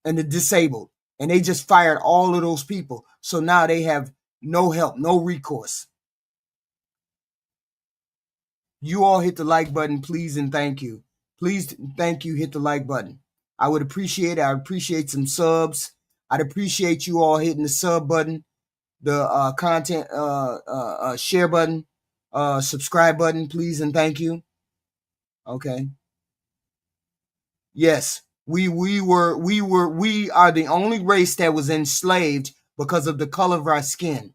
and the disabled. And they just fired all of those people. So now they have no help, no recourse. You all hit the like button, please, and thank you. Please, thank you, hit the like button. I would appreciate it. I appreciate some subs. I'd appreciate you all hitting the sub button, the content share button, subscribe button, please, and thank you. Okay. Yes, we are the only race that was enslaved because of the color of our skin.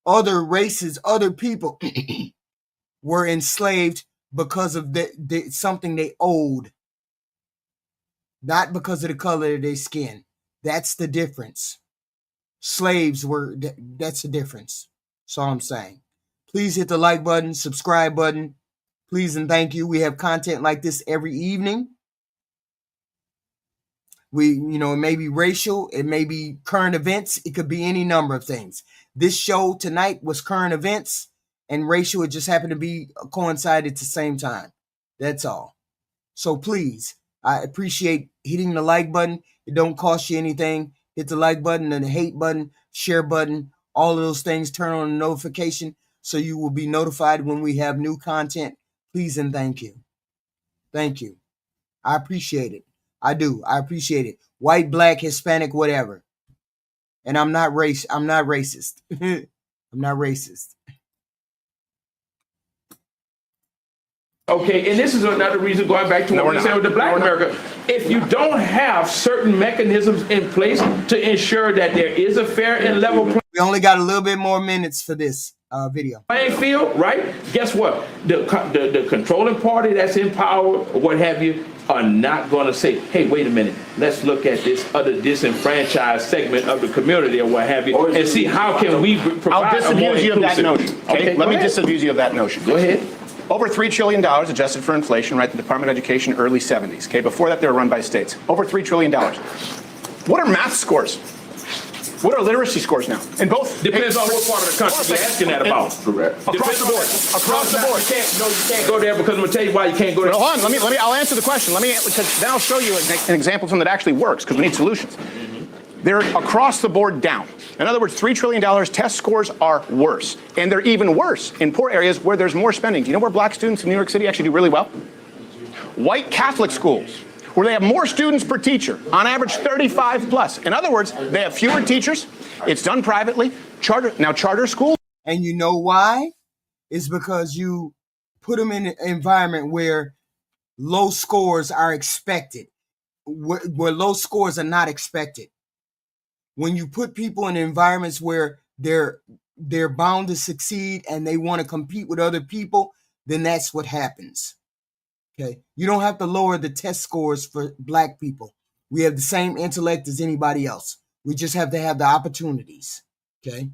Other races, other people were enslaved because of something they owed, not because of the color of their skin. That's the difference. Slaves were, that's the difference. That's all I'm saying. Please hit the like button, subscribe button. Please and thank you. We have content like this every evening. It may be racial, it may be current events, it could be any number of things. This show tonight was current events, and racial, it just happened to be coincided at the same time. That's all. So please, I appreciate hitting the like button. It don't cost you anything. Hit the like button and the hate button, share button, all of those things. Turn on the notification so you will be notified when we have new content. Please and thank you. Thank you. I appreciate it. I do. I appreciate it. White, black, Hispanic, whatever. And I'm not racist. I'm not racist. Okay, and this is another reason, going back to what we said with the Black America, if you don't have certain mechanisms in place to ensure that there is a fair and level we only got a little bit more minutes for this video. Playing field, right? Guess what? The controlling party that's in power, or what have you, are not going to say, hey, wait a minute, let's look at this other disenfranchised segment of the community or what have you, and see how can we provide. I'll disabuse you of that notion. Okay, let me disabuse you of that notion. Go ahead. Over $3 trillion adjusted for inflation, right? The Department of Education, early 70s. Okay, before that, they were run by states. Over $3 trillion. What are math scores? What are literacy scores now? In both depends on what part of the country you're asking that about. Correct. Across the board. Across the board. You can't go there because I'm gonna tell you why you can't go there. Hold on. Let me. I'll answer the question. Because then I'll show you an example of something that actually works. Because we need solutions. They're across the board down. In other words, $3 trillion test scores are worse. And they're even worse in poor areas where there's more spending. Do you know where black students in New York City actually do really well? White Catholic schools, where they have more students per teacher, on average 35 plus. In other words, they have fewer teachers. It's done privately. Charter schools. And you know why? It's because you put them in an environment where low scores are expected, where low scores are not expected. When you put people in environments where they're bound to succeed and they want to compete with other people, then that's what happens. Okay. You don't have to lower the test scores for black people. We have the same intellect as anybody else. We just have to have the opportunities. Okay.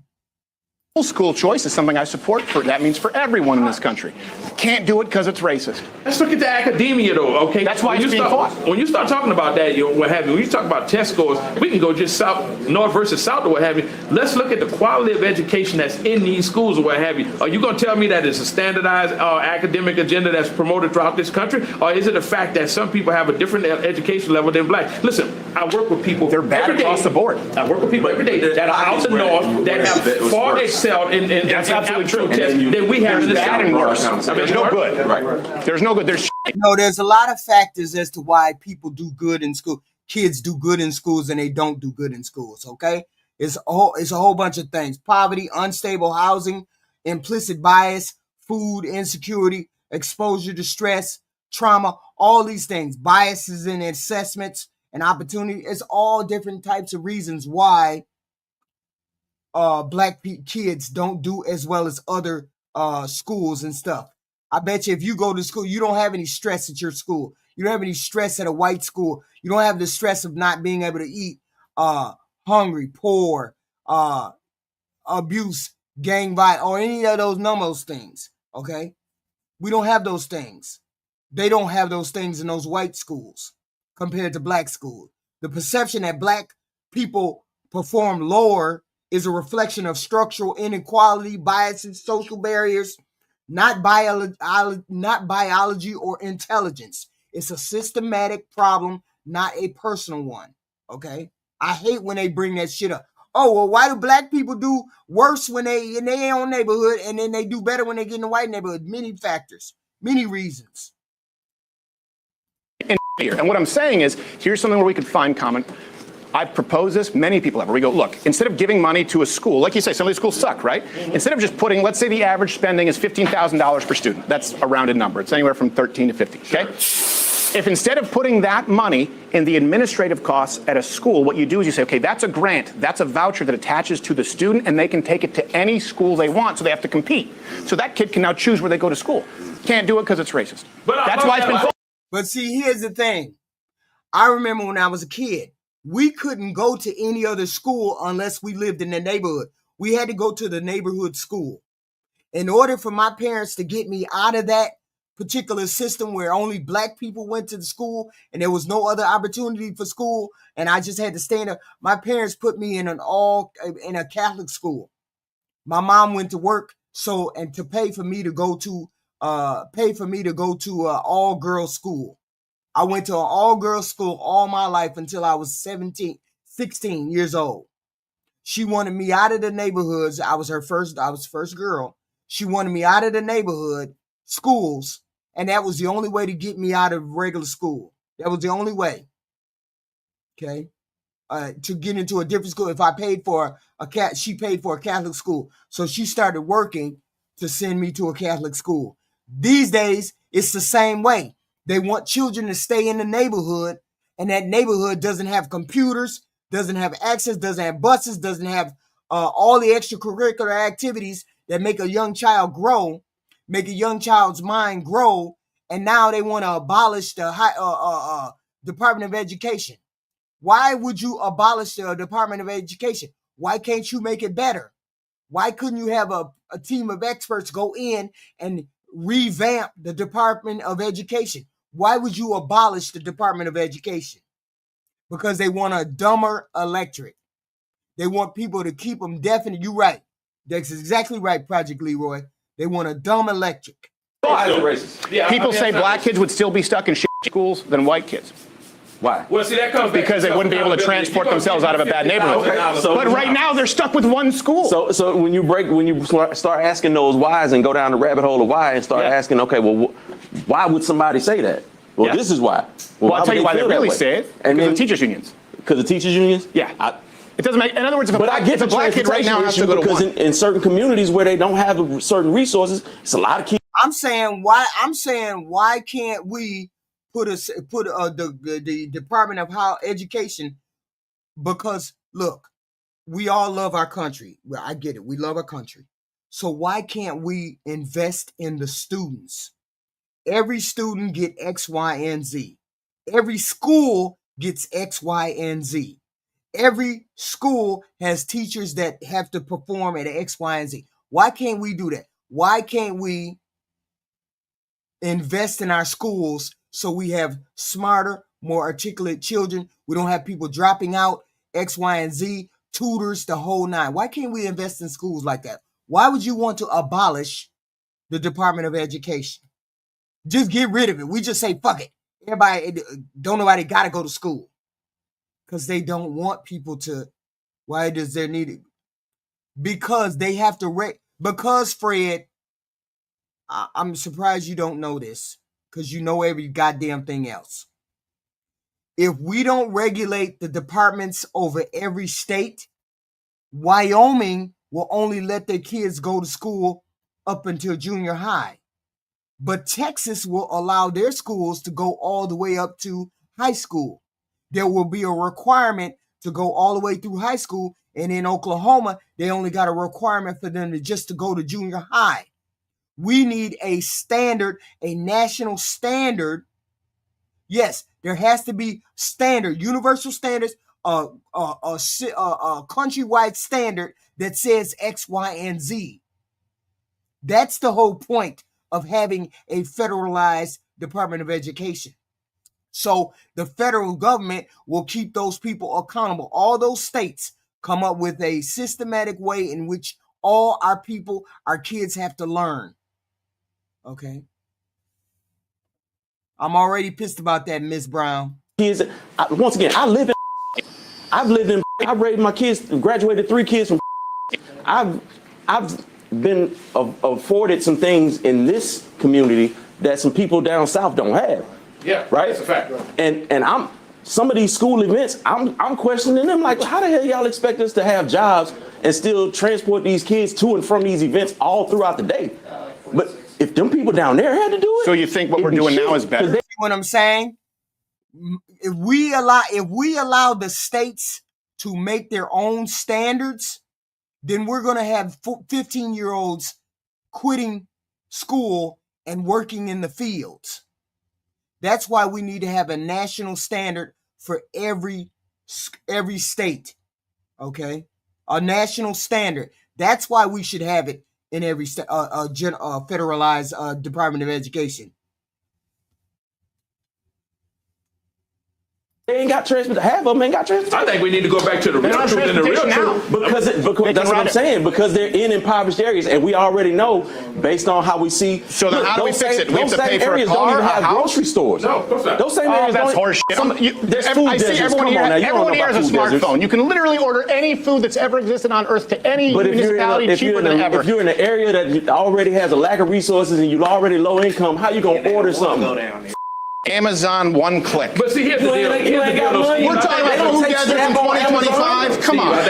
School choice is something I support. That means for everyone in this country. Can't do it because it's racist. Let's look at the academia, though. Okay, that's why it's being fought. When you start talking about that, what have you? When you talk about test scores, we can go just north versus south, or what have you. Let's look at the quality of education that's in these schools, or what have you. Are you going to tell me that it's a standardized academic agenda that's promoted throughout this country, or is it a fact that some people have a different education level than black? Listen, I work with people. They're bad across the board. I work with people every day that are out the north that have far excelled in that's absolutely true. Then we have there's bad and worse. There's no good. Right. There's no good. There's no. There's a lot of factors as to why people do good in school. Kids do good in schools and they don't do good in schools. Okay, it's a whole bunch of things: poverty, unstable housing, implicit bias, food insecurity, exposure to stress, trauma. All these things, biases in assessments and opportunity. It's all different types of reasons why black kids don't do as well as other schools and stuff. I bet you if you go to school, you don't have any stress at your school. You don't have any stress at a white school. You don't have the stress of not being able to eat, hungry, poor, abuse, gang violence, or any of those things. Okay? We don't have those things. They don't have those things in those white schools. compared to black schools. The perception that black people perform lower is a reflection of structural inequality, biases, social barriers, not biology or intelligence. It's a systematic problem, not a personal one. Okay? I hate when they bring that shit up. Oh, well, why do black people do worse when they in their own neighborhood and then they do better when they get in the white neighborhood? Many factors, many reasons. And what I'm saying is, here's something where we could find common. I've proposed this, many people have, where we go, look, instead of giving money to a school, like you say, some of these schools suck, right? Instead of just putting, let's say the average spending is $15,000 per student. That's a rounded number. It's anywhere from 13 to 50, okay? If instead of putting that money in the administrative costs at a school, what you do is you say, okay, that's a grant, that's a voucher that attaches to the student, and they can take it to any school they want, so they have to compete. So that kid can now choose where they go to school. Can't do it because it's racist. That's why it's been... But see, here's the thing. I remember when I was a kid, we couldn't go to any other school unless we lived in the neighborhood. We had to go to the neighborhood school. In order for my parents to get me out of that particular system where only black people went to the school and there was no other opportunity for school, and I just had to stand up, my parents put me in a Catholic school. My mom went to work to pay for me to go to all girls school. I went to an all-girls school all my life until I was 16 years old. She wanted me out of the neighborhoods. I was first girl. She wanted me out of the neighborhood schools, and that was the only way to get me out of regular school. That was the only way. Okay? To get into a different school. If I paid for she paid for a Catholic school. So she started working to send me to a Catholic school. These days, it's the same way. They want children to stay in the neighborhood, and that neighborhood doesn't have computers, doesn't have access, doesn't have buses, doesn't have all the extracurricular activities that make a young child grow, make a young child's mind grow, and now they want to abolish the Department of Education. Why would you abolish the Department of Education? Why can't you make it better? Why couldn't you have a team of experts go in and revamp the Department of Education? Why would you abolish the Department of Education? Because they want a dumber electorate. They want people to keep them deaf. And you're right. That's exactly right, Project Leroy. They want a dumb electorate. People say black kids would still be stuck in shit schools than white kids. Why? Well, see, that comes back because they wouldn't be able to transport themselves out of a bad neighborhood. But right now they're stuck with one school. So when you start asking those whys and go down the rabbit hole of why and start asking, okay, well, why would somebody say that? Well, this is why. Well, I'll tell you why they really say it. And because of teachers unions. Because of teachers unions? Yeah. It doesn't make. In other words, if I get the black kid right now has to go to because in certain communities where they don't have certain resources, it's a lot of kids. I'm saying why can't we put the Department of Education? Because look, we all love our country. Well, I get it. We love our country. So why can't we invest in the students? Every student get X, Y, and Z. Every school gets X, Y, and Z. Every school has teachers that have to perform at X, Y, and Z. Why can't we do that? Why can't we invest in our schools so we have smarter, more articulate children? We don't have people dropping out, X, Y, and Z, tutors, the whole nine. Why can't we invest in schools like that? Why would you want to abolish the Department of Education? Just get rid of it. We just say, fuck it. Nobody got to go to school. Because they don't want people to. Why does there need it? Because they have to. Because, Fred, I'm surprised you don't know this. Because you know every goddamn thing else. If we don't regulate the departments over every state, Wyoming will only let their kids go to school up until junior high. But Texas will allow their schools to go all the way up to high school. There will be a requirement to go all the way through high school. And in Oklahoma, they only got a requirement for them to go to junior high. We need a standard, a national standard. Yes, there has to be standard, universal standards, a countrywide standard that says X, Y, and Z. That's the whole point of having a federalized Department of Education. So the federal government will keep those people accountable. All those states come up with a systematic way in which all our people, our kids have to learn. Okay. I'm already pissed about that, Miss Brown. Kids, once again, I've lived in, I've raised my kids, graduated 3 kids from. I've been afforded some things in this community that some people down south don't have. Yeah, right. That's a fact. And some of these school events, I'm questioning them like, how the hell y'all expect us to have jobs and still transport these kids to and from these events all throughout the day? But if them people down there had to do it, so you think what we're doing now is better? See what I'm saying? If we allow the states to make their own standards, then we're going to have 15-year-olds quitting school and working in the fields. That's why we need to have a national standard for every state. Okay, a national standard. That's why we should have it in every federalized Department of Education. They ain't got transportation. Half of them ain't got transportation. I think we need to go back to the real truth and the real truth. Because that's what I'm saying. Because they're in impoverished areas, and we already know based on how we see. So then, how do we fix it? We have to pay for a areas car, don't even have a house? grocery stores. No, of course not. Those same areas that's don't. horseshit. There's food I see deserts. everyone Come here. on now, you Everyone don't know here has about a food deserts. smartphone. You can literally order any food that's ever existed on Earth to any municipality cheaper than ever. If you're in an area that already has a lack of resources and you're already low income, how you gonna order something? Amazon, one click. But see, here's the deal. We're talking about food deserts in 2025. Come on. I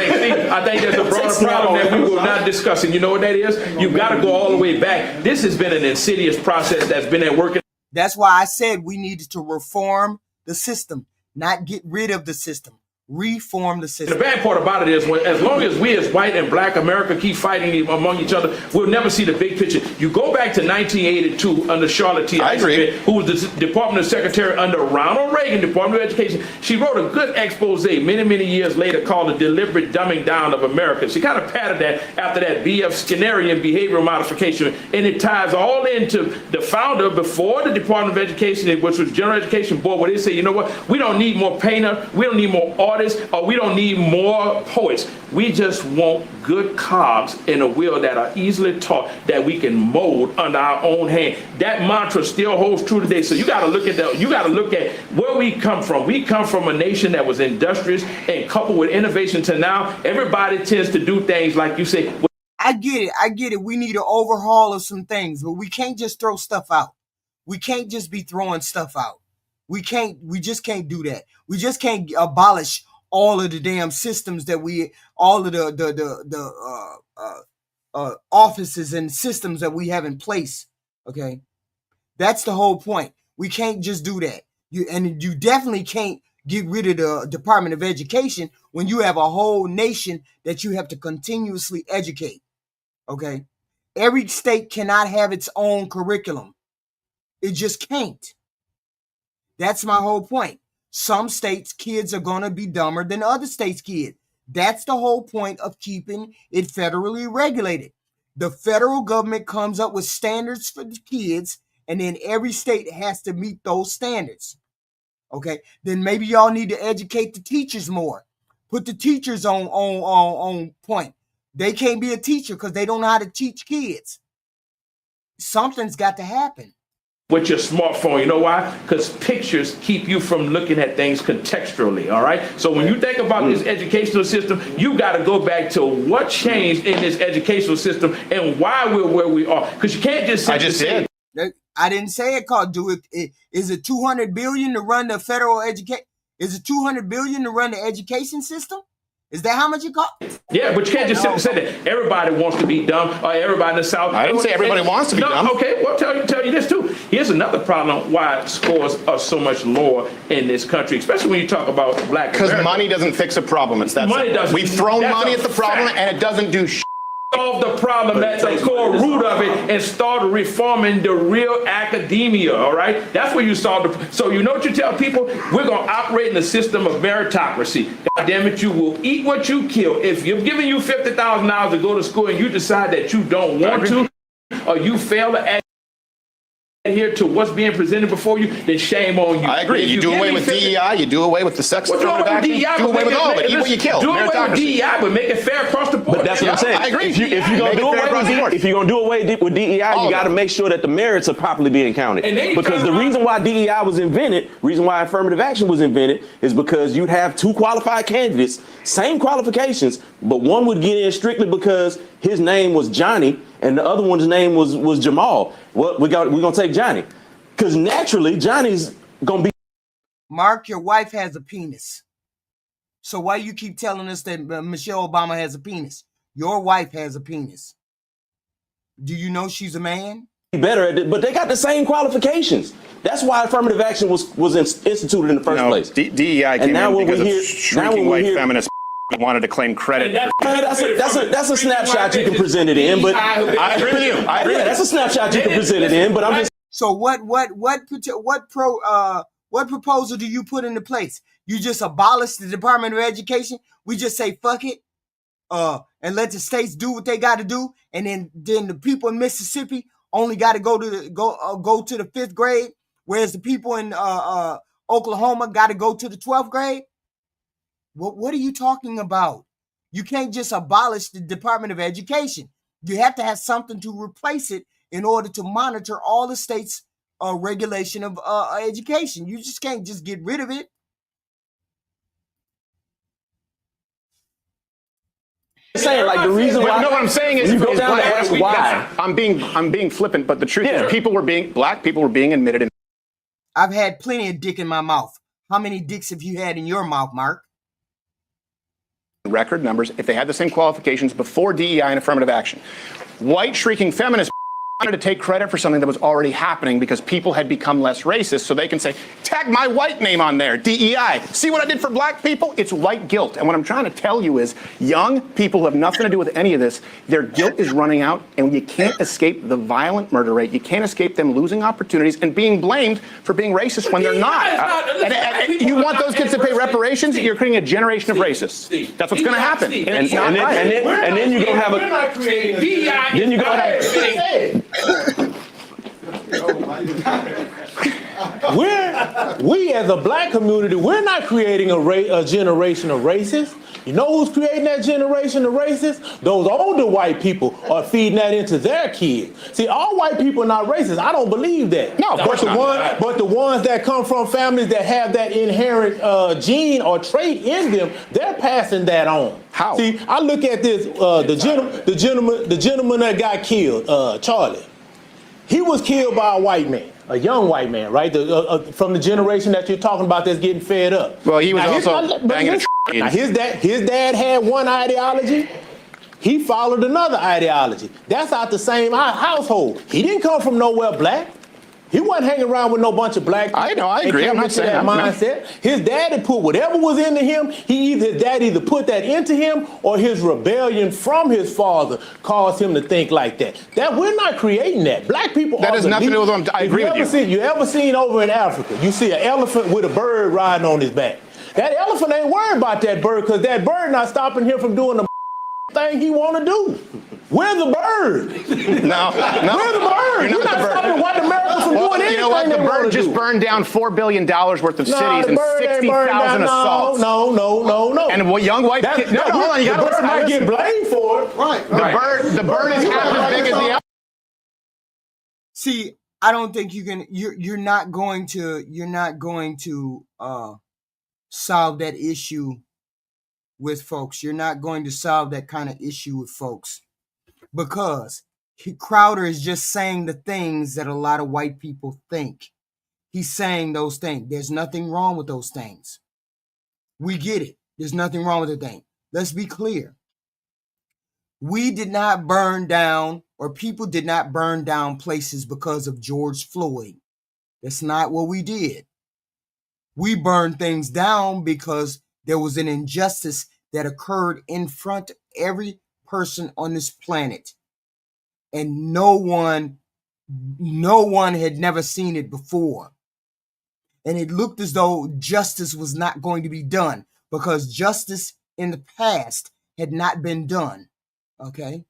think there's a broader problem that we will not discuss. And you know what that is? You've got to go all the way back. This has been an insidious process that's been at work. That's why I said we needed to reform the system, not get rid of the system. Reform the system. The bad part about it is, as long as we as white and black America keep fighting among each other, we'll never see the big picture. You go back to 1982 under Charlotte T. Eisenberg, who was the Department of Secretary under Ronald Reagan, Department of Education. She wrote a good expose many years later called The Deliberate Dumbing Down of America. She kind of patterned that after that B.F. Skinnerian behavioral modification, and it ties all into the founder before the Department of Education, which was General Education Board, where they say, you know what, we don't need more painter, we don't need more artists, or we don't need more poets. We just want good cogs in a wheel that are easily taught, that we can mold under our own hand. That mantra still holds true today. So you got to look at that. You got to look at where we come from. We come from a nation that was industrious and coupled with innovation to now everybody tends to do things like you say. I get it. We need an overhaul of some things, but we can't just throw stuff out. We can't just be throwing stuff out. We just can't do that. We just can't abolish all of the damn systems that all of the offices and systems that we have in place. Okay. That's the whole point. We can't just do that. You definitely can't get rid of the Department of Education when you have a whole nation that you have to continuously educate. Okay. Every state cannot have its own curriculum. It just can't. That's my whole point. Some states' kids are going to be dumber than other states' kids. That's the whole point of keeping it federally regulated. The federal government comes up with standards for the kids, and then every state has to meet those standards. Okay? Then maybe y'all need to educate the teachers more. Put the teachers on point. They can't be a teacher because they don't know how to teach kids. Something's got to happen. With your smartphone. You know why? Because pictures keep you from looking at things contextually, all right? So when you think about this educational system, you got to go back to what changed in this educational system and why we're where we are. Because you can't just say... I just did. I didn't say it called do it. Is it $200 billion to run the federal education? Is it $200 billion to run the education system? Is that how much it costs? Yeah, but you can't just say that everybody wants to be dumb or everybody in the South. I didn't say everybody wants to be dumb. Okay, well, tell you this too. Here's another problem why scores are so much lower in this country, especially when you talk about black America. Because money doesn't fix a problem. It's that money doesn't. We've thrown money at the problem and it doesn't do shit. Solve the problem at the core root of it and start reforming the real academia, all right? That's where you solve the... So you know what you tell people? We're going to operate in a system of meritocracy. God damn it, you will eat what you kill. If you're giving you $50,000 to go to school and you decide that you don't want to, or you fail to adhere to what's being presented before you, then shame on you. I agree. You do away with DEI, you do away with the sex affirmative action, do away with all of it, even when you kill. Do away with DEI, but make it fair across the board. But that's what I'm saying. I agree. If you're gonna do away with DEI, you got to make sure that the merits are properly being counted. Because the reason why DEI was invented, reason why affirmative action was invented, is because you'd have two qualified candidates, same qualifications, but one would get in strictly because his name was Johnny and the other one's name was Jamal. Well, we're gonna take Johnny, because naturally Johnny's gonna be. Mark, your wife has a penis. So why you keep telling us that Michelle Obama has a penis? Your wife has a penis. Do you know she's a man? Better at it, but they got the same qualifications. That's why affirmative action was instituted in the first place. DEI came in because of shrinking white feminists wanted to claim credit. That's a snapshot you can present it in, but I agree with you. I agree. That's a snapshot you can present it in, but I'm just. So what proposal do you put into place? You just abolish the Department of Education? We just say fuck it, and let the states do what they got to do, and then the people in Mississippi only got to go to the 5th grade, whereas the people in Oklahoma got to go to the 12th grade? What are you talking about? You can't just abolish the Department of Education. You have to have something to replace it in order to monitor all the states' regulation of education. You just can't just get rid of it. Saying like the reason why. No, what I'm saying is, you go down to ask why. I'm being flippant, but the truth is, black people were being admitted in. I've had plenty of dick in my mouth. How many dicks have you had in your mouth, Mark? Record numbers if they had the same qualifications before DEI and affirmative action. White shrieking feminists wanted to take credit for something that was already happening because people had become less racist, so they can say, tag my white name on there, DEI. See what I did for black people? It's white guilt. And what I'm trying to tell you is young people who have nothing to do with any of this, their guilt is running out, and you can't escape the violent murder rate. You can't escape them losing opportunities and being blamed for being racist when they're not. And you want those kids to pay reparations? You're creating a generation of racists. That's what's going to happen. And it's not right. And then you're going to have a. We're not creating DEI. Then you're going to have. We as a black community, we're not creating a generation of racists. You know who's creating that generation of racists? Those older white people are feeding that into their kids. See, all white people are not racist. I don't believe that. No, of course not. But the ones that come from families that have that inherent gene or trait in them, they're passing that on. How? See, I look at this. The gentleman that got killed, Charlie. He was killed by a white man, a young white man, right? From the generation that you're talking about that's getting fed up. Well, he was also banging a now his dad had one ideology. He followed another ideology. That's out the same household. He didn't come from nowhere black. He wasn't hanging around with no bunch of black people. I know, I agree. I'm not saying that mindset. His daddy put whatever was into him. His dad either put that into him or his rebellion from his father caused him to think like that. That we're not creating that. Black people. That has nothing to do with them. I agree with you. You ever seen over in Africa? You see an elephant with a bird riding on his back. That elephant ain't worried about that bird because that bird not stopping him from doing the thing he want to do. We're the bird. No. We're the bird. You're not stopping white America from doing anything. You know what? The bird just burned down $4 billion worth of cities and 60,000 assaults. No. And what young white kids? No, hold on. You got to listen. I get blamed for it. Right. The bird is half as big as the elephant. See, I don't think you can. You're not going to solve that issue with folks. You're not going to solve that kind of issue with folks because Crowder is just saying the things that a lot of white people think. He's saying those things. There's nothing wrong with those things. We get it. There's nothing wrong with the thing. Let's be clear. We did not burn down, or people did not burn down places because of George Floyd. That's not what we did. We burned things down because there was an injustice that occurred in front of every person on this planet. And no one had never seen it before. And it looked as though justice was not going to be done because justice in the past had not been done. Okay?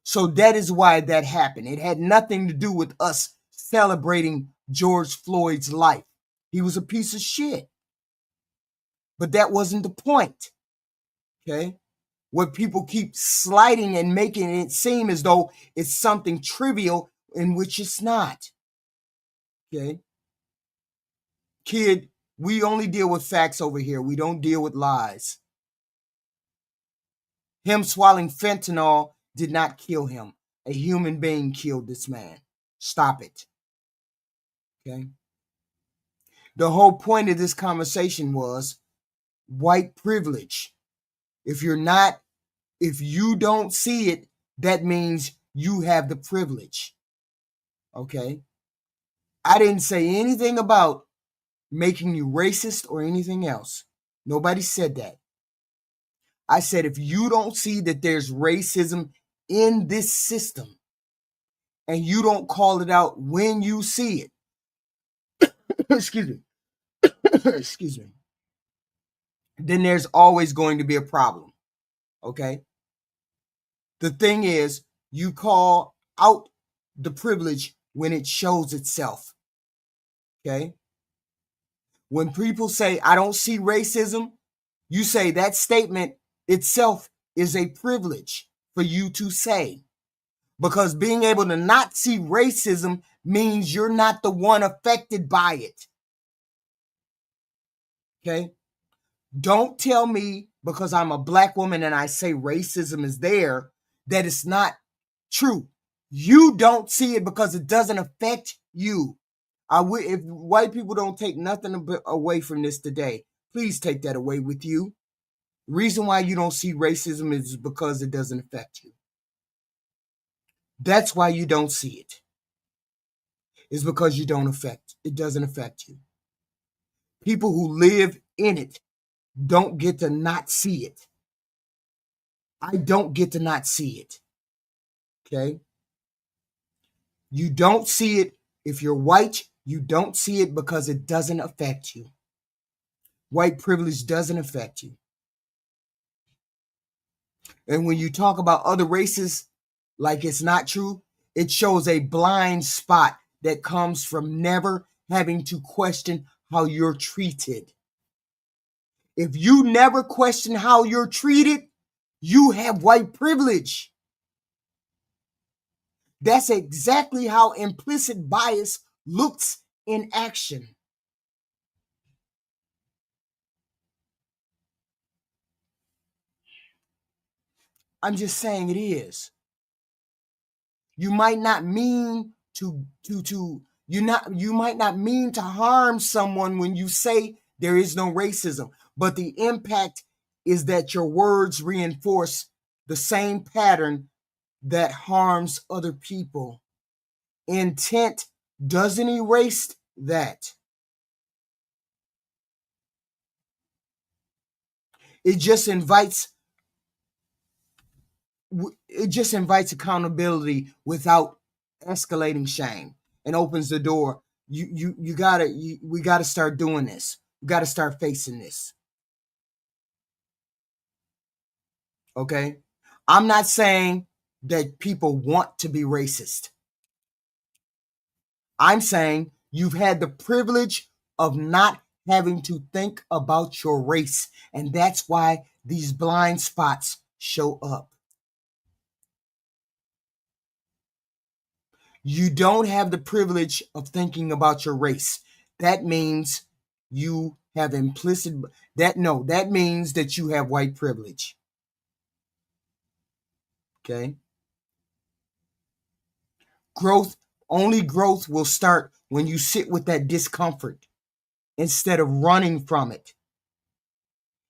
So that is why that happened. It had nothing to do with us celebrating George Floyd's life. He was a piece of shit. But that wasn't the point. Okay? What people keep sliding and making it seem as though it's something trivial, in which it's not. Okay? Kid, we only deal with facts over here. We don't deal with lies. Him swallowing fentanyl did not kill him. A human being killed this man. Stop it. Okay? The whole point of this conversation was white privilege. If you don't see it, that means you have the privilege. Okay? I didn't say anything about making you racist or anything else. Nobody said that. I said, if you don't see that there's racism in this system and you don't call it out when you see it, excuse me, excuse me, then there's always going to be a problem. Okay? The thing is, you call out the privilege when it shows itself. Okay? When people say, I don't see racism, you say that statement itself is a privilege for you to say. Because being able to not see racism means you're not the one affected by it. Okay? Don't tell me because I'm a black woman and I say racism is there, that it's not true. You don't see it because it doesn't affect you. If white people don't take nothing away from this today, please take that away with you. The reason why you don't see racism is because it doesn't affect you. That's why you don't see it. It's because it doesn't affect you. People who live in it don't get to not see it. I don't get to not see it. Okay? You don't see it. If you're white, you don't see it because it doesn't affect you. White privilege doesn't affect you. And when you talk about other races like it's not true, it shows a blind spot that comes from never having to question how you're treated. If you never question how you're treated, you have white privilege. That's exactly how implicit bias looks in action. I'm just saying it is. You might not mean you might not mean to harm someone when you say there is no racism, but the impact is that your words reinforce the same pattern that harms other people. Intent doesn't erase that. It just invites accountability without escalating shame, and opens the door. We gotta start doing this. We gotta start facing this. Okay? I'm not saying that people want to be racist. I'm saying you've had the privilege of not having to think about your race, and that's why these blind spots show up. You don't have the privilege of thinking about your race. That means you have that means that you have white privilege. Okay? Only growth will start when you sit with that discomfort instead of running from it,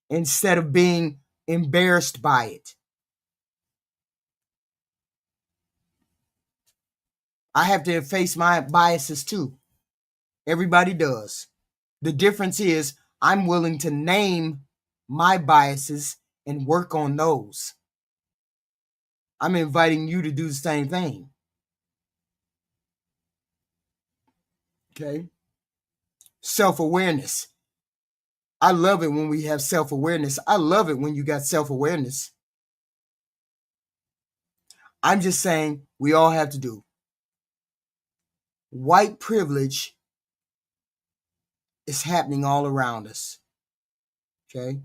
instead of being embarrassed by it. I have to face my biases too. Everybody does. The difference is I'm willing to name my biases and work on those. I'm inviting you to do the same thing. Okay? Self-awareness. I love it when we have self-awareness. I love it when you got self-awareness. I'm just saying we all have to do white privilege is happening all around us. Okay?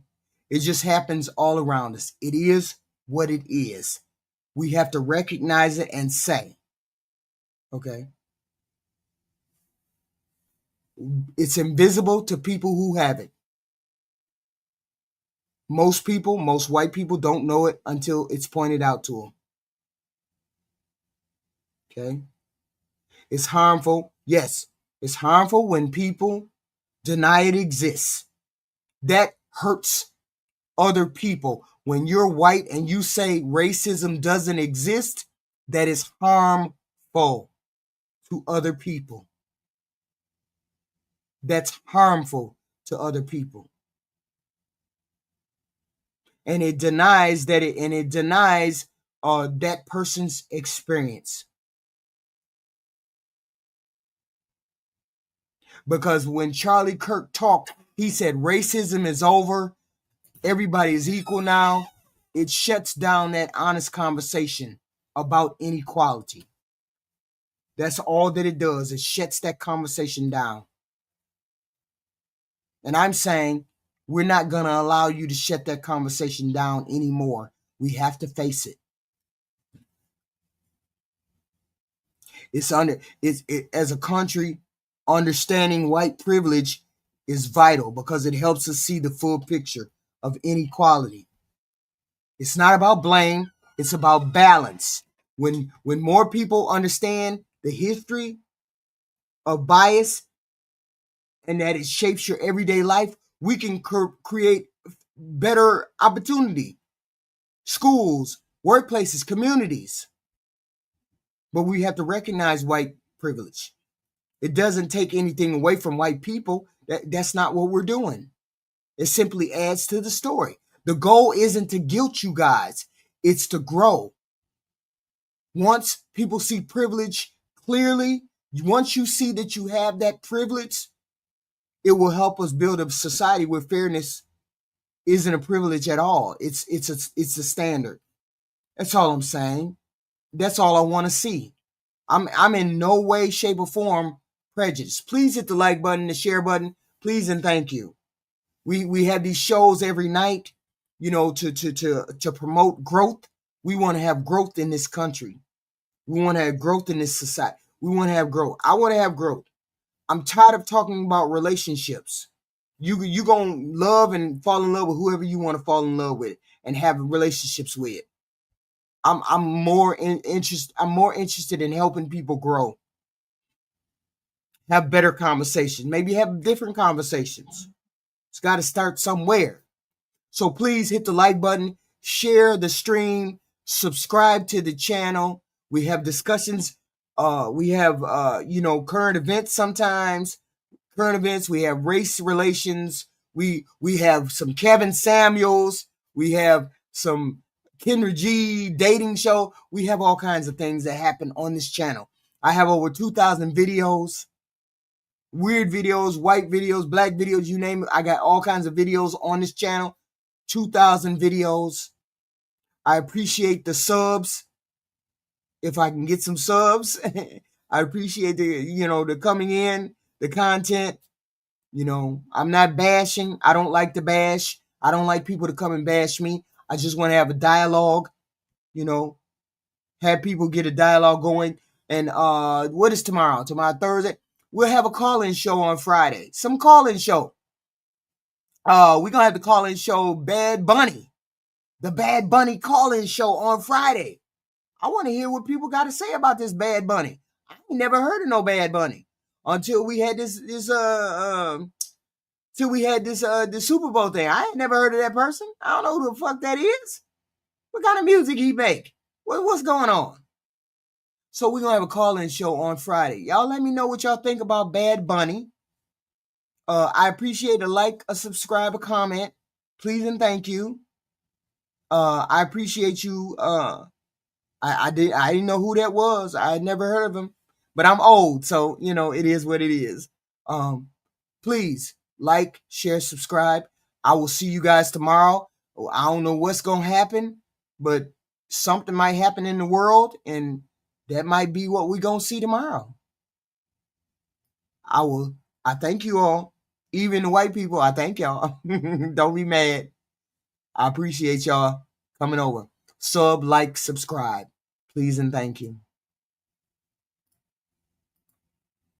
It just happens all around us. It is what it is. We have to recognize it and say, okay? It's invisible to people who have it. Most people, most white people don't know it until it's pointed out to them. Okay? It's harmful. Yes, it's harmful when people deny it exists. That hurts other people. When you're white and you say racism doesn't exist, that is harmful to other people. That's harmful to other people. And it denies that that person's experience. Because when Charlie Kirk talked, he said racism is over. Everybody is equal now. It shuts down that honest conversation about inequality. That's all that it does. It shuts that conversation down. And I'm saying we're not going to allow you to shut that conversation down anymore. We have to face it. As a country, understanding white privilege is vital because it helps us see the full picture of inequality. It's not about blame, it's about balance. When more people understand the history of bias and that it shapes your everyday life, we can create better opportunity. Schools, workplaces, communities. But we have to recognize white privilege. It doesn't take anything away from white people. That's not what we're doing. It simply adds to the story. The goal isn't to guilt you guys. It's to grow. Once people see privilege clearly, once you see that you have that privilege, it will help us build a society where fairness isn't a privilege at all. It's a standard. That's all I'm saying. That's all I want to see. I'm in no way, shape, or form prejudiced. Please hit the like button, the share button, please and thank you. We have these shows every night, to promote growth. We want to have growth in this country. We want to have growth in this society. We want to have growth. I want to have growth. I'm tired of talking about relationships. You gonna love and fall in love with whoever you want to fall in love with and have relationships with. I'm more interested in helping people grow. Have better conversations. Maybe have different conversations. It's got to start somewhere. So please hit the like button, share the stream, subscribe to the channel. We have discussions. We have current events sometimes. Current events. We have race relations. We have some Kevin Samuels. We have some Kendra G dating show. We have all kinds of things that happen on this channel. I have over 2,000 videos, weird videos, white videos, black videos, you name it. I got all kinds of videos on this channel. 2,000 videos. I appreciate the subs. If I can get some subs, I appreciate the coming in, the content. I'm not bashing. I don't like to bash. I don't like people to come and bash me. I just want to have a dialogue, have people get a dialogue going. And what is tomorrow? Tomorrow, Thursday. We'll have a call-in show on Friday. Some call-in show. We're going to have the call-in show Bad Bunny. The Bad Bunny call-in show on Friday. I want to hear what people got to say about this Bad Bunny. I ain't never heard of no Bad Bunny until we had this Super Bowl thing. I ain't never heard of that person. I don't know who the fuck that is. What kind of music he make? What's going on? So we're going to have a call-in show on Friday. Y'all let me know what y'all think about Bad Bunny. I appreciate a like, a subscribe, a comment. Please and thank you. I appreciate you. I didn't know who that was. I had never heard of him. But I'm old, so, it is what it is. Please like, share, subscribe. I will see you guys tomorrow. I don't know what's going to happen, but something might happen in the world, and that might be what we're going to see tomorrow. I thank you all. Even the white people, I thank y'all. Don't be mad. I appreciate y'all coming over. Sub, like, subscribe. Please and thank you.